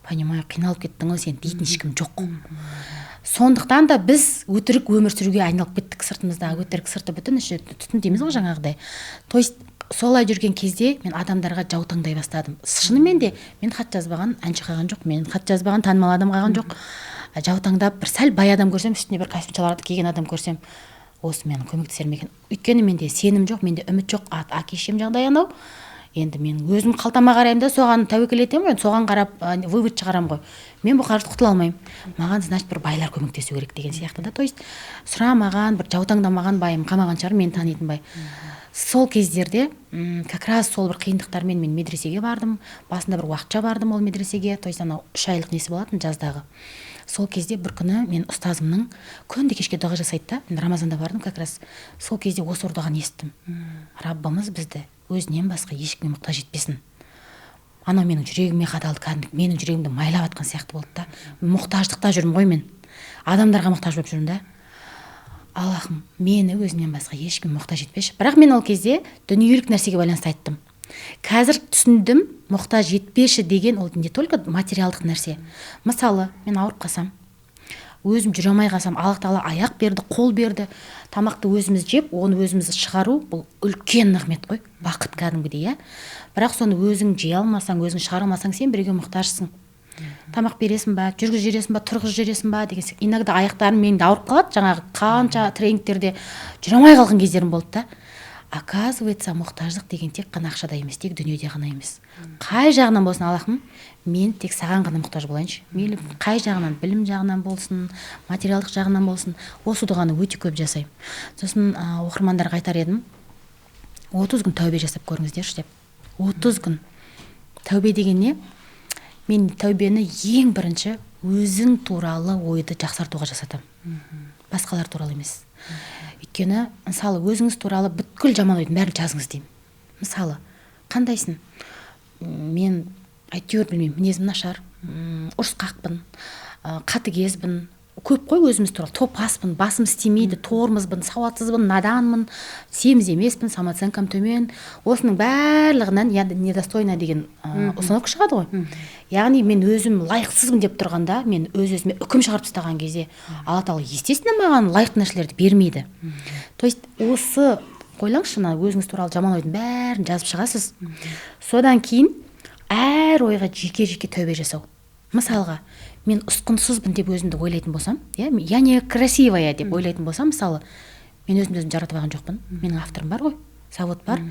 понимаю, қиналып кеттің ғой сен дейтін ешкім жоқ. Сондықтан да біз өтірік өмір сүруге айналып кеттік, сыртымыздағы өтірік сырты бүтін, іші түтін дейміз ғой жаңағыдай. То есть солай жүрген кезде мен адамдарға жаутаңдай бастадым. Шынымен де мен хат жазбаған әнші қалған жоқ, мен хат жазбаған танымал адам қалған жоқ. Жаутаңдап бір сәл бай адам көрсем, үстіне бір костюмчаларды киген адам көрсем, осы менің көмектесер ме екен. Өйткені менде сенім жоқ, менде үміт жоқ. Әке-шешем жағдай анау. Енді мен өзім қалтама қараймын да, соған тәуекел етемін, соған қарап вывод шығарам ғой. Мен бұл қарызды құтыла алмаймын. Маған значит бір байлар көмектесу керек деген сияқты да. То есть сұрамаған, бір жаутаңдамаған байым қамаған шығар, мен танитын бай. Сол кездерде как раз сол бір қиындықтармен мен медресеге бардым. Басында бір уақытша бардым ол медресеге. То есть анау 3 айлық несі болатын жаздағы. Сол кезде бір күні мен ұстазымның күнде кешке дұға жасайды да. Мен Рамазанда бардым как раз. Сол кезде осы дұғаны естідім. Раббымыз бізді өзінен басқа ешкімге мұқтаж етпесін. Анау менің жүрегіме қадалды, кәдімгі менің жүрегімді майлап атқан сияқты болды да. Мұқтаждықта жүрмін ғой мен. Адамдарға мұқтаж болып жүрмін да. Аллахым, мені өзінен басқа ешкім мұқтаж етпеші. Бірақ мен ол кезде дүниелік нәрсеге байланысты айттым. Қазір түсіндім, мұқтаж етпеші деген ол не только материалдық нәрсе. Мысалы, мен ауырып қалсам, өзім жүре алмай қалсам, Аллах Тағала аяқ берді, қол берді, тамақты өзіміз жеп, оны өзіміз шығару, бұл үлкен нығмет қой, бақыт кәдімгідей, иә. Бірақ соны өзің жей алмасаң, өзің шығара алмасаң, сен біреуге мұқтажсың. Тамақ бересің ба, жүргіз жібересің ба, тұрғыз жібересің ба деген сияқты. Иногда аяқтарым менде ауырып қалады, жаңағы қанша тренингтерде жүре алмай қалған кездерім болды да. Оказывается, мұқтаждық деген тек қана ақшада емес, тек дүниеде ғана емес. Қай жағынан болсын, Аллахым, мен тек саған ғана мұқтаж болайыншы. Мейлі қай жағынан, білім жағынан болсын, материалдық жағынан болсын, осы дұғаны өте көп жасаймын. Сосын оқырмандарға айтар едім, 30 күн тәубе жасап көріңіздерші деп. 30 күн. Тәубе деген не? Мен тәубені ең бірінші өзің туралы ойды жақсартуға жасатамын. Басқалар туралы емес. Өйткені, мысалы, өзіңіз туралы бүткіл жаман ойдың бәрін жазыңыз деймін. Мысалы, қандайсың? Мен әйтеуір білмеймін, мінезім нашар, ұрысқақпын, қатыгезбін, көп қой өзіміз туралы, топаспын, басым істемейді, тормызбын, сауатсызбын, наданмын, семіз емеспін, самооценкам төмен. Осының барлығынан недостойна деген установка шығады ғой. Яғни мен өзім лайықсызбын деп тұрғанда, мен өз-өзіме үкім шығарып тастаған кезде, Алла Тағала естественно маған лайықты нәрселерді бермейді. То есть осы ойлаңызшы, өзіңіз туралы жаман ойдың бәрін жазып шығасыз. Содан кейін әр ойға жеке-жеке тәубе жасау. Мысалға, мен ұсқынсызбын деп өзімді ойлайтын болсам, я не красивая деп ойлайтын болсам, мысалы, мен өзімді жаратып алған жоқпын. Менің авторым бар ғой, завод бар.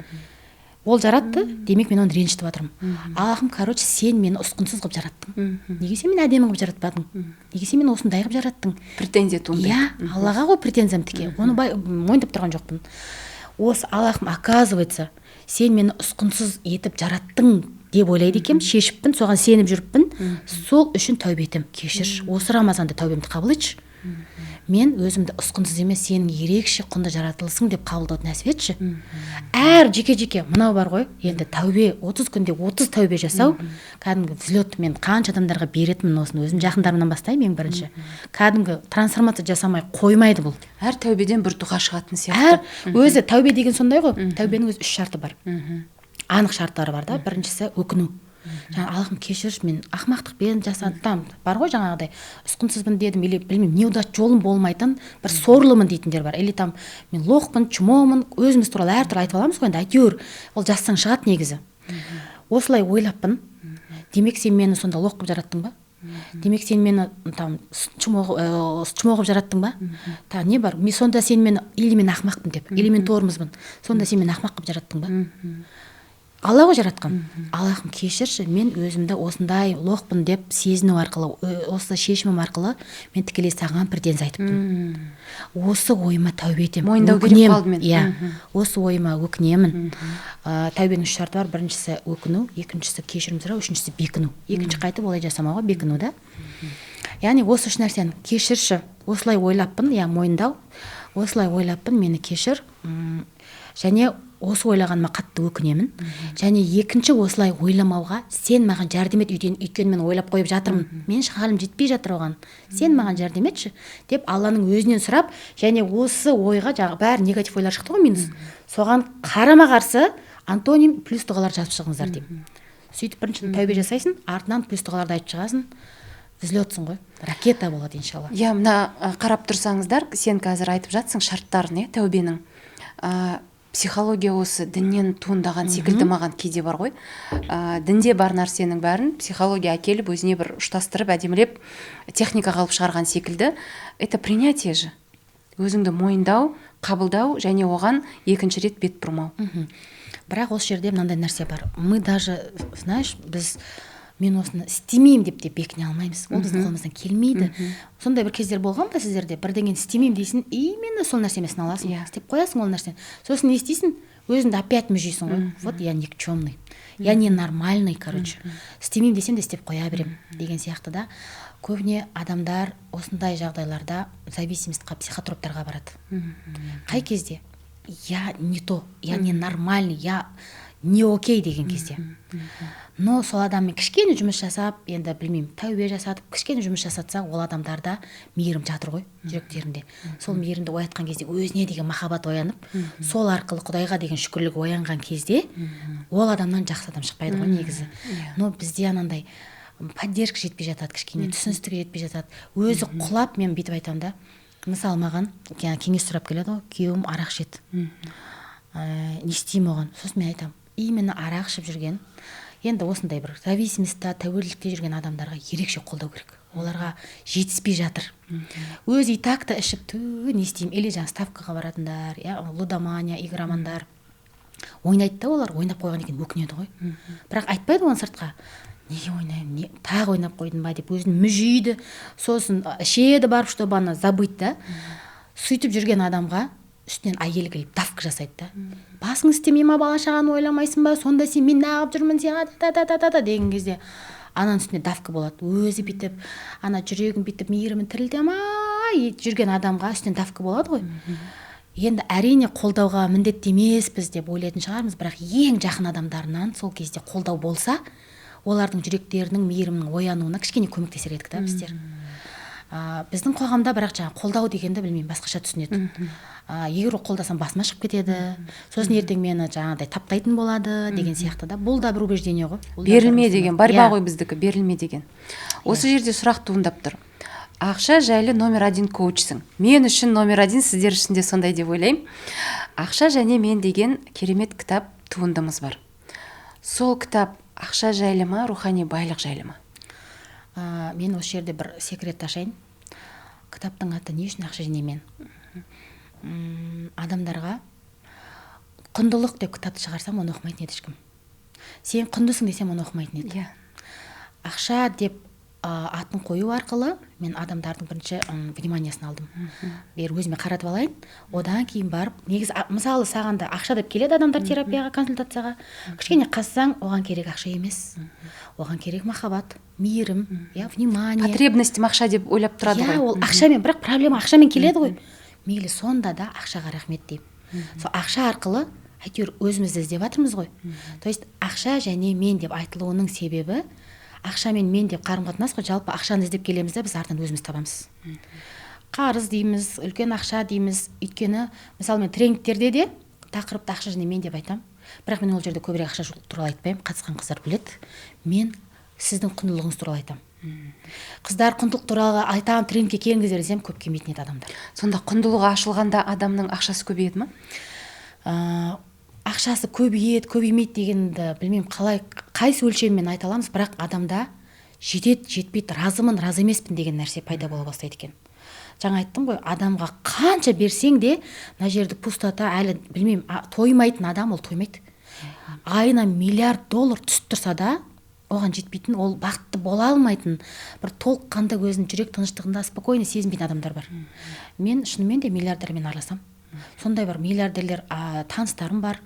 ол жаратты, демек мен оны ренжітіп жатырмын. Аллахым, короче, сен мені ұсқынсыз қылып жараттың. Неге сен мені әдемі қылып жаратпадың? Неге сен мені осындай қылып жараттың? Претензия туындайды. Иә, Аллаға ғой претензиям тіке. Оны мойындап тұрған жоқпын. Осы Аллахым, оказывается, сен мені ұсқынсыз етіп жараттың деп ойлайды екем, шешіппін, соған сеніп жүріппін. Сол үшін тәубе етем, кешірші. Осы Рамазанда тәубемді қабыл етші. Мен өзімді ұсқынсыз емес, сенің ерекше құнды жаратылысың деп қабылдауды нәсіп етші. Әр жеке мынау бар ғой, енді тәубе 30 күнде 30 тәубе жасау, кәдімгі взлет. Мен қанша адамдарға беретінмін осыны, өзім жақындарымнан бастаймын ең бірінші. Кәдімгі трансформация жасамай қоймайды бұл. Әр тәубеден бір дұға шығатын сияқты. Өзі тәубе деген сондай ғой, тәубенің өзі 3 шарты бар. Анық шарттары бар да. Біріншісі өкіну. Аллахым, кешірші, мен ақмақтықпен жасадым. Бар ғой жаңағыдай, ұсқынсызбын дедім, или білмеймін, неудача жолым болмайтын бір сорлымын дейтіндер бар. Или там мен лоқпын, чумомын, өзіміз туралы әртүрлі айтып аламыз ғой, енді әйтеуір ол жазсаң шығады негізі. Осылай ойлаппын. Демек сен мені сонда лоқ қылып жараттың ба? Демек сен мені там чумо қылып жараттың ба? Та не бар? Мен сонда сен мені, или мен ақмақпын деп, или мен тормызбын. Сонда сен мені ақмақ қылып жараттың ба? Алла ғой жаратқан. Аллахым, кешірші, мен өзімді осындай лоқпын деп сезіну арқылы, осы шешімім арқылы мен тікелей саған претензия айтыппын. Осы ойыма тәубе етем. Мойындау керек қалды мен. Иә, осы ойыма өкінемін. Тәубенің 3 шарты бар. Біріншісі өкіну, екіншісі кешірім сұрау, үшіншісі бекіну. Екінші қайтып олай жасамауға, бекіну да. Яғни осы 3 нәрсені кешірші, осылай ойлаппын, иә, мойындау. Осылай ойлаппын, мені кешір. Және осы ойлағаныма қатты өкінемін. Және екінші, осылай ойламауға сен маған жәрдем ет, өйткені мен ойлап қойып жатырмын. Мен халім жетпей жатыр оған. Сен маған жәрдем етші деп Алланың өзінен сұрап, және осы ойға бәрі негатив ойлар шықты ғой, минус. Соған қарама қарсы антоним плюс дұғалар жазып шығыңыздар деймін. Сөйтіп бірінші тәубе жасайсың, артынан плюс дұғаларды айтып шығасың. Взлетсың ғой, ракета болады иншалла. Иә, мына қарап тұрсаңыздар, сен қазір айтып жатсың шарттарын, тәубенің. Психология осы діннен туындаған секілді маған кейде бар ғой. Дінде бар нәрсенің бәрін психология әкеліп өзіне бір ұштастырып, әдемілеп техника қалып шығарған секілді. Это принятие же. Өзіңді мойындау, қабылдау және оған екінші рет бет бұрмау. Бірақ осы жерде мынандай нәрсе бар. Мы даже, знаешь, мен осыны істемеймін деп бекіне алмаймыз. Ол біздің қолымыздан келмейді. Сондай бір кездер болған ба сіздерде? Бірдеңені істемеймін дейсің, именно сол нәрсемен сыналасың. Істеп қоясың ол нәрсені. Сосын не істейсің? Өзіңді опять мүжейсің ғой. Вот я никчемный. Я ненормальный, короче. Істемеймін десем де істеп қоя берем деген сияқты да. Көбіне адамдар осындай жағдайларда зависимостьқа, психотроптарға барады. Қай кезде? Я не то, я ненормальный, я не окей деген кезде. Но сол адаммен кішкене жұмыс жасап, енді білмеймін, тәубе жасатып, кішкене жұмыс жасатса, ол адамдарда мейірім жатыр ғой, жүректерінде. Сол мейірімді оятқан кезде өзіне деген махаббат оянып, сол арқылы Құдайға деген шүкірлік оянған кезде, ол адамнан жақсы адам шықпайды ғой негізі. Но бізде анандай поддержка жетпей жатады, кішкене түсіністік жетпей жатады. Өзі құлап, мен бүйтіп айтамын да. Мысалы маған кеңес сұрап келеді ғой, күйеуім арақ ішеді. Не істеймін оған? Сосын мен айтамын, именно арақ ішіп жүрген, енді осындай бір зависимостьта, тәуелділікте жүрген адамдарға ерекше қолдау керек. Оларға жетіспей жатыр. Өзі и так та ішіп, не істеймін? Или жаңа ставкаға баратындар, лудомания, игромандар. Ойнайды да олар, ойнап қойған екен өкінеді ғой. Бірақ айтпайды оны сыртқа. Неге ойнаймын, тағы ойнап қойдым ба деп өзін мүжейді. Сосын ішеді барып, чтобы ана забыть да. Сөйтіп жүрген адамға үстінен әйел келіп давка жасайды да. Басың істемей ма, бала шағаны ойламайсың ба, сонда сен мен нағып жүрмін сен деген кезде ананың үстіне давка болады. Өзі бүйтіп, ана жүрегін бүйтіп мейірімін тірілтемай жүрген адамға үстінен давка болады ғой. Енді әрине қолдауға міндетті емеспіз деп ойлайтын шығармыз, бірақ ең жақын адамдарынан сол кезде қолдау болса, олардың жүректерінің мейірімінің оянуына кішкене көмектесер едік та біздер. Біздің қоғамда бірақ жаңа қолдау дегенді білмеймін, басқаша түсінеді. Егер қолдасам басыма шығып кетеді, сосын ертең мені жаңағыдай таптайтын болады деген сияқты да. Бұл да бір убеждение ғой. Берілме деген, борьба ғой біздікі, берілме деген. Осы жерде сұрақ туындап тұр. Ақша жайлы номер 1 коучсың. Мен үшін номер 1, сіздер үшін де сондай деп ойлаймын. Ақша және мен деген керемет кітап туындымыз бар. Сол кітап ақша жайлы ма, рухани байлық жайлы ма? Мен осы жерде бір секрет ашайын. Кітаптың аты не үшін ақша және мен? Адамдарға құндылық деп кітапты шығарсам, оны оқымайтын еді ешкім. Сен құндысың десем, оны оқымайтын еді. Ақша деп атын қою арқылы мен адамдардың бірінші вниманиясын алдым. Бер өзіме қаратып алайын. Одан кейін барып, негізі мысалы саған да ақша деп келеді адамдар терапияға, консультацияға. Кішкене қазсаң, оған керек ақша емес. Оған керек махаббат, мейірім, внимание. Потребностім ақша деп ойлап тұрады ғой. Ол ақшамен, бірақ проблема ақшамен келеді ғой. Мейлі сонда да ақшаға рахмет деймін. Сол ақша арқылы әйтеуір өзімізді іздеп жатырмыз ғой. То есть ақша және мен деп айтылуының себебі, ақша мен деп қарым-қатынас қой, жалпы ақшаны іздеп келеміз де біз артынан өзіміз табамыз. Қарыз дейміз, үлкен ақша дейміз. Өйткені мысалы мен тренингтерде де тақырыпты ақша және мен деп айтамын. Бірақ мен ол жерде көбірек ақша туралы айтпаймын. Қатысқан қыздар біледі. Мен сіздің құндылығыңыз туралы айтамын. Қыздар құндылық туралы айтамын, тренингке келіңіздер десем, көп келмейтін еді адамдар. Сонда құндылығы ашылғанда адамның ақшасы көбейеді ме? Ақшасы көбейеді, көбеймейді дегенді білмеймін, қайсы өлшеммен айта аламыз, бірақ адамда жетеді, жетпейді, разымын, разы емеспін деген нәрсе пайда бола бастайды екен. Жаңа айттым ғой, адамға қанша берсең де, мына жерді пустота, әлі білмеймін, тоймайтын адам ол тоймайды. Айына $миллиард түсіп тұрса да, оған жетпейтін, ол бақытты бола алмайтын, бір толыққанды өзінің жүрек тыныштығында спокойно сезінбейтін адамдар бар. Мен шынымен де миллиардермен араласам. Сондай бар миллиардерлер таныстарым бар.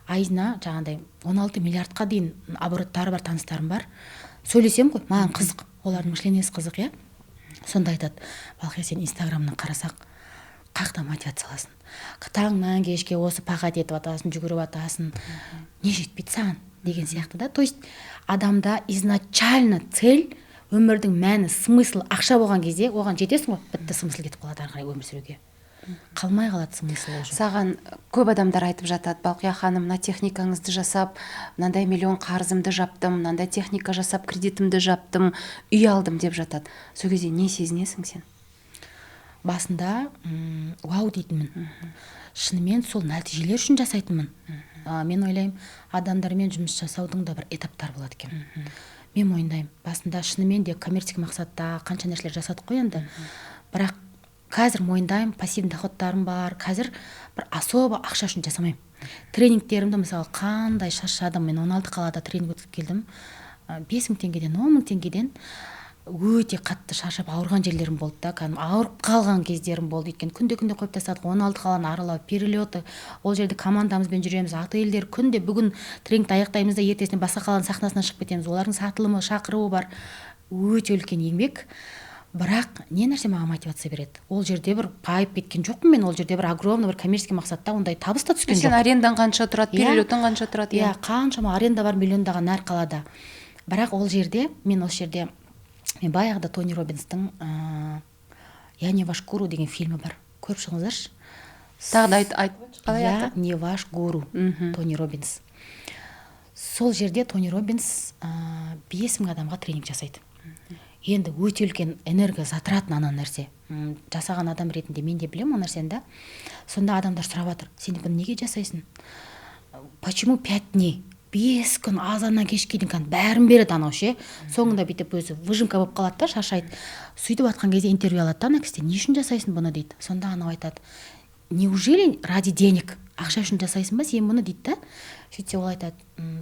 Айына жаңағыдай 16 миллиардқа дейін обороттары бар таныстарым бар. Сөйлесем ғой, маған қызық, олардың мышлениясы қызық, иә. Сонда айтады, Балқия, сен инстаграмнан қарасақ, қақта мотивация аласың. Таңнан кешке осы пағат етіп атасың, жүгіріп атасың. Не жетпейді саған деген сияқты да. То есть адамда изначально цель, өмірдің мәні, смысл ақша болған кезде оған жетесің ғой, бітті, смысл кетіп қалады ары қарай өмір сүруге. Қалмай қалады смысл уже. Саған көп адамдар айтып жатады, Балқия ханым, мына техникаңызды жасап, мынандай миллион қарызымды жаптым, мынандай техника жасап, кредитімді жаптым, үй алдым деп жатады. Сол кезде не сезінесің сен? Басында вау дейтінмін. Шынымен сол нәтижелер үшін жасайтынмын. Мен ойлаймын, адамдармен жұмыс жасаудың да бір этаптар болады екен. Мен мойындаймын, басында шынымен де коммерциялық мақсатта қанша нәрселер жасадық қой енді. Бірақ қазір мойындаймын, пассивный доходтарым бар. Қазір бір особо ақша үшін жасамаймын. Тренингтерімді мысалы қандай шаршадым, мен 16 қалада тренинг өтіп келдім. 5.000 теңгеден, 10.000 теңгеден өте қатты шаршап ауырған жерлерім болды да, ауырып қалған кездерім болды. Өйткені күнде қойып тастадық, 16 қаланы аралау, перелеты, ол жерде командамызбен жүреміз, отельдер, күнде бүгін тренингті аяқтаймыз да ертесіне басқа қаланың сахнасына шығып кетеміз. Олардың сатылымы, шақыруы бар, өте үлкен еңбек. Бірақ не нәрсе маған мотивация береді? Ол жерде бір пайып кеткен жоқпын мен, ол жерде бір огромный бір коммерческий мақсатта ондай табыс та түскен жоқ. Сен арендаң қанша тұрады, перелетің қанша тұрады? Қаншама аренда бар, миллиондаған әр қалада. Бірақ ол жерде, мен баяғыда Тони Роббинстің «Я не ваш гуру» деген фильмі бар. Көріп шығыңыздаршы. Тағы да айтып қалай аты? «Я не ваш гуру», Тони Роббинс. Сол жерде Тони Роббинс 5.000 адамға тренинг жасайды. Енді өте үлкен энергия затратын ана нәрсе. Жасаған адам ретінде мен де білемін ол нәрсені да. Сонда адамдар сұрап жатыр, сен бұны неге жасайсың? Почему 5 дней? 5 күн азаннан кешке дейін бәрін береді анау ше. Соңында бүйтіп өзі выжимка болып қалады да, шаршайды. Сөйтіп жатқан кезде интервью алады да ана кісіден, не үшін жасайсың бұны дейді. Сонда анау айтады, неужели ради денег? Ақша үшін жасайсың ба сен бұны дейді да. Сөйтсе ол айтады,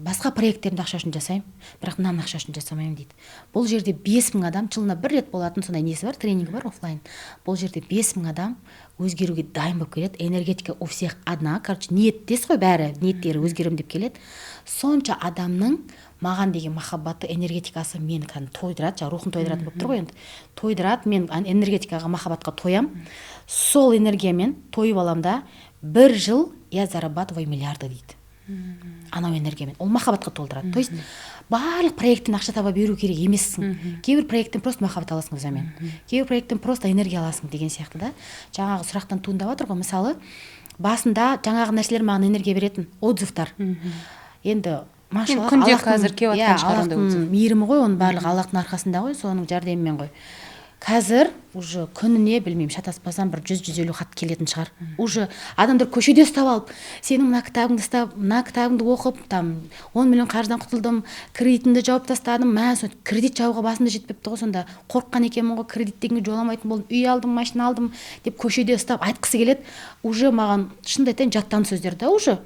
басқа проекттерімді ақша үшін жасаймын, бірақ мынаны ақша үшін жасамаймын дейді. Бұл жерде 5.000 адам, жылына бір рет болатын сондай несі бар, тренингі бар офлайн. Бұл жерде 5.000 адам өзгеруге дайын болып келеді. Энергетика у всех одна, ниеттес қой бәрі, ниеттері өзгерім деп келеді. Сонша адамның маған деген махаббаты, энергетикасы мені тойдырады, рухын тойдыратын болып тұр ғой енді. Тойдырады, мен энергетикаға, махаббатқа тоям. Сол энергиямен тойып алам да, 1 жыл я зарабатываю миллиарды дейді. Анау энергиямен. Ол махаббатқа толтырады. То есть барлық проекттен ақша таба беру керек емессің. Кейбір проекттен просто махаббат аласың взамен. Кейбір проекттен просто энергия аласың деген сияқты да. Жаңағы сұрақтан туындап отыр ғой, мысалы, басында жаңағы нәрселер маған энергия беретін отзывтар. Енді машалла, күнде қазір келіп жатқан шығар онда Аллахтың мейірімі ғой, оның барлығы Аллахтың арқасында ғой, соның жәрдемімен ғой. қазір уже күніне білмеймін шатаспасам бір 100-150 хат келетін шығар. Уже адамдар көшеде ұстап алып, сенің мына кітабыңды ұстап, мына кітабыңды оқып, там 10 миллион қаржыдан құтылдым, кредитімді жауып тастадым. Кредит жауға басымда жетпепті ғой, сонда қорыққан екенмін ғой, кредит дегенге жоламайтын болдым, үй алдым, машина алдым деп көшеде ұстап айтқысы келеді. Уже маған шынымды айтайын жаттан сөздер да уже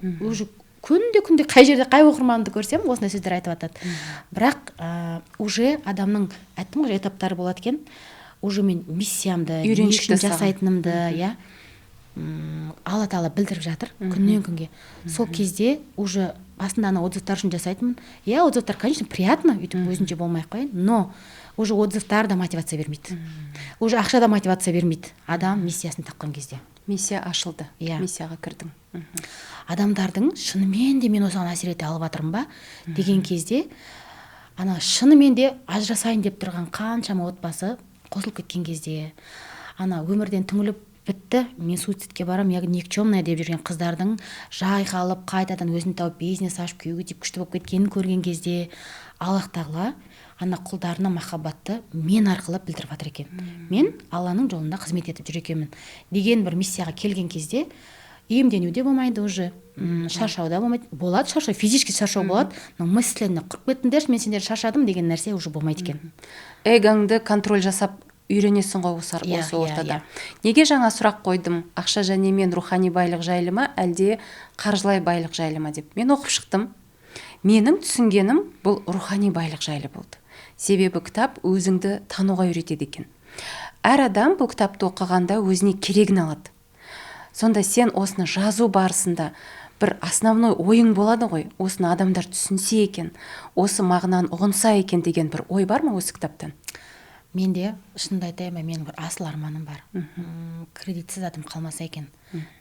күнде қай жерде қай оқырманымды көрсем осындай сөздер айтып жатады. Бірақ уже адамның айттым ғой этаптары болады екен. Уже мен миссиямды, не үшін жасайтынымды, я Алла Тағала білдіріп жатыр күннен күнге. Сол кезде уже басында ана отзывтар үшін жасайтынмын. Я отзывтар, конечно, приятно, өйтіп өзінше болмай қойын, но уже отзывтар да мотивация бермейді. Уже ақша да мотивация бермейді. Адам миссиясын тапқан кезде. Миссия ашылды. Миссияға кірдің. Адамдардың шынымен де мен осыған әсер ете алып жатырмын ба деген кезде, ана шынымен де ажырасайын деп тұрған қаншама отбасы қосылып кеткен кезде, ана өмірден түңіліп бітті, мен суицидке барам, яғни никчемная деп жүрген қыздардың жайқалып қайтадан өзін тауып бизнес ашып күйеуге тиіп күшті болып кеткенін көрген кезде, Аллах Тағала ана құлдарына махаббатты мен арқылы білдіріп жатыр екен. Мен Алланың жолында қызмет етіп жүр екенмін деген бір миссияға келген кезде, иемдену де болмайды уже, шаршау да болмайды. Болады шаршау, физически шаршау болады, но мысленно құрып кеттіңдерші, мен сендер шаршадым деген нәрсе уже болмайды екен. Эгоңды контроль жасап үйренесің ғой осы ортада. Неге жаңа сұрақ қойдым? Ақша және мен рухани байлық жайлы ма, әлде қаржылай байлық жайлы ма деп. Мен оқып шықтым. Менің түсінгенім бұл рухани байлық жайлы болды. Себебі кітап өзіңді тануға үйретеді екен. Әр адам бұл кітапты оқығанда өзіне керегін алады. Сонда сен осыны жазу барысында бір основной ойың болады ғой, осыны адамдар түсінсе екен, осы мағынаны ұғынса екен деген бір ой бар ма осы кітаптан? Менде шынымды айтайын, менің бір асыл арманым бар. Кредитсіз адам қалмаса екен,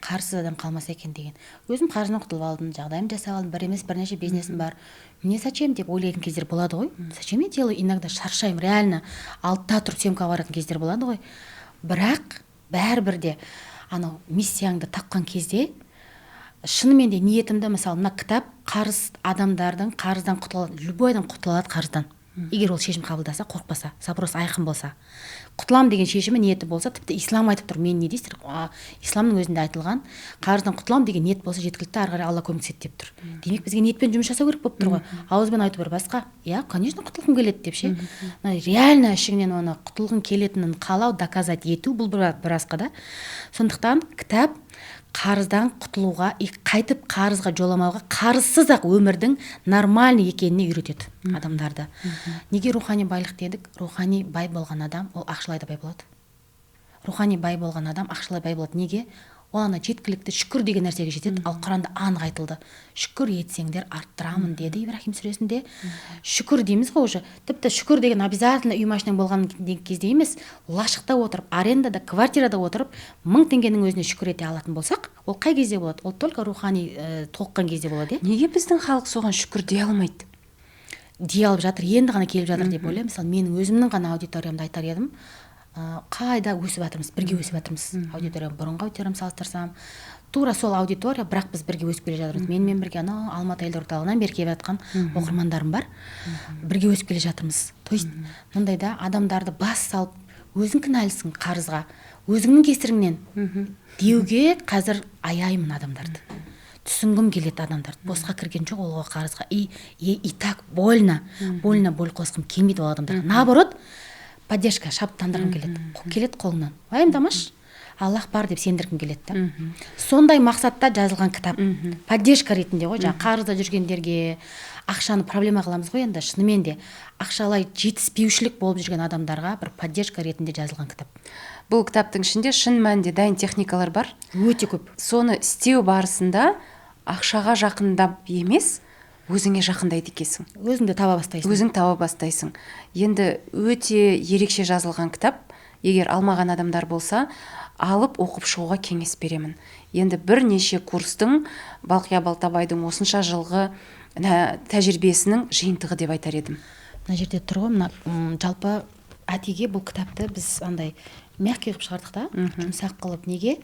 қаржысыз адам қалмаса екен деген. Өзім қаржыны құтылып алдым, жағдайым жасап алдым, бір емес бірнеше бизнесім бар. Мне зачем деп ойлайтын кездер болады ғой. Зачем я делаю? Иногда шаршаймын, реально алтыда тұрып съемкаға баратын кездер болады ғой. Бірақ бәрібір де анау миссияңды тапқан кезде шынымен де ниетімді, мысалы, мына кітап қарыз адамдардың қарыздан құтылады, любой адам құтылады қарыздан. Егер ол шешім қабылдаса, қорықпаса, запрос айқын болса. Құтылам деген шешімі, ниеті болса, тіпті ислам айтып тұр, мен не дейсіздер? Исламның өзінде айтылған, қарыздан құтылам деген ниет болса жеткілікті, ары қарай Алла көмектеседі деп тұр. Демек бізге ниетпен жұмыс жасау керек болып тұр ғой. Ауызбен айту бір басқа. Я, конечно, құтылғым келеді деп ше. Реально ішіңнен оны құтылғың келетінін қалау, доказать ету бұл бір басқа да. Сондықтан кітап қарыздан құтылуға, қайтып қарызға жоламауға, қарызсыз ақ өмірдің нормальный екеніне үйретеді адамдарды. Неге рухани байлық дедік? Рухани бай болған адам, ол ақшалай да бай болады. Рухани бай болған адам ақшалай бай болады. Неге? Ол ана жеткілікті шүкір деген нәрсеге жетеді. Ал Құранда анық айтылды. Шүкір етсеңдер арттырамын деді Ибрахим сүресінде. Шүкір дейміз ғой уже. Тіпті шүкір деген обязательно үй машинаң болған кезде емес, лашықта отырып, арендада, квартирада отырып 1000 теңгенің өзіне шүкір ете алатын болсақ, ол қай кезде болады? Ол только рухани толыққан кезде болады. Неге біздің халық соған шүкір дей алмайды? Дей алып жатыр, енді ғана келіп жатыр деп ойлаймын. Мысалы, менің өзімнің ғана аудиториямды айтар едім. Қайда өсіп жатырмыз, бірге өсіп жатырмыз. Аудиториям бұрынғы аудиториям салыстырсам, тура сол аудитория, бірақ біз бірге өсіп келе жатырмыз. Менімен бірге анау Алматы әйелдер орталығынан бері келіп жатқан оқырмандарым бар. Бірге өсіп келе жатырмыз. То есть мұндайда адамдарды бас салып, өзің кінәлісің қарызға, өзіңнің кесіріңнен деуге қазір аяймын адамдарды. Түсінгім келеді адамдарды. Босқа кірген жоқ ол қарызға. И так больно боль қосқым келмейді ол адамдарға. Наоборот, поддержка, шабыттандырғым келеді қолыңнан. Уайымдамашы, Аллах бар деп сендіргім келеді. Сондай мақсатта жазылған кітап. Поддержка ретінде ғой, жаңа қарызда жүргендерге, ақшаны проблема қыламыз ғой енді, шынымен де ақшалай жетіспеушілік болып жүрген адамдарға бір поддержка ретінде жазылған кітап. Бұл кітаптың ішінде шын мәнінде дайын техникалар бар. Өте көп. Соны істеу барысында ақшаға жақындап емес, өзіңе жақындайды екенсің. Өзіңді таба бастайсың. Өзің таба бастайсың. Енді өте ерекше жазылған кітап. Егер алмаған адамдар болса, алып оқып шығуға кеңес беремін. Енді бірнеше курстың, Балқия Балтабайдың осынша жылғы тәжірибесінің жиынтығы деп айтар едім. Мына жерде тұр ғой, мына жалпы әтеге бұл кітапты біз андай мягкий қылып шығардық та, жұмсақ қылып. Неге?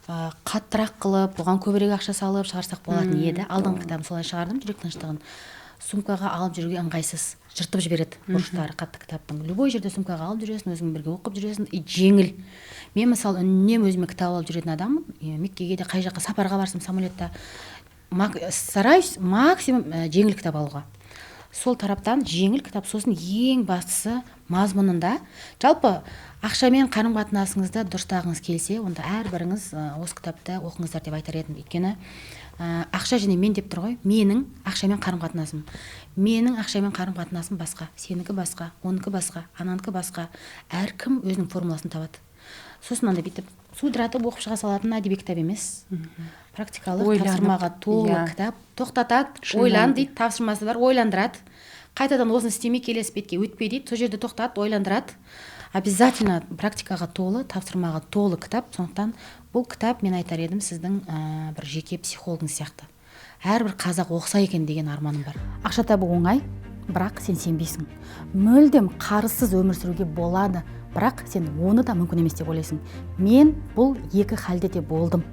Қаттырақ қылып, бұған көбірек ақша салып шығарсақ болатын еді. Алдыңғы кітабын солай шығардым, жүрек тыныштығын. сумкаға алып жүруге ыңғайсыз, жыртып жібереді бұрыштары қатты кітаптың. Любой жерде сумкаға алып жүресің, өзің бірге оқып жүресің, и жеңіл. Мен мысалы үнемі өзіме кітап алып жүретін адаммын. Меккеге де қай жаққа сапарға барсам самолетта стараюсь максимум жеңіл кітап алуға. Сол тараптан жеңіл кітап, сосын ең бастысы мазмұнында. Жалпы ақшамен қарым-қатынасыңызды дұрыстағыңыз келсе, онда әрбіріңіз осы кітапты оқыңыздар деп айтар едім. Өйткені ақша және мен деп тұр ғой, менің ақшамен қарым-қатынасым. Менің ақшамен қарым-қатынасым басқа, сенікі басқа, оныкі басқа, ананікі басқа. Әркім өзінің формуласын табады. Сосын анда бүйтіп судыратып оқып шыға салатын әдеби кітап емес. Практикалық тапсырмаға толы кітап. Тоқтатады, ойлан дейді, тапсырмасы бар, ойландырады. Қайтадан осыны істемей, келесі бетке өтпей дейді, сол жерде тоқтат, ойландырады. Обязательно практикаға толы, тапсырмаға толы кітап. Сондықтан бұл кітап, мен айтар едім, сіздің бір жеке психологыңыз сияқты. Әрбір қазақ оқыса екен деген арманым бар. Ақша табу оңай, бірақ сен сенбейсің. Мүлдем қарызсыз өмір сүруге болады, бірақ сен оны да мүмкін емес деп ойлайсың. Мен бұл екі халде де болдым.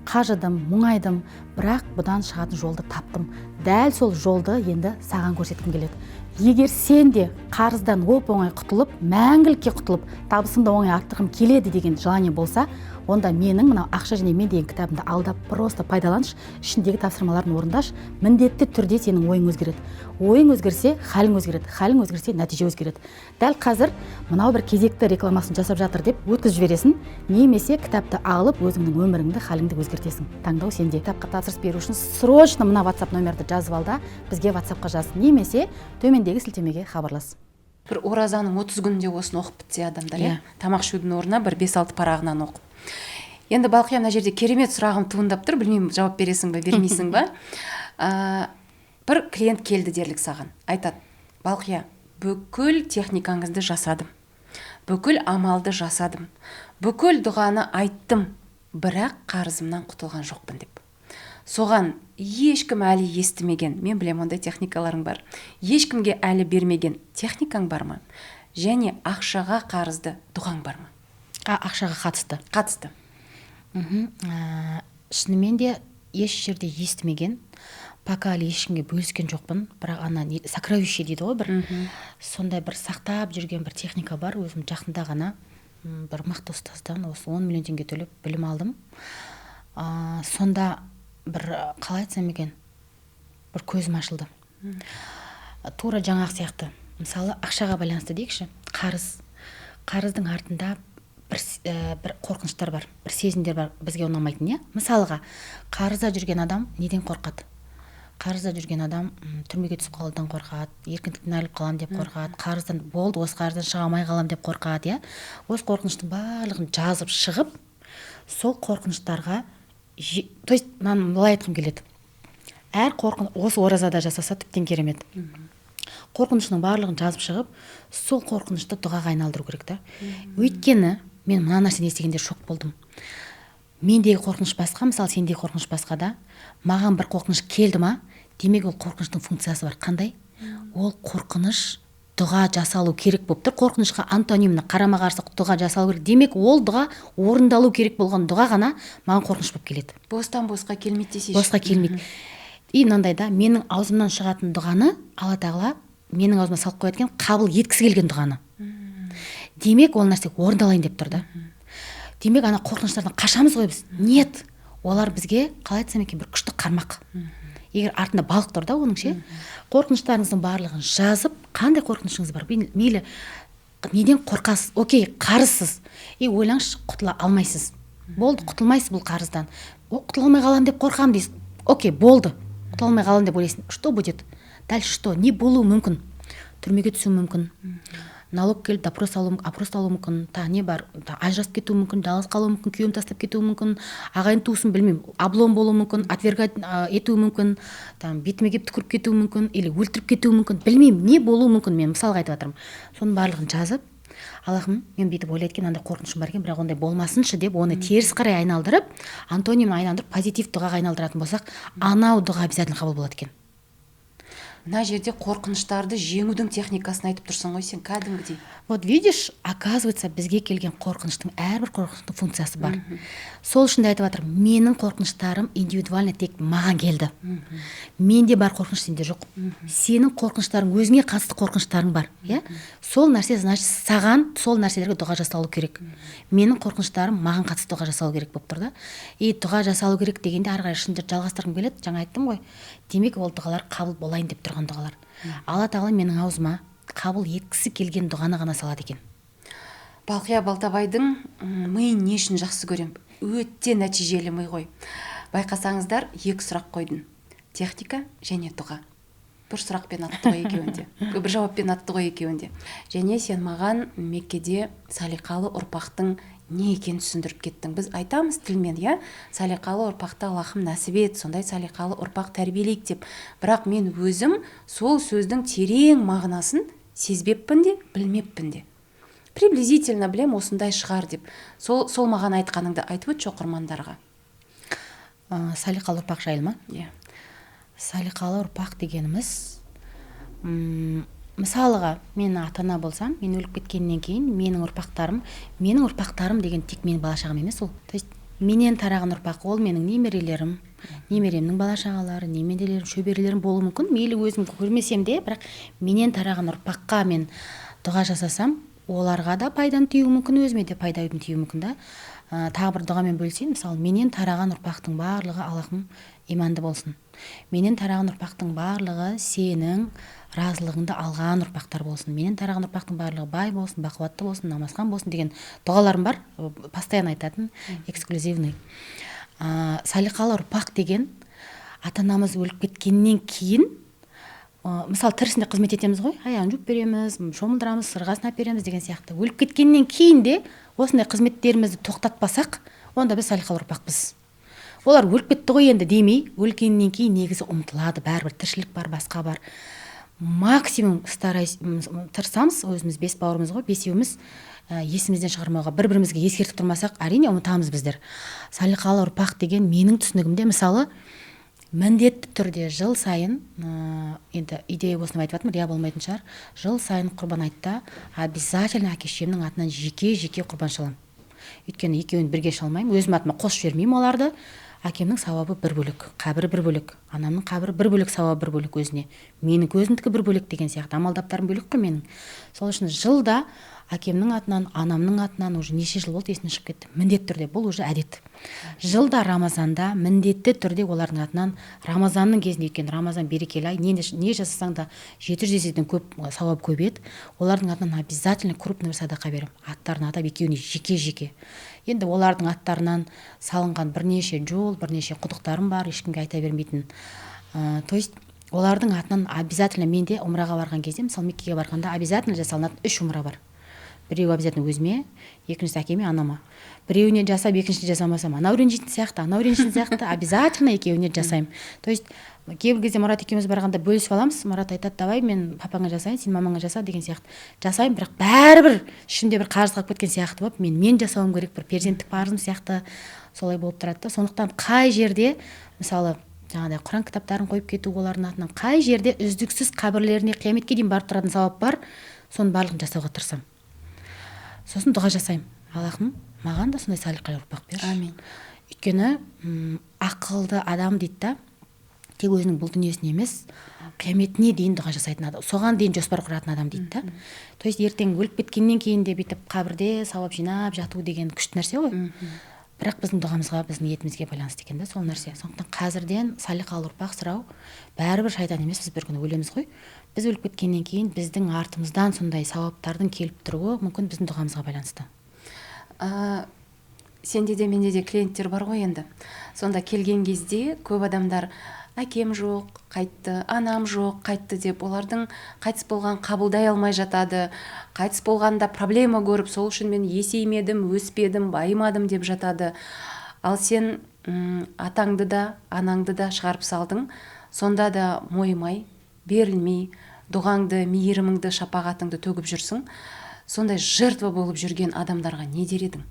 Қажыдым, мұңайдым, бірақ бұдан шығатын жолды таптым. Дәл сол жолды енді саған көрсеткім келеді. Егер сен де қарыздан оп-оңай құтылып, мәңгілікке құтылып, табысымды оңай арттырғым келеді деген желание болса, онда менің мынау ақша және мен деген кітабымды алдап просто пайдаланыш, ішіндегі тапсырмаларын орындаш, міндетті түрде сенің ойың өзгереді. Ойың өзгерсе, халің өзгереді, халің өзгерсе, нәтиже өзгереді. Дәл қазір мынау бір кезекті рекламасын жасап жатыр деп өткізіп жібересің, немесе кітапты алып өзіңнің өміріңді, халіңді өзгертесің. Таңдау сенде. Кітапқа тапсырыс беру үшін срочно мына WhatsApp номерді жазып ал да бізге WhatsAppқа жаз, немесе төмендегі сілтемеге хабарлас. Бір оразаның 30 күнінде осыны оқып бітсе адамдар, тамақ ішудің орнына бір 5-6 парағынан оқып. Енді Балқия, мына жерде керемет сұрағым туындап тұр, білмеймін жауап бересің бе, бермейсің бе. Бір клиент келді дерлік саған, айтады: Балқия, бүкіл техникаңызды жасадым, бүкіл амалды жасадым, бүкіл дұғаны айттым, бірақ қарызымнан құтылған жоқпын деп. Соған ешкім әлі естімеген, мен білем ондай техникаларың бар, ешкімге әлі бермеген техникаң бар ма? Және ақшаға қарызды дұғаң бар ма? Ақшаға қатысты. Шынымен де еш жерде естімеген, пока әлі ешкімге бөліскен жоқпын, бірақ сокровище дейді ғой, бір сондай бір сақтап жүрген бір техника бар. Өзім жақында ғана бір мықты ұстаздан осы 10 миллион теңге төлеп білім алдым. Сонда бір қалай айтсам екен, бір көзім ашылды. Тура жаңағы сияқты. Мысалы, ақшаға байланысты дейікші, қарыздың артында бір қорқыныштар бар, бір сезімдер бар, бізге ұнамайтын, Мысалға, қарызда жүрген адам неден қорқады? Қарызда жүрген адам түрмеге түсіп қалудан қорқады, еркіндіктен айырылып қалам деп қорқады, қарыздан болды, осы қарыздан шыға алмай қалам деп қорқады, Осы қорқыныштың барлығын жазып шығып, сол қорқыныштарға, то есть мен былай айтқым келеді. Әр қорқыныш осы оразада жасаса тіптен керемет. Қорқынышының барлығын жазып шығып, сол қорқынышты дұғаға айналдыру керек та. Өйткені мен мына нәрсені естігенде шок болдым. Мендегі қорқыныш басқа, мысалы сендегі қорқыныш басқа да. Маған бір қорқыныш келді ма, демек ол қорқыныштың функциясы бар. Қандай? Ол қорқыныш дұға жасалу керек болып тұр. Қорқынышқа антонимді қарама-қарсы дұға жасалу керек. Демек ол дұға орындалу керек болған дұға ғана маған қорқыныш болып келеді. Бостан босқа келмейді десейші. Босқа келмейді. И мынандайда менің аузымнан шығатын дұғаны Алла тағала менің аузыма салып қояды екен, қабыл еткісі келген дұғаны. Демек ол нәрсе орындалайын деп тұр да. Демек ана қорқыныштардан қашамыз ғой біз. Нет, олар бізге қалай айтсам екен, бір күшті қармақ. Егер артында балық тұр да оның ше, қорқыныштарыңыздың барлығын жазып, қандай қорқынышыңыз бар, мейлі неден қорқасыз, окей, қарызсыз, ойлаңызшы, құтыла алмайсыз, болды, құтылмайсыз бұл қарыздан, құтыла алмай қалам деп қорқам дейсіз, окей, болды, құтыла алмай қалам деп ойлайсың, что будет, дальше что, не болуы мүмкін, түрмеге түсу мүмкін, налог келіп опрос алу мүмкін, не бар, ажырасып кетуі мүмкін, жалғыз қалуы мүмкін, күйеуін тастап кетуі мүмкін, ағайын туысын білмеймін, облом болуы мүмкін, отвергать етуі мүмкін, бетіме келіп түкіріп кетуі мүмкін, или өлтіріп кетуі мүмкін, білмеймін, не болуы мүмкін, мен мысалға айтып жатырмын. Соның барлығын жазып, Аллахым, мен бүйтіп ойлайды екен, андай қорқынышым бар екен, бірақ ондай болмасыншы деп, оны теріс қарай айналдырып, антонимін айналдырып, позитив дұғаға айналдыратын болсақ, анау дұға обязательно қабыл болады екен. мына жерде қорқыныштарды жеңудің техникасын айтып тұрсың ғой сен кәдімгідей. Вот видишь, оказывается, бізге келген қорқыныштың әрбір қорқыныштың функциясы бар. Сол үшін де айтып жатырмын, менің қорқыныштарым индивидуально тек маған келді. Менде бар қорқыныш, сенде жоқ. Сенің қорқыныштарың, өзіңе қатысты қорқыныштарың бар, иә? Сол нәрсе, значит, саған сол нәрселерге дұға жасалу керек. Менің қорқыныштарым маған қатысты дұға жасалу керек болып тұр да. И дұға жасалу керек дегенде ары қарай шын жалғастырғым келеді. Жаңа айттым ғой. Демек, ол дұғалар қабыл болайын деп тұрған дұғалар. Алла тағала менің аузыма қабыл еткісі келген дұғаны ғана салады екен. Балқия Балтабайдың миын не үшін жақсы көрем? Өте нәтижелі ми ғой. Байқасаңыздар, 2 сұрақ қойдым. Техника және дұға. Бір сұрақпен атты ғой екеуінде. Бір жауаппен атты ғой екеуінде. Және сен маған Меккеде салиқалы ұрпақтың не екенін түсіндіріп кеттің. Біз айтамыз тілмен, иә? Салиқалы ұрпақты Аллахым нәсіп ет, сондай салиқалы ұрпақ тәрбиелейік деп. Бірақ мен өзім сол сөздің терең мағынасын сезбеппін де, білмеппін де. Приблизительно білем, осындай шығар деп. Сол маған айтқаныңды айтып өтші оқырмандарға. Салиқалы ұрпақ жайлы ма? Иә. Салиқалы ұрпақ дегеніміз, мысалыға, мен ата-ана болсам, мен өліп кеткеннен кейін менің ұрпақтарым деген тек менің бала-шағам емес ол. То есть менен тараған ұрпақ, ол менің немерелерім, немеремнің бала-шағалары, немерелерім, шөберелерім болуы мүмкін. Мейлі өзім көрмесем де, бірақ менен тараған ұрпаққа мен дұға жасасам, оларға да пайдам тиюі мүмкін, өзіме де пайдам тиюі мүмкін да. Тағы бір дұғамен бөлісейін. Мысалы, менен тараған ұрпақтың барлығы Аллахым иманды болсын. Менен тараған ұрпақтың барлығы сенің разылығыңды алған ұрпақтар болсын. Менен тараған ұрпақтың барлығы бай болсын, бақуатты болсын, намазхан болсын деген дұғаларым бар, постоянно айтатын, эксклюзивный. Салиқалы ұрпақ деген ата-анамыз өліп кеткеннен кейін, мысалы тірісінде қызмет етеміз ғой, аяғын жуып береміз, шомылдырамыз, сырғасын әпереміз деген сияқты. Өліп кеткеннен кейін де осындай қызметтерімізді тоқтатпасақ, онда біз салиқалы ұрпақпыз. Олар өліп кетті ғой енді демей, өлгеннен кейін негізі ұмтылады, бәрібір тіршілік бар, басқа бар. Максимум тырысамыз, өзіміз 5 бауырымыз ғой, 5-еуіміз есімізден шығармауға, бір-бірімізге ескертіп тұрмасақ, әрине ұмытамыз біздер. Салиқалы ұрпақ деген менің түсінігімде, мысалы, міндетті түрде жыл сайын, енді идея осыны айтып жатырмын, рия болмайтын шығар, жыл сайын құрбан айтта обязательно әке-шешемнің атынан жеке құрбан шаламын. Өйткені екеуін бірге шалмаймын, өзім атыма қосып жібермеймін оларды. Әкемнің сауабы бір бөлек, қабірі бір бөлек, анамның қабірі бір бөлек, сауабы бір бөлек өзіне. Менің көзімдікі бір бөлек деген сияқты, амалдаптарым бөлек қой менің. Сол үшін жылда әкемнің атынан, анамның атынан уже неше жыл болды есіне шығып кетті. Міндетті түрде, бұл уже әдет. Жылда Рамазанда міндетті түрде олардың атынан, Рамазанның кезінде, өйткені Рамазан берекелі ай, не жасасаң да 700 еседен көп сауап көп еді. Олардың атынан обязательно крупный садақа беремін. Аттарын атап екеуіне жеке. Енді олардың аттарынан салынған бірнеше жол, бірнеше құдықтарым бар, ешкімге айта бермейтін. То есть олардың атынан обязательно менде умраға барған кезде, мысалы Меккеге барғанда обязательно жасалынатын 3 умра бар. Біреуі обязательно өзіме, екіншісі әкеме, анама. Біреуіне жасап, екіншісі жасамасам, анау ренжитін сияқты, обязательно екеуіне жасаймын. То есть кейбір кезде Марат екеуміз барғанда бөлісіп аламыз. Марат айтады, давай мен папаңа жасайын, сен мамаңа жаса деген сияқты. Жасаймын, бірақ бәрібір ішімде бір қарыз қалып кеткен сияқты болып, мен жасауым керек, бір перзенттік парызым сияқты солай болып тұрады. Сондықтан қай жерде, мысалы, жаңағыдай Құран кітаптарын қойып кету олардың атынан, қай жерде үздіксіз қабірлеріне қияметке дейін барып тұратын сауап бар, соның барлығын жасауға тырысамын. Сосын дұға жасаймын. Аллахым, маған да сондай салиқалы ұрпақ берші. Амин. Өйткені ақылды адам дейді да, тек өзінің бұл дүниесіне емес, қияметіне дейін дұға жасайтын адам, соған дейін жоспар құратын адам дейді да. То есть ертең өліп кеткеннен кейін де бүйтіп қабірде сауап жинап жату деген күшті нәрсе ғой. Бірақ біздің дұғамызға, біздің ниетімізге байланысты екен да сол нәрсе. Сондықтан қазірден салиқалы ұрпақ сұрау бәрібір шайтан емес, біз бір күні өлеміз ғой. Біз өліп кеткеннен кейін біздің артымыздан сондай сауаптардың келіп тұруы мүмкін біздің дұғамызға байланысты. Сенде де менде де клиенттер бар ғой енді. Сонда келген кезде көп адамдар әкем жоқ, қайтты, анам жоқ, қайтты деп олардың қайтыс болған қабылдай алмай жатады. Қайтыс болғанда проблема көріп, сол үшін мен есеймедім, өспедім, байымадым деп жатады. Ал сен атаңды да, анаңды да шығарып салдың. Сонда да мойымай, берілмей, дұғаңды, мейіріміңді, шапағатыңды төгіп жүрсің. Сондай жертва болып жүрген адамдарға не дер едің?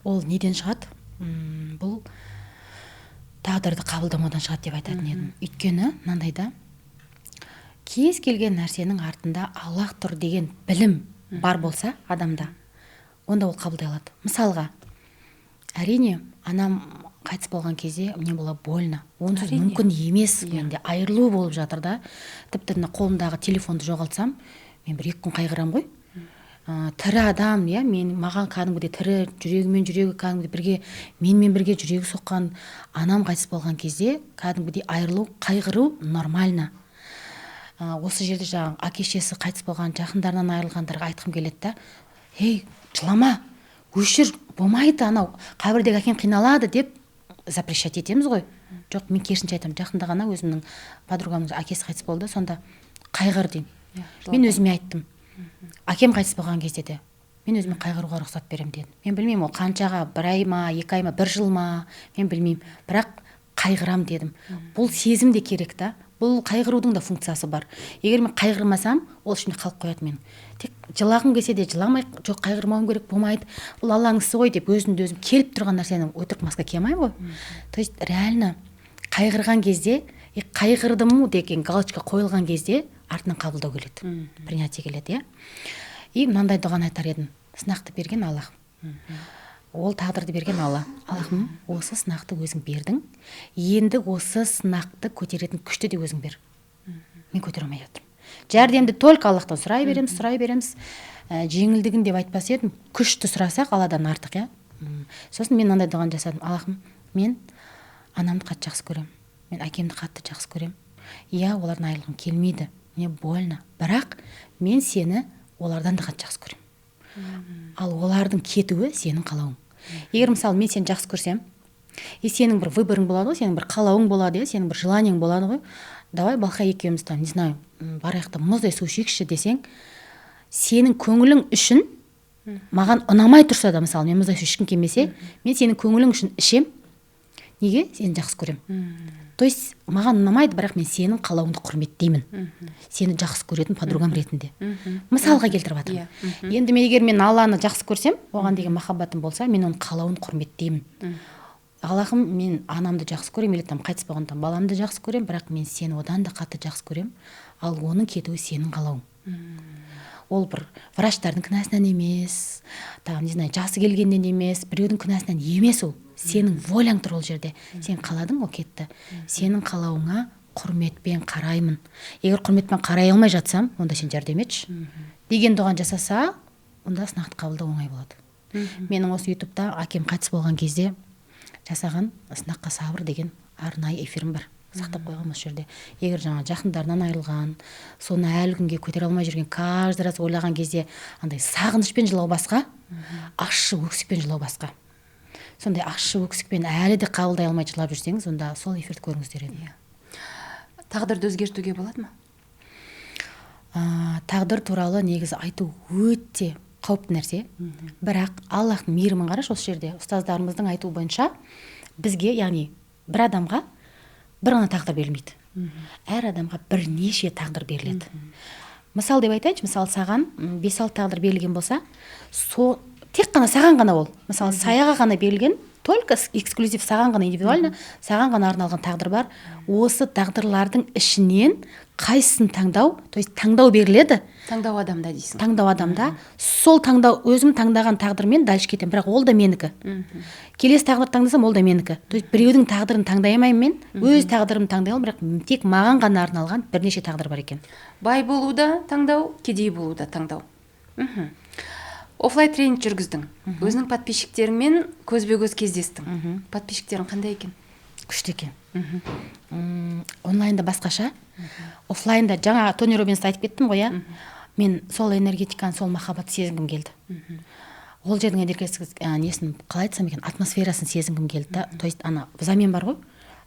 Ол неден шығады? Бұл тағдырды қабылдамаудан шығады деп айтатын едім. Өйткені мынандайда, кез келген нәрсенің артында Аллах тұр деген білім бар болса адамда, онда ол қабылдай алады. Мысалға, әрине анам қайтыс болған кезде мне было больно, онсыз мүмкін емес, менде айырылу болып жатыр да, тіпті қолымдағы телефонды жоғалтсам мен 1-2 күн қайғырам ғой. Тірі адам, маған кәдімгідей тірі жүрегімен жүрегі кәдімгідей бірге, менімен бірге жүрегі соққан анам қайтыс болған кезде кәдімгідей айырылу, қайғыру нормально. Осы жерде жаңағы әке-шешесі қайтыс болған жақындарынан айырылғандарға айтқым келеді да, жылама, өшір, болмайды, анау қабірдегі әкең қиналады деп запрещать етеміз ғой. Жоқ, мен керісінше айтамын, жақында ғана өзімнің подругамның әкесі қайтыс болды, сонда қайғыр деймін. Мен өзіме айттым, әкем қайтыс болған кезде де мен өзіме қайғыруға рұқсат беремін дедім. Мен білмеймін, ол қаншаға, 1 ай ма, 2 ай ма, 1 жыл ма, мен білмеймін, бірақ қайғырам дедім. Бұл сезім де керек та, бұл қайғырудың да функциясы бар. Егер мен қайғырмасам, ол ішімде қалып қояды мен. Тек жылағым келсе де жыламай, жоқ қайғырмауым керек, болмайды, бұл Алланың ісі ғой деп өзімді өзім келіп тұрған нәрсені өтірік маска кие алмаймын ғой. То есть реально қайғырған кезде, қайғырдым деген галочка қойылған кезде артынан қабылдау келеді, принятие келеді, И мынандай дұғаны айтар едім, сынақты берген Аллах. Ол тағдырды берген Алла. Аллахым, осы сынақты өзің бердің, енді осы сынақты көтеретін күшті де өзің бер. Мен көтере алмай жатырмын. Жәрдемді только Аллахтан сұрай береміз. Жеңілдігін деп айтпас едім, күшті сұрасақ Алладан артық, Сосын мен мынандай дұғаны жасадым. Аллахым, мен анамды қатты жақсы көремін. Мен әкемді қатты жақсы көремін. Олардың айырылғым келмейді. Мне больно. Бірақ мен сені олардан да қатты жақсы көремін. Ал олардың кетуі сенің қалауың. Егер мысалы мен сені жақсы көрсем, сенің бір выборың болады ғой, сенің бір қалауың болады, сенің бір желаниең болады ғой. Давай Балқия екеуміз там, не знаю, бараяқта мұздай су ішейікші десең, сенің көңілің үшін маған ұнамай тұрса да, мысалы, мен мұздай су ішкім келмесе, мен сенің көңілің үшін ішем. Неге? Сені жақсы көрем. То есть маған ұнамайды, бірақ мен сенің қалауыңды құрметтеймін. Сені жақсы көретін подругам ретінде. Мысалға келтіріп жатырмын. Енді егер мен Алланы жақсы көрсем, оған деген махаббатым болса, мен оның қалауын құрметтеймін. Аллахым, мен анамды жақсы көрем, или там қайтыс болғанда баламды жақсы көрем, бірақ мен сені одан да қатты жақсы көрем, ал оның кетуі сенің қалауың. Ол бір врачтардың кінәсінен емес, не знаю, жасы келгеннен емес, біреудің кінәсінен емес ол. Сенің воляң тұр ол жерде. Сен қаладың, ол кетті. Сенің қалауыңа құрметпен қараймын. Егер құрметпен қарай алмай жатсам, онда сен жәрдем етші. Деген дұғаны жасаса, онда сынақты қабылдау оңай болады. Менің осы ютубта әкем қайтыс болған кезде жасаған сынаққа сабыр деген арнайы эфирім бар. Сақтап қойған осы жерде. Егер жаңа жақындарынан айырылған, соны әлі күнге көтере алмай жүрген, каждый раз ойлаған кезде андай сағынышпен жылау басқа, ащы өксікпен жылау басқа. Сондай ащы өксікпен әлі де қабылдай алмай жылап жүрсеңіз, онда сол эфирді көріңіздер еді. Тағдырды өзгертуге болады ма? Тағдыр туралы негізі айту өте қауіпті нәрсе. Бірақ Аллахтың мейірімін қарашы осы жерде. Ұстаздарымыздың айтуы бойынша бізге, яғни бір адамға бір ғана тағдыр берілмейді. Әр адамға бірнеше тағдыр беріледі. Мысал деп айтайыншы, мысалы саған 5-6 тағдыр берілген болса, тек қана саған ғана ол. Мысалы саяға ғана берілген, только эксклюзив саған ғана, индивидуально саған ғана арналған тағдыр бар. Осы тағдырлардың ішінен қайсысын таңдау, то есть таңдау беріледі. Таңдау адамда дейсің. Таңдау адамда. Сол таңдау, өзім таңдаған тағдырмен дальше кетем, бірақ ол да менікі. Келесі тағдыр таңдасам, ол да менікі. То есть біреудің тағдырын таңдай алмаймын мен, өз тағдырымды таңдай аламын, бірақ тек маған ғана арналған бірнеше тағдыр бар екен. Бай болу да таңдау, кедей болу да таңдау. Оффлайн тренинг жүргіздің. Өзінің подписчиктеріңмен көзбе-көз кездестің. Подписчиктерің қандай екен? Күшті екен. Онлайнда басқаша. Оффлайнда жаңа Тони Роббинсті айтып кеттім ғой, мен сол энергетиканы, сол махаббатты сезінгім келді. Ол жердің несін қалай айтсам екен, атмосферасын сезінгім келді. То есть замен бар ғой,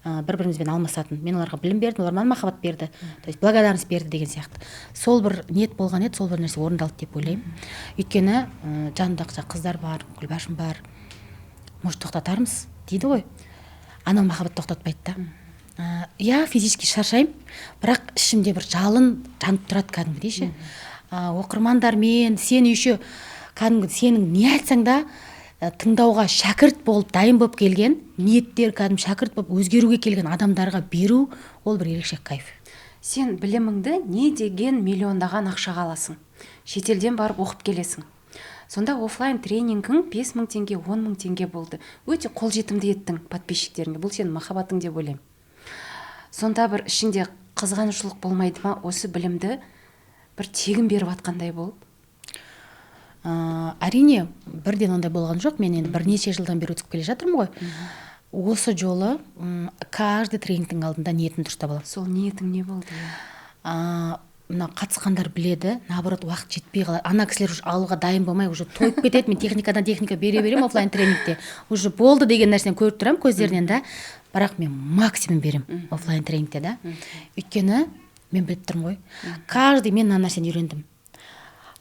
бір-бірімізбен алмасатын. Мен оларға білім бердім, олар маған махаббат берді. То есть благодарность берді деген сияқты. Сол бір ниет болған еді, сол бір нәрсе орындалды деп ойлаймын. Өйткені жанымда қыздар бар, Гүлбашым бар. Может, тоқтатармыз дейді ғой. Анау махаббат тоқтатпайды да. Физически шаршаймын, бірақ ішімде бір жалын жанып тұрады кәдімгідей ше. Оқырмандар мен сені еще кәдімгі сенің не айтсаң да тыңдауға шәкірт болып, дайын болып келген, ниеттер кәдімгі шәкірт болып өзгеруге келген адамдарға беру, ол бір ерекше кайф. сен біліміңді не деген миллиондаған ақшаға аласың, шетелден барып оқып келесің. Сонда офлайн тренингің 5 мың теңге, 10 мың теңге болды. Өте қолжетімді еттің подписчиктеріңе. Бұл сенің махаббатың деп ойлаймын. Сонда бір ішіңде қызғанушылық болмайды ма, осы білімді бір тегін беріп атқандай болып? Әрине, бірден ондай болған жоқ. Мен енді бірнеше жылдан бері өтіп келе жатырмын ғой. Осы жолы каждый тренингтің алдында ниетім дұрыстап аламын. Сол ниетің не болды? Мына қатысқандар біледі, наоборот, уақыт жетпей қалады. Ана кісілер уже алуға дайын болмай, уже тойып кетеді. Мен техникадан техника бере беремін офлайн тренингте. Уже болды деген нәрсені көріп тұрамын көздерінен да. Бірақ мен максимум беремін офлайн тренингте да. Өйткені мен біліп тұрмын ғой. Каждый мен мына нәрсені үйрендім.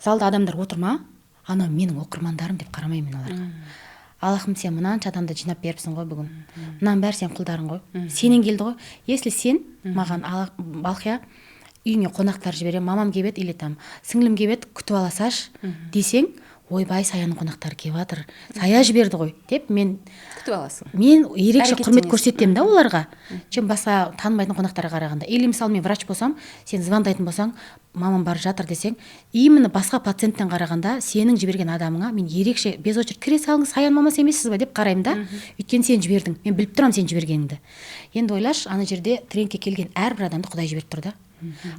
Залда адамдар отыр ма? Анау менің оқырмандарым деп қарамаймын оларға. Аллахым, сен мынанша адамды жинап беріпсің ғой бүгін. Мынаның бәрі сен құлдарың ғой. Сенен келді ғой. Если сен маған Балқия үйіңе қонақтар жібере, мамам кебет или там сіңлім кебет, күтіп аласаш десең, ойбай, Саяның қонақтары кеп жатыр, Сая жіберді ғой деп мен күтіп аласың. Мен ерекше құрмет көрсетемін да оларға. Чем басқа танымайтын қонақтарға қарағанда. Или мысалы мен врач болсам, сен звондайтын болсаң, мамам бар жатыр десең, именно басқа пациенттен қарағанда сенің жіберген адамыңа мен ерекше без очередь кіре салыңыз, Саян мамасы емессіз ба деп қараймын да. Өйткені сен жібердің. Мен біліп тұрам сен жібергеніңді. Енді ойлашы, ана жерде тренингке келген әрбір адамды Құдай жіберіп тұр да.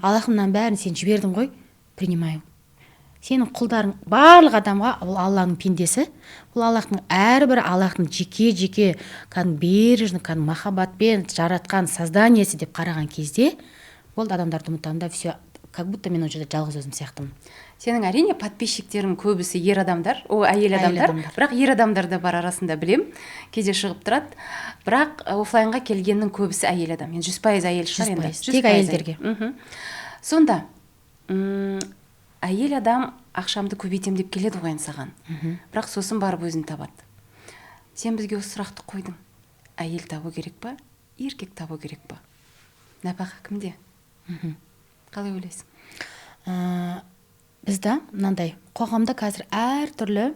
Аллахымнан бәрін сен жібердің ғой, принимаю. Сенің құлдарың барлық адамға, ол Аллахның пендесі, бұл Аллахтың әрбір Аллахтың жеке бережный, махаббатпен жаратқан созданиесі деп қараған кезде, ол адамдарды ұмытамын да, все, как будто мен ол жерде жалғыз өзім сияқтымын. Сенің әрине подписчиктерің көбісі ер адамдар, әйел адамдар, бірақ ер адамдар да бар арасында білем, кейде шығып тұрады. Бірақ офлайнға келгеннің көбісі әйел адам. Мен 100% әйел шығар енді. 100%, тек әйелдерге. Сонда, әйел адам ақшамды көбейтем деп келеді ғой саған. Бірақ сосын барып өзін табады. Сен бізге осы сұрақты қойдың. Әйел табу керек па? Еркек табу керек па? Нәпақа кімде? Қалай ойлайсың? Бізді мынандай қоғамда қазір әртүрлі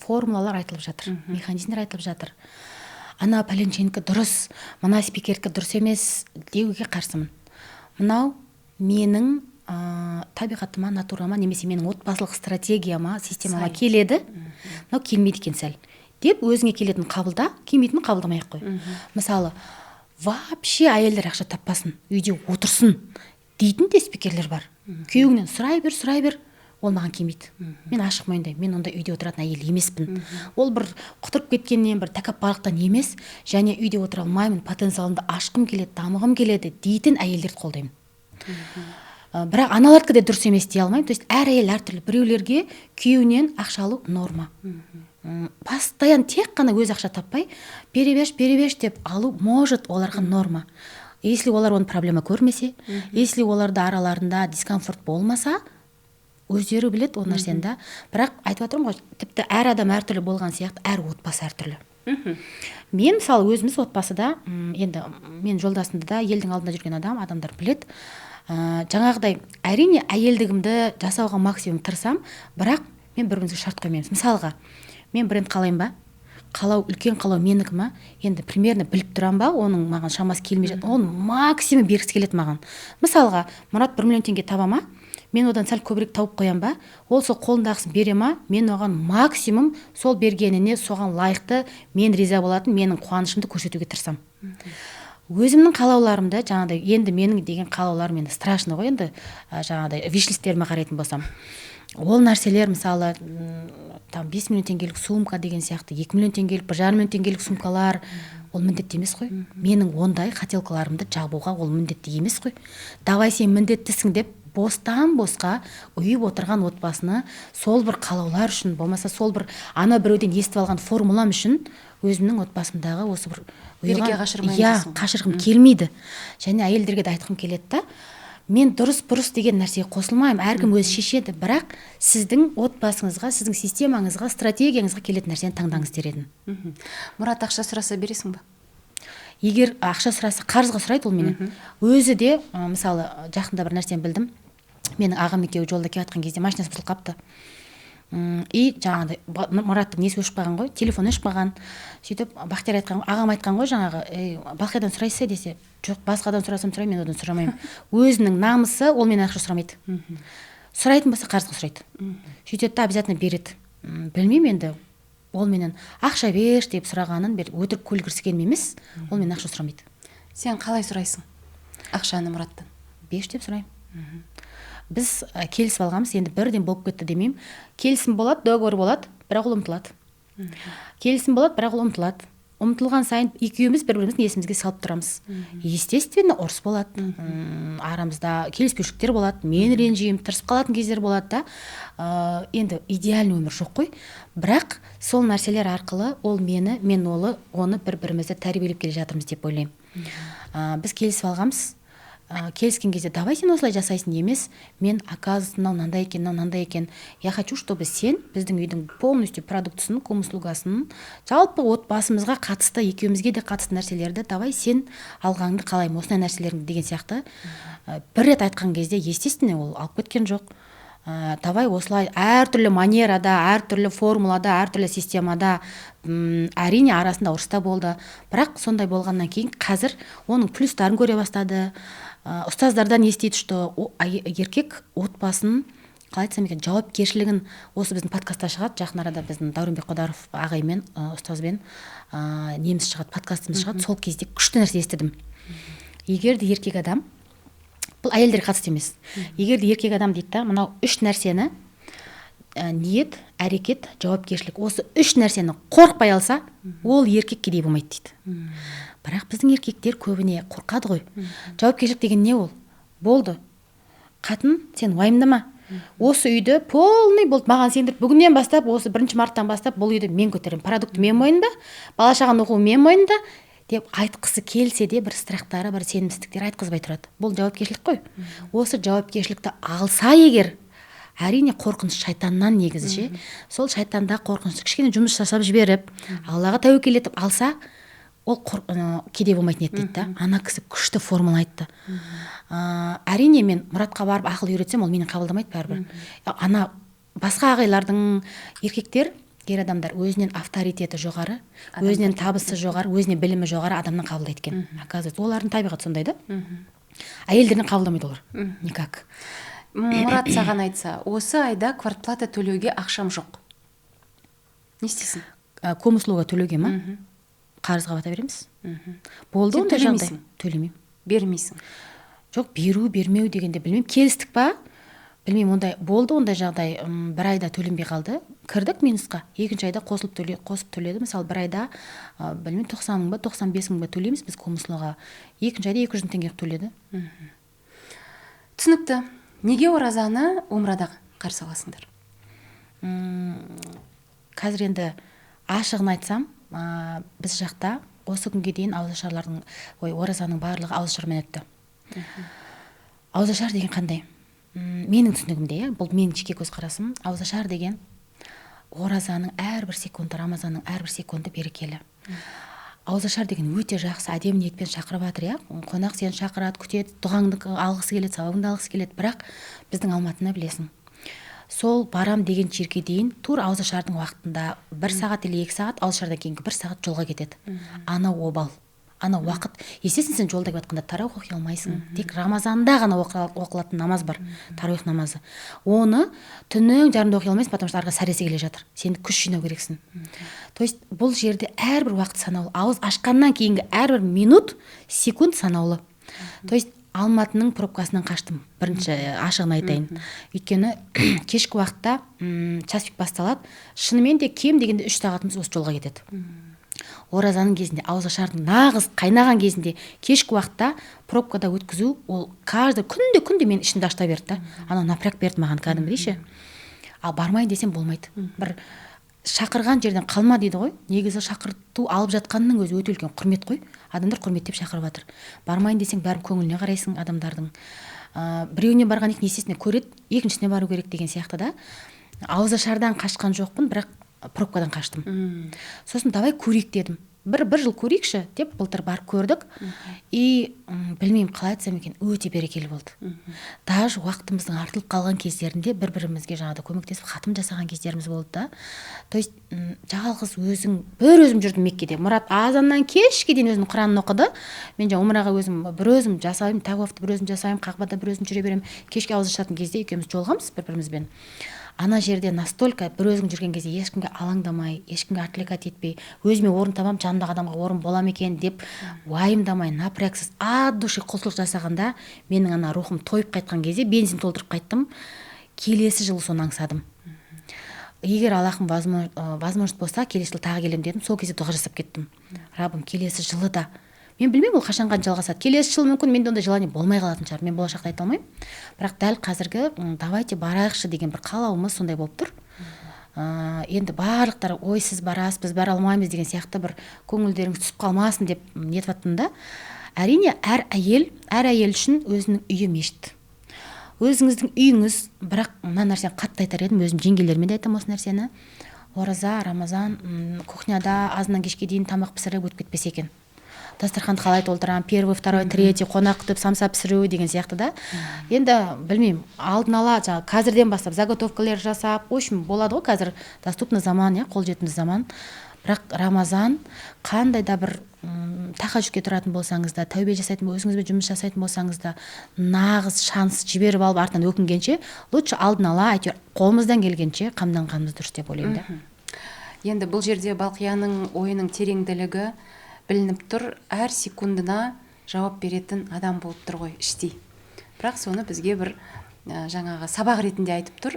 формулалар айтылып жатыр, механизмдер айтылып жатыр. Ана пәленшенікі дұрыс, мына спикердікі дұрыс емес деуге қарсымын. Мынау менің табиғатыма, натурама, немесе менің отбасылық стратегияма, системама келеді, мынау келмейді екен сәл деп өзіңе келетін қабылда, келмейтін қабылдамай-ақ қой. Мысалы, вообще әйелдер ақша таппасын, үйде отырсын дейтін де спикерлер бар. Күйеуіңнен сұрай бер, ол маған келмейді. Мен ашық мойындаймын, мен онда үйде отыратын әйел емеспін. Ол бір құтырып кеткеннен, бір тәкаппарлықтан емес, және үйде отыра алмаймын, потенциалымды ашқым келеді, дамығым келеді дейтін әйелдерді қолдаймын. Бірақ аналардікі де дұрыс емес дей алмаймын. То есть әр әйел әртүрлі. Біреулерге күйеуінен ақша алу норма. Постоянно тек қана өз ақша таппай, бере беш деп алу может оларға норма. Если олар оны проблема көрмесе, если оларда араларында дискомфорт болмаса, өздері білет ол нәрсені да. Бірақ айтып отырмын ғой, тіпті әр адам әртүрлі болған сияқты, әр отбасы әртүрлі. Мен мысалы өзіміз отбасыда, енді мен жолдасымды да елдің алдында жүрген адамдар білет. Жаңағыдай әрине әйелдігімді жасауға максимум тырысам, бірақ мен бір-бірімізге шарт қоймаймыз. Мысалға, мен бренд қалайын ба? Қалау, үлкен қалау менікі ма? Енді примерно біліп тұрам ба? Оның маған шамасы келмей жатыр. Оның максимум бергісі келеді маған. Мысалға, Мұрат 1 миллион теңге таба ма? Мен одан сәл көбірек тауып қоям ба? Ол сол қолындағысын бере ма? Мен оған максимум сол бергеніне соған лайықты, мен риза болатын, менің қуанышымды көрсетуге тырысам. Өзімнің қалауларымды, жаңағыдай, енді менің деген қалауларым енді страшно ғой, енді жаңағыдай вишлистеріме қарайтын болсам. Ол нәрселер, мысалы, 5 миллион теңгелік сумка деген сияқты, 2 миллион теңгелік, 1,5 миллион теңгелік сумкалар, ол міндетті емес қой. Менің ондай хотелкаларымды жабуға ол міндетті емес қой. Давай сен міндеттісің деп бостан босқа үйіп отырған отбасыны сол бір қалаулар үшін, болмаса сол бір ана біреуден естіп алған формулам үшін өзімнің отбасымдағы осы бір қашырғым келмейді. Және әйелдерге де айтқым келеді да, мен дұрыс деген нәрсеге қосылмаймын, әркім өзі шешеді, бірақ сіздің отбасыңызға, сіздің системаңызға, стратегияңызға келетін нәрсені таңдаңыз дер едім. Мұрат ақша сұраса бересің ба? Егер ақша сұраса, қарызға сұрайды ол менен. Өзі де, мысалы, жақында бір нәрсені білдім. Менің ағам екеуі жолда келе жатқан кезде машинасы бұзылып қапты. И жаңағыдай Мұраттың несі өшіп қалған ғой, телефоны өшіп қалған. Сөйтіп Бақтияр айтқан, ағам айтқан ғой жаңағы, Балқиядан сұрайсыз десе, жоқ, басқадан сұрасам сұраймын, мен одан сұрамаймын. Өзінің намысы, ол менен ақша сұрамайды. Сұрайтын болса қарызға сұрайды. Сөйтеді де обязательно береді. Білмеймін енді, ол менен ақша берші деп сұрағанын өтірік көлгірсігенім емес, ол менен ақша сұрамайды. Сен қалай сұрайсың ақшаны Мұраттан? Беш деп сұраймын. Біз келісіп алғанбыз, енді бірден болып кетті демеймін. Келісім болады, договор болады, бірақ ол ұмытылады. Келісім болады, бірақ ол ұмытылады. Ұмытылған сайын екеуміз бір-біріміздің есімізге салып тұрамыз. Естественно, ұрыс болады. Арамызда келіспеушіліктер болады. Мен ренжимін, тырысып қалатын кездер болады да. Енді идеальный өмір жоқ қой. Бірақ сол нәрселер арқылы ол мені, мен оны бір-бірімізді тәрбиелеп келе жатырмыз деп ойлаймын. Біз келісіп алғанбыз. Келіскен кезде давай сен осылай жасайсың емес, мен оказывается мынандай екен, я хочу, чтобы сен біздің үйдің полностью продуктысын, услугасын, жалпы отбасымызға қатысты, екеумізге де қатысты нәрселерді давай сен алғаныңды қалаймын, осындай нәрселеріңді деген сияқты. Бір рет айтқан кезде естественно ол алып кеткен жоқ. Давай осылай әртүрлі манерада, әртүрлі формулада, әртүрлі системада, әрине арасында ұрыста болды. Бірақ сондай болғаннан кейін қазір оның плюстарын көре бастады. Ұстаздардан естиді, что еркек отбасын, қалай айтсам екен, жауапкершілігін, осы біздің подкастта шығады, жақын арада біздің Дәуренбек Қодаров ағаймен, ұстазбен неміз шығады, подкастымыз шығады, сол кезде күшті нәрсе естідім. Егер де еркек адам, бұл әйелдерге қатысты емес, егер де еркек адам дейді да, мынау үш нәрсені, ниет, әрекет, жауапкершілік, осы үш нәрсені қорықпай алса, ол еркек кедей болмайды дейді. Бірақ біздің еркектер көбіне қорқады ғой. Жауапкершілік деген не ол? Болды. Қатын, сен уайымдама. Осы үйді полный болды, маған сендіріп, бүгіннен бастап, осы 1 марттан бастап бұл үйді мен көтеремін. Продукты мен мойнымда, бала шағаның оқуы мен мойнымда деп айтқысы келсе де бір страхтары, бір сенімсіздіктер айтқызбай тұрады. Бұл жауапкершілік қой. Осы жауапкершілікті алса егер, әрине қорқыныш шайтаннан негізі ше. Сол шайтанда қорқыныш кішкене жұмыс жасап жіберіп, Аллаға тәуекел етіп алса, ол кедей болмайтын еді дейді да. Ана кісі күшті формула айтты. Әрине мен Мұратқа барып ақыл үйретсем, ол мені қабылдамайды бәрібір. Ана басқа ағайлардың, еркектер, ер адамдар өзінен авторитеті жоғары, өзінен табысы жоғары, өзіне білімі жоғары адамнан қабылдайды екен. Оказывается, олардың табиғаты сондай да. Әйелдерден қабылдамайды олар. Никак. Мұрат саған айтса, осы айда квартплата төлеуге ақшам жоқ. Не істейсің? Комуслуга төлеуге ма? Қарызға бата береміз. Болды ондай жағдай. Төлемеймін. Бермейсің. Жоқ, беру, бермеу дегенде білмеймін. Келістік па? Білмеймін, ондай болды, ондай жағдай. Бір айда төленбей қалды. Кірдік минусқа. Екінші айда қосып төледі. Мысалы, бір айда білмеймін 90 мың ба, 95 мың ба төлейміз біз комуслуға. Екінші айда 200 теңге төледі. Түсінікті. Неге оразаны умрадағы қарсы аласыңдар? Қазір енді ашығын айтсам, біз жақта осы күнге дейін ауызашарлардың, оразаның барлығы ауызашармен өтті. Ауызашар деген қандай? Менің түсінігімде, бұл менің жеке көзқарасым, ауызашар деген оразаның әрбір секунды, Рамазанның әрбір секунды берекелі. Ауызашар деген өте жақсы, әдемі ниетпен шақырып жатыр, қонақ сені шақырады, күтеді, дұғаңды алғысы келеді, сауабыңды алғысы келеді, бірақ біздің Алматыны білесің. Сол барам деген жерге дейін тур ауызашардың уақытында 1 сағат или 2 сағат, ауызашардан кейінгі 1 сағат жолға кетеді. Ана обал, ана уақыт. Естественно, сен жолда келіп жатқанда тарауих оқи алмайсың. Тек Рамазанда ғана оқылатын намаз бар, тарауих намазы. Оны түннің жарымда оқи алмайсың, потому что арға сәресі келе жатыр. Сен күш жинау керексің. То есть бұл жерде әрбір уақыт санаулы. Ауыз ашқаннан кейінгі әрбір минут, секунд санаулы. То есть Алматының пробкасынан қаштым, бірінші ашығын айтайын. Өйткені кешкі уақытта часик басталады, шынымен де кем дегенде 3 сағатымыз осы жолға кетеді. Оразаның кезінде, ауызашардың нағыз қайнаған кезінде кешкі уақытта пробкада өткізу, ол каждый күнде мен ішімді ашта берді. Ана напряг берді маған кәдімгідей ше. Ал бармайын десем болмайды. Бір шақырған жерден қалма дейді ғой. Негізі шақырту алып жатқанның өзі өте үлкен құрмет қой. Адамдар құрметтеп шақырып жатыр. Бармайын десең бәрін көңіліне қарайсың адамдардың. Біреуіне барған екен естесіне көреді, екіншісіне бару керек деген сияқты да. Ауызашардан қашқан жоқпын, бірақ пробкадан қаштым. Сосын давай көрейік дедім. бір жыл көрейікші деп былтыр барып көрдік. И білмеймін қалай айтсам екен, өте берекелі болды. Даже уақытымыздың артылып қалған кездерінде бір-бірімізге жаңағыда көмектесіп хатым жасаған кездеріміз болды да. То есть жалғыз өзім жүрдім Меккеде. Мұрат азаннан кешке дейін өзінің Құранын оқыды. Мен жаңа умраға бір өзім жасаймын, тауафты бір өзім жасаймын, Қағбада бір өзім жүре беремін. Кешке ауыз ашатын кезде екеуміз жолығамыз бір-бірімізбен. Ана жерде настолько бір өзің жүрген кезде ешкімге алаңдамай, ешкімге отвлекать етпей, өзіме орын табам, жанымдағы адамға орын бола ма екен деп уайымдамай, напрягсыз от души құлшылық жасағанда менің ана рухым тойып қайтқан кезде бензин толтырып қайттым. Келесі жылы соны аңсадым. Егер Аллахым возможность болса, келесі жылы тағы келем дедім. Сол кезде дұға жасап кеттім. Раббым, келесі жылы да, мен білмеймін ол қашанға жалғасады. Келесі жыл мүмкін менде ондай желание болмай қалатын шығар. Мен болашақта айта алмаймын. Бірақ дәл қазіргі давайте барайықшы деген бір қалауымыз сондай болып тұр. Енді барлықтар ой сіз барасыз, біз бара алмаймыз деген сияқты бір көңілдеріңіз түсіп қалмасын деп ниет еттім да. Әрине әр әйел үшін өзінің үйі мешіт. Өзіңіздің үйіңіз, бірақ мына нәрсені қатты айтар едім, өзім жеңгелеріме де айтамын осы нәрсені. Ораза, Рамазан, кухняда азынан кешке дейін тамақ пісіріп өтіп кетпесе екен. Дастарханды қалай толтырамын, первый, второй, третий, қонақ күтіп самса пісіру деген сияқты да. Енді білмеймін, алдын ала қазірден бастап заготовкалар жасап, в общем, болады ғой қазір доступны заман, қолжетімді заман. Бірақ Рамазан қандай да бір тахаджудке тұратын болсаңыз да, тәубе жасайтын, өзіңізбен жұмыс жасайтын болсаңыз да, нағыз шанс жіберіп алып артынан өкінгенше, лучше алдын ала әйтеуір қолымыздан келгенше қамданғанымыз дұрыс деп ойлаймын да. Енді бұл жерде Балқияның ойының тереңділігі білініп тұр, әр секундына жауап беретін адам болып тұр ғой іштей. Бірақ соны бізге бір жаңағы сабақ ретінде айтып тұр,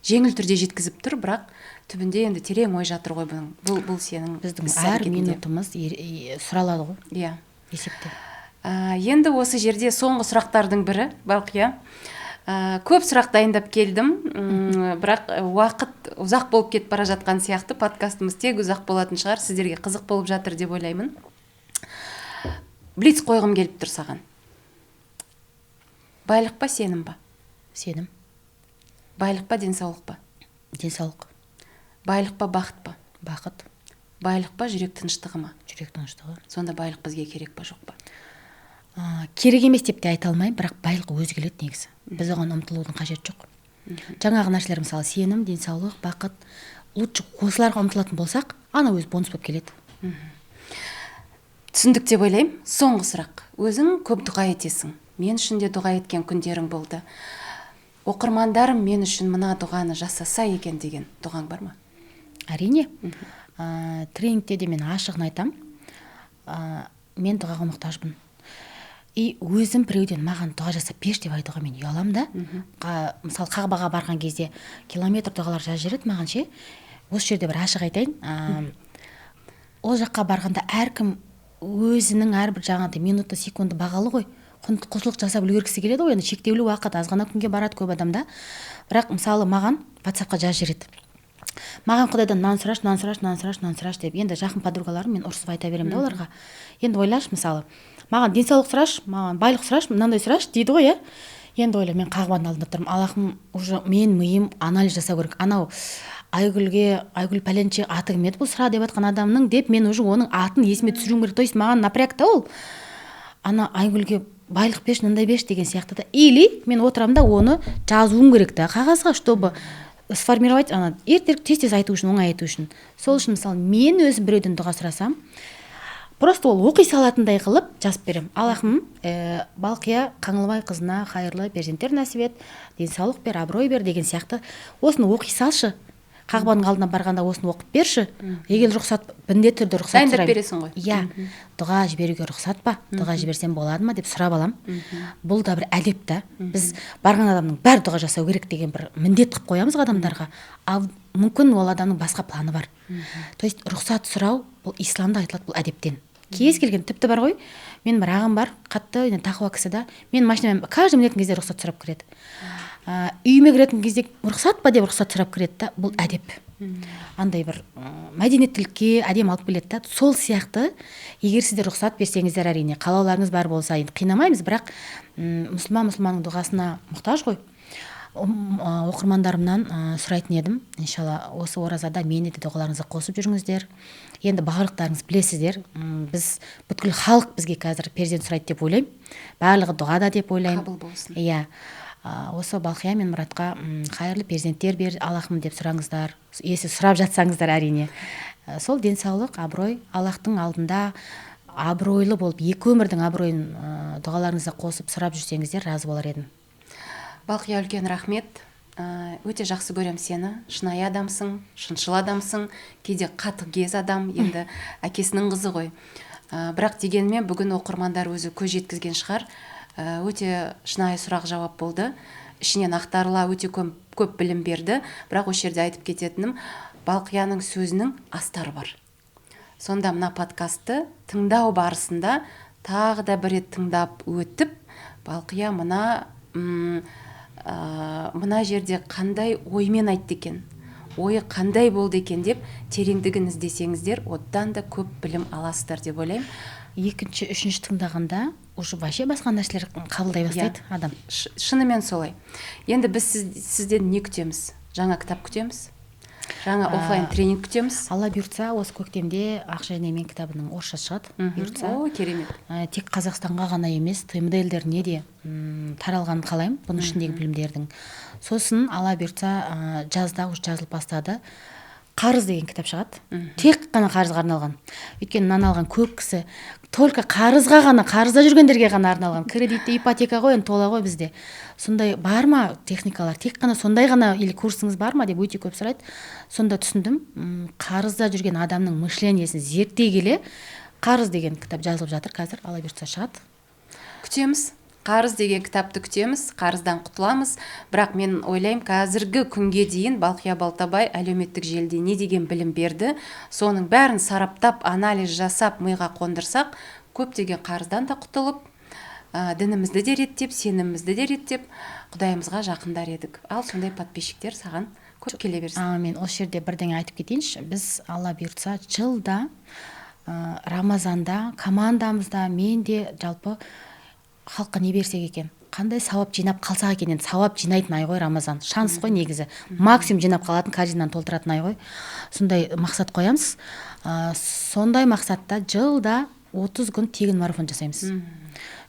жеңіл түрде жеткізіп тұр, бірақ түбінде енді терең ой жатыр ғой бұның. Бұл сенің біздің әр минутымыз сұралады ғой. Иә. Есепте. Енді осы жерде соңғы сұрақтардың бірі, Балқия. Көп сұрақ дайындап келдім, бірақ уақыт ұзақ болып кетіп бара жатқан сияқты, подкастымыз тек ұзақ болатын шығар, сіздерге қызық болып жатыр деп ойлаймын. Блиц қойғым келіп тұр саған. Байлық па, сенім ба? Сенім. Байлық па, денсаулық па? Денсаулық. Байлық па, бақыт па? Бақыт. Байлық па, жүрек тыныштығы ма? Жүрек тыныштығы. Сонда байлық бізге керек па, жоқ па? Керек емес деп те айта алмаймын, бірақ байлық өзі келеді негізі. Біз оған ұмтылудың қажеті жоқ. Жаңағы нәрселер мысалы сенім, денсаулық, бақыт, лучше осыларға ұмтылатын болсақ, ана өзі бонус болып келеді. Түсіндік деп ойлаймын. Соңғы сұрақ. Өзің көп дұға етесің. Мен үшін де дұға еткен күндерің болды. Оқырмандарым мен үшін мына дұғаны жасаса екен деген дұғаң бар ма? Әрине. Тренингте де мен ашығын айтам. Мен дұғаға мұқтажбын. И өзім біреуден маған дұға жасап берші деп айтуға мен ұялам да. Мысалы Қағбаға барған кезде километр дұғалар жазып жібереді маған ше. Осы жерде бір ашық айтайын. Ол жаққа барғанда әркім өзінің әрбір жаңағыдай минуты, секунды бағалы ғой. Құлшылық жасап үлгергісі келеді ғой, енді шектеулі уақыт, азғана күнге барады көп адамда. Бірақ мысалы маған WhatsApp-қа жазып жібереді. Маған Құдайдан нан сұрашы деп. Енді жақын подругаларым, мен ұрсып айта беремін да оларға. Енді ойлашы мысалы, маған денсаулық сұрашы, маған байлық сұрашы, мынандай сұрашы дейді ғой, Енді ойла, мен Қағбаның алдында тұрмын. Аллахым, уже мен миым анализ жасау керек. Анау Айгүл пәленше аты кім еді бұл сұра деп жатқан адамның деп мен уже оның атын есіме түсіруім керек. То есть маған напряг та ол. Ана Айгүлге байлық берші, мынандай берші деген сияқты да. Или мен отырамын да оны жазуым керек та қағазға, чтобы сформировать, ертерек тез айту үшін, оңай айту үшін. Сол үшін мысалы мен өзім біреуден дұға сұрасам, просто ол оқи салатындай қылып жазып берем. Аллахым, Балқия Қаңылбай қызына хайырлы перзенттер нәсіп ет, денсаулық бер, абырой бер деген сияқты. Осыны оқи салшы. Қағбаның алдына барғанда осыны оқып берші. Егер рұқсат, міндетті түрде рұқсат сұраймын. Дайындап бересің ғой. Иә. Дұға жіберуге рұқсат па? Дұға жіберсем болады ма деп сұрап алам. Бұл да бір әдеп та. Біз барған адамның бәрі дұға жасау керек деген бір міндет қылып қоямыз адамдарға. Ал мүмкін ол адамның басқа планы бар. То есть рұқсат сұрау бұл исламда айтылады, бұл әдептен. Кез келген тіпті бар ғой. Мен бір ағам бар, қатты тақуа кісі да. Мен машинамен каждый мінетін кезде рұқсат сұрап кіреді. Үйіме кіретін кезде рұқсат па деп рұқсат сұрап кіреді да. Бұл әдеп. Андай бір мәдениеттілікке әдем алып келеді да. Сол сияқты, егер сіздер рұқсат берсеңіздер, әрине қалауларыңыз бар болса, енді қинамаймыз, бірақ мұсылманның дұғасына мұқтаж ғой. оқырмандарымнан сұрайтын едім, иншалла осы оразада мені де дұғаларыңызға қосып жүріңіздер. Енді барлықтарыңыз білесіздер, біз бүткіл халық бізге қазір перзент сұрайды деп ойлаймын, барлығы дұғада деп ойлаймын. Қабыл болсын. Иә, осы Балқия мен Мұратқа қайырлы перзенттер бер Аллахым деп сұраңыздар, есі сұрап жатсаңыздар әрине. Сол денсаулық, абырой, Аллахтың алдында абыройлы болып, екі өмірдің абыройын дұғаларыңызға қосып сұрап жүрсеңіздер, разы болар едім. Балқия, үлкен рахмет. Өте жақсы көрем сені. Шынайы адамсың, шыншыл адамсың, кейде қатыгез адам, енді әкесінің қызы ғой. Бірақ дегенмен бүгін оқырмандар өзі көз жеткізген шығар. Өте шынайы сұрақ жауап болды. Ішінен ақтарыла өте көп білім берді. Бірақ осы жерде айтып кететінім, Балқияның сөзінің астары бар. Сонда мына подкастты тыңдау барысында тағы да бір рет тыңдап өтіп, Балқия мына жерде қандай оймен айтты екен, ойы қандай болды екен деп тереңдігін іздесеңіздер, одан да көп білім аласыздар деп ойлаймын. Екінші, үшінші тыңдағанда уже вообще басқа нәрселер қабылдай бастайды адам. Шынымен солай. Енді біз сізден не күтеміз? Жаңа кітап күтеміз? Жаңа офлайн тренинг күтеміз? Алла бұйыртса, осы көктемде Ақ және мен кітабының орысша шығады. Бұйыртса. О, керемет. Тек Қазақстанға ғана емес, тмд елдеріне де таралғанын қалаймын, бұның ішіндегі білімдердің. Сосын Алла бұйыртса, жазда уже жазылып бастады. Қарыз деген кітап шығады. Тек қана қарызға арналған. Өйткені мынаны алған көп кісі только қарызға ғана, қарызда жүргендерге ғана арналған. Кредитті ипотека ғой, тола ғой бізде. Сондай бар ма техникалар? Тек қана сондай ғана или курсыңыз бар ма деп өте көп сұрайды. Сонда түсіндім, қарызда жүрген адамның мышлениесін зерттей келе, қарыз деген кітап жазылып жатыр қазір, Алла бұйыртса шығады. Күтеміз. Қарыз деген кітапты күтеміз, қарыздан құтыламыз. Бірақ мен ойлаймын, қазіргі күнге дейін Балқия Балтабай әлеуметтік желіде не деген білім берді, соның бәрін сараптап, анализ жасап, миға қондырсақ, көптеген қарыздан да құтылып, дінімізді де реттеп, сенімімізді де реттеп, Құдайымызға жақындар едік. Ал сондай подписчиктер саған көп келе берсін. Мен осы жерде бірдеңе айтып кетейінші. Біз Алла бұйыртса жылда Рамазанда командамызда мен де жалпы халыққа не берсек екен, қандай сауап жинап қалсақ екен, енді сауап жинайтын ай ғой Рамазан, шанс қой негізі, максимум жинап қалатын, корзинаны толтыратын ай ғой. Сондай мақсат қоямыз. Сондай мақсатта жылда 30 күн тегін марафон жасаймыз.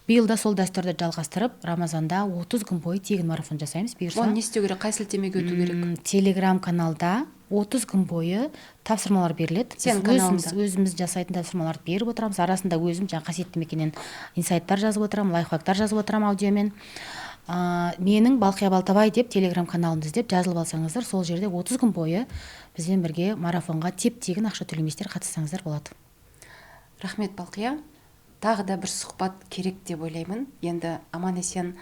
Биыл да сол дәстүрді жалғастырып, Рамазанда 30 күн бойы тегін марафон жасаймыз. Оны не істеу керек, қай сілтемеге өту керек? Телеграм каналда 30 күн бойы тапсырмалар беріледі. Өзіміз жасайтын тапсырмаларды беріп отырамыз. Арасында өзім жаңа қасиетті мекеннен инсайттар жазып отырамын, лайфхактар жазып отырамын аудиомен. Менің Балқия Балтабай деп телеграм каналымды іздеп жазылып алсаңыздар, сол жерде 30 күн бойы бізбен бірге марафонға теп-тегін ақша төлеместер қатыссаңыздар болады. Рахмет, Балқия. Тағы да бір сұхбат керек деп ойлаймын. Енді аман-есен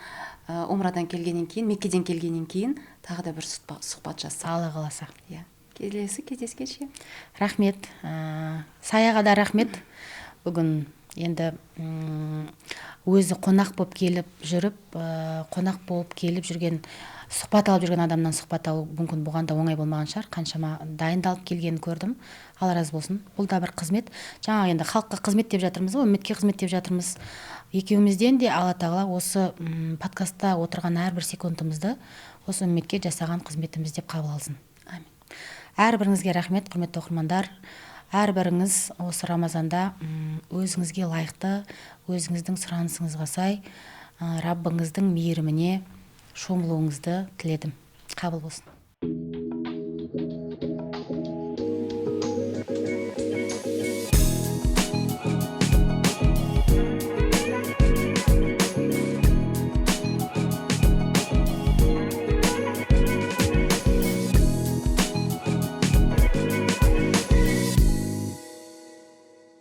Умрадан келгеннен кейін, Меккеден келгеннен кейін тағы да бір сұхбат жазсақ. Алла қаласа. Келесі кездескенше. Рахмет. Саяға да рахмет. Бүгін енді өзі қонақ болып келіп жүрген, сұхбат алып жүрген адамнан сұхбат алу мүмкін бұған да оңай болмаған шығар. Қаншама дайындалып келгенін көрдім. Алла разы болсын. Бұл да бір қызмет. Жаңа енді халыққа қызмет деп жатырмыз ғой, үмітке қызмет деп жатырмыз. Екеумізден де Алла тағала осы подкастта отырған әрбір секундымызды осы үмітке жасаған қызметіміз деп қабыл алсын. Амин. Әрбіріңізге рахмет, құрметті оқырмандар. Әрбіріңіз осы Рамазанда өзіңізге лайықты, өзіңіздің сұранысыңызға сай, Раббыңыздың мейіріміне шомылуыңызды тіледім. Қабыл болсын.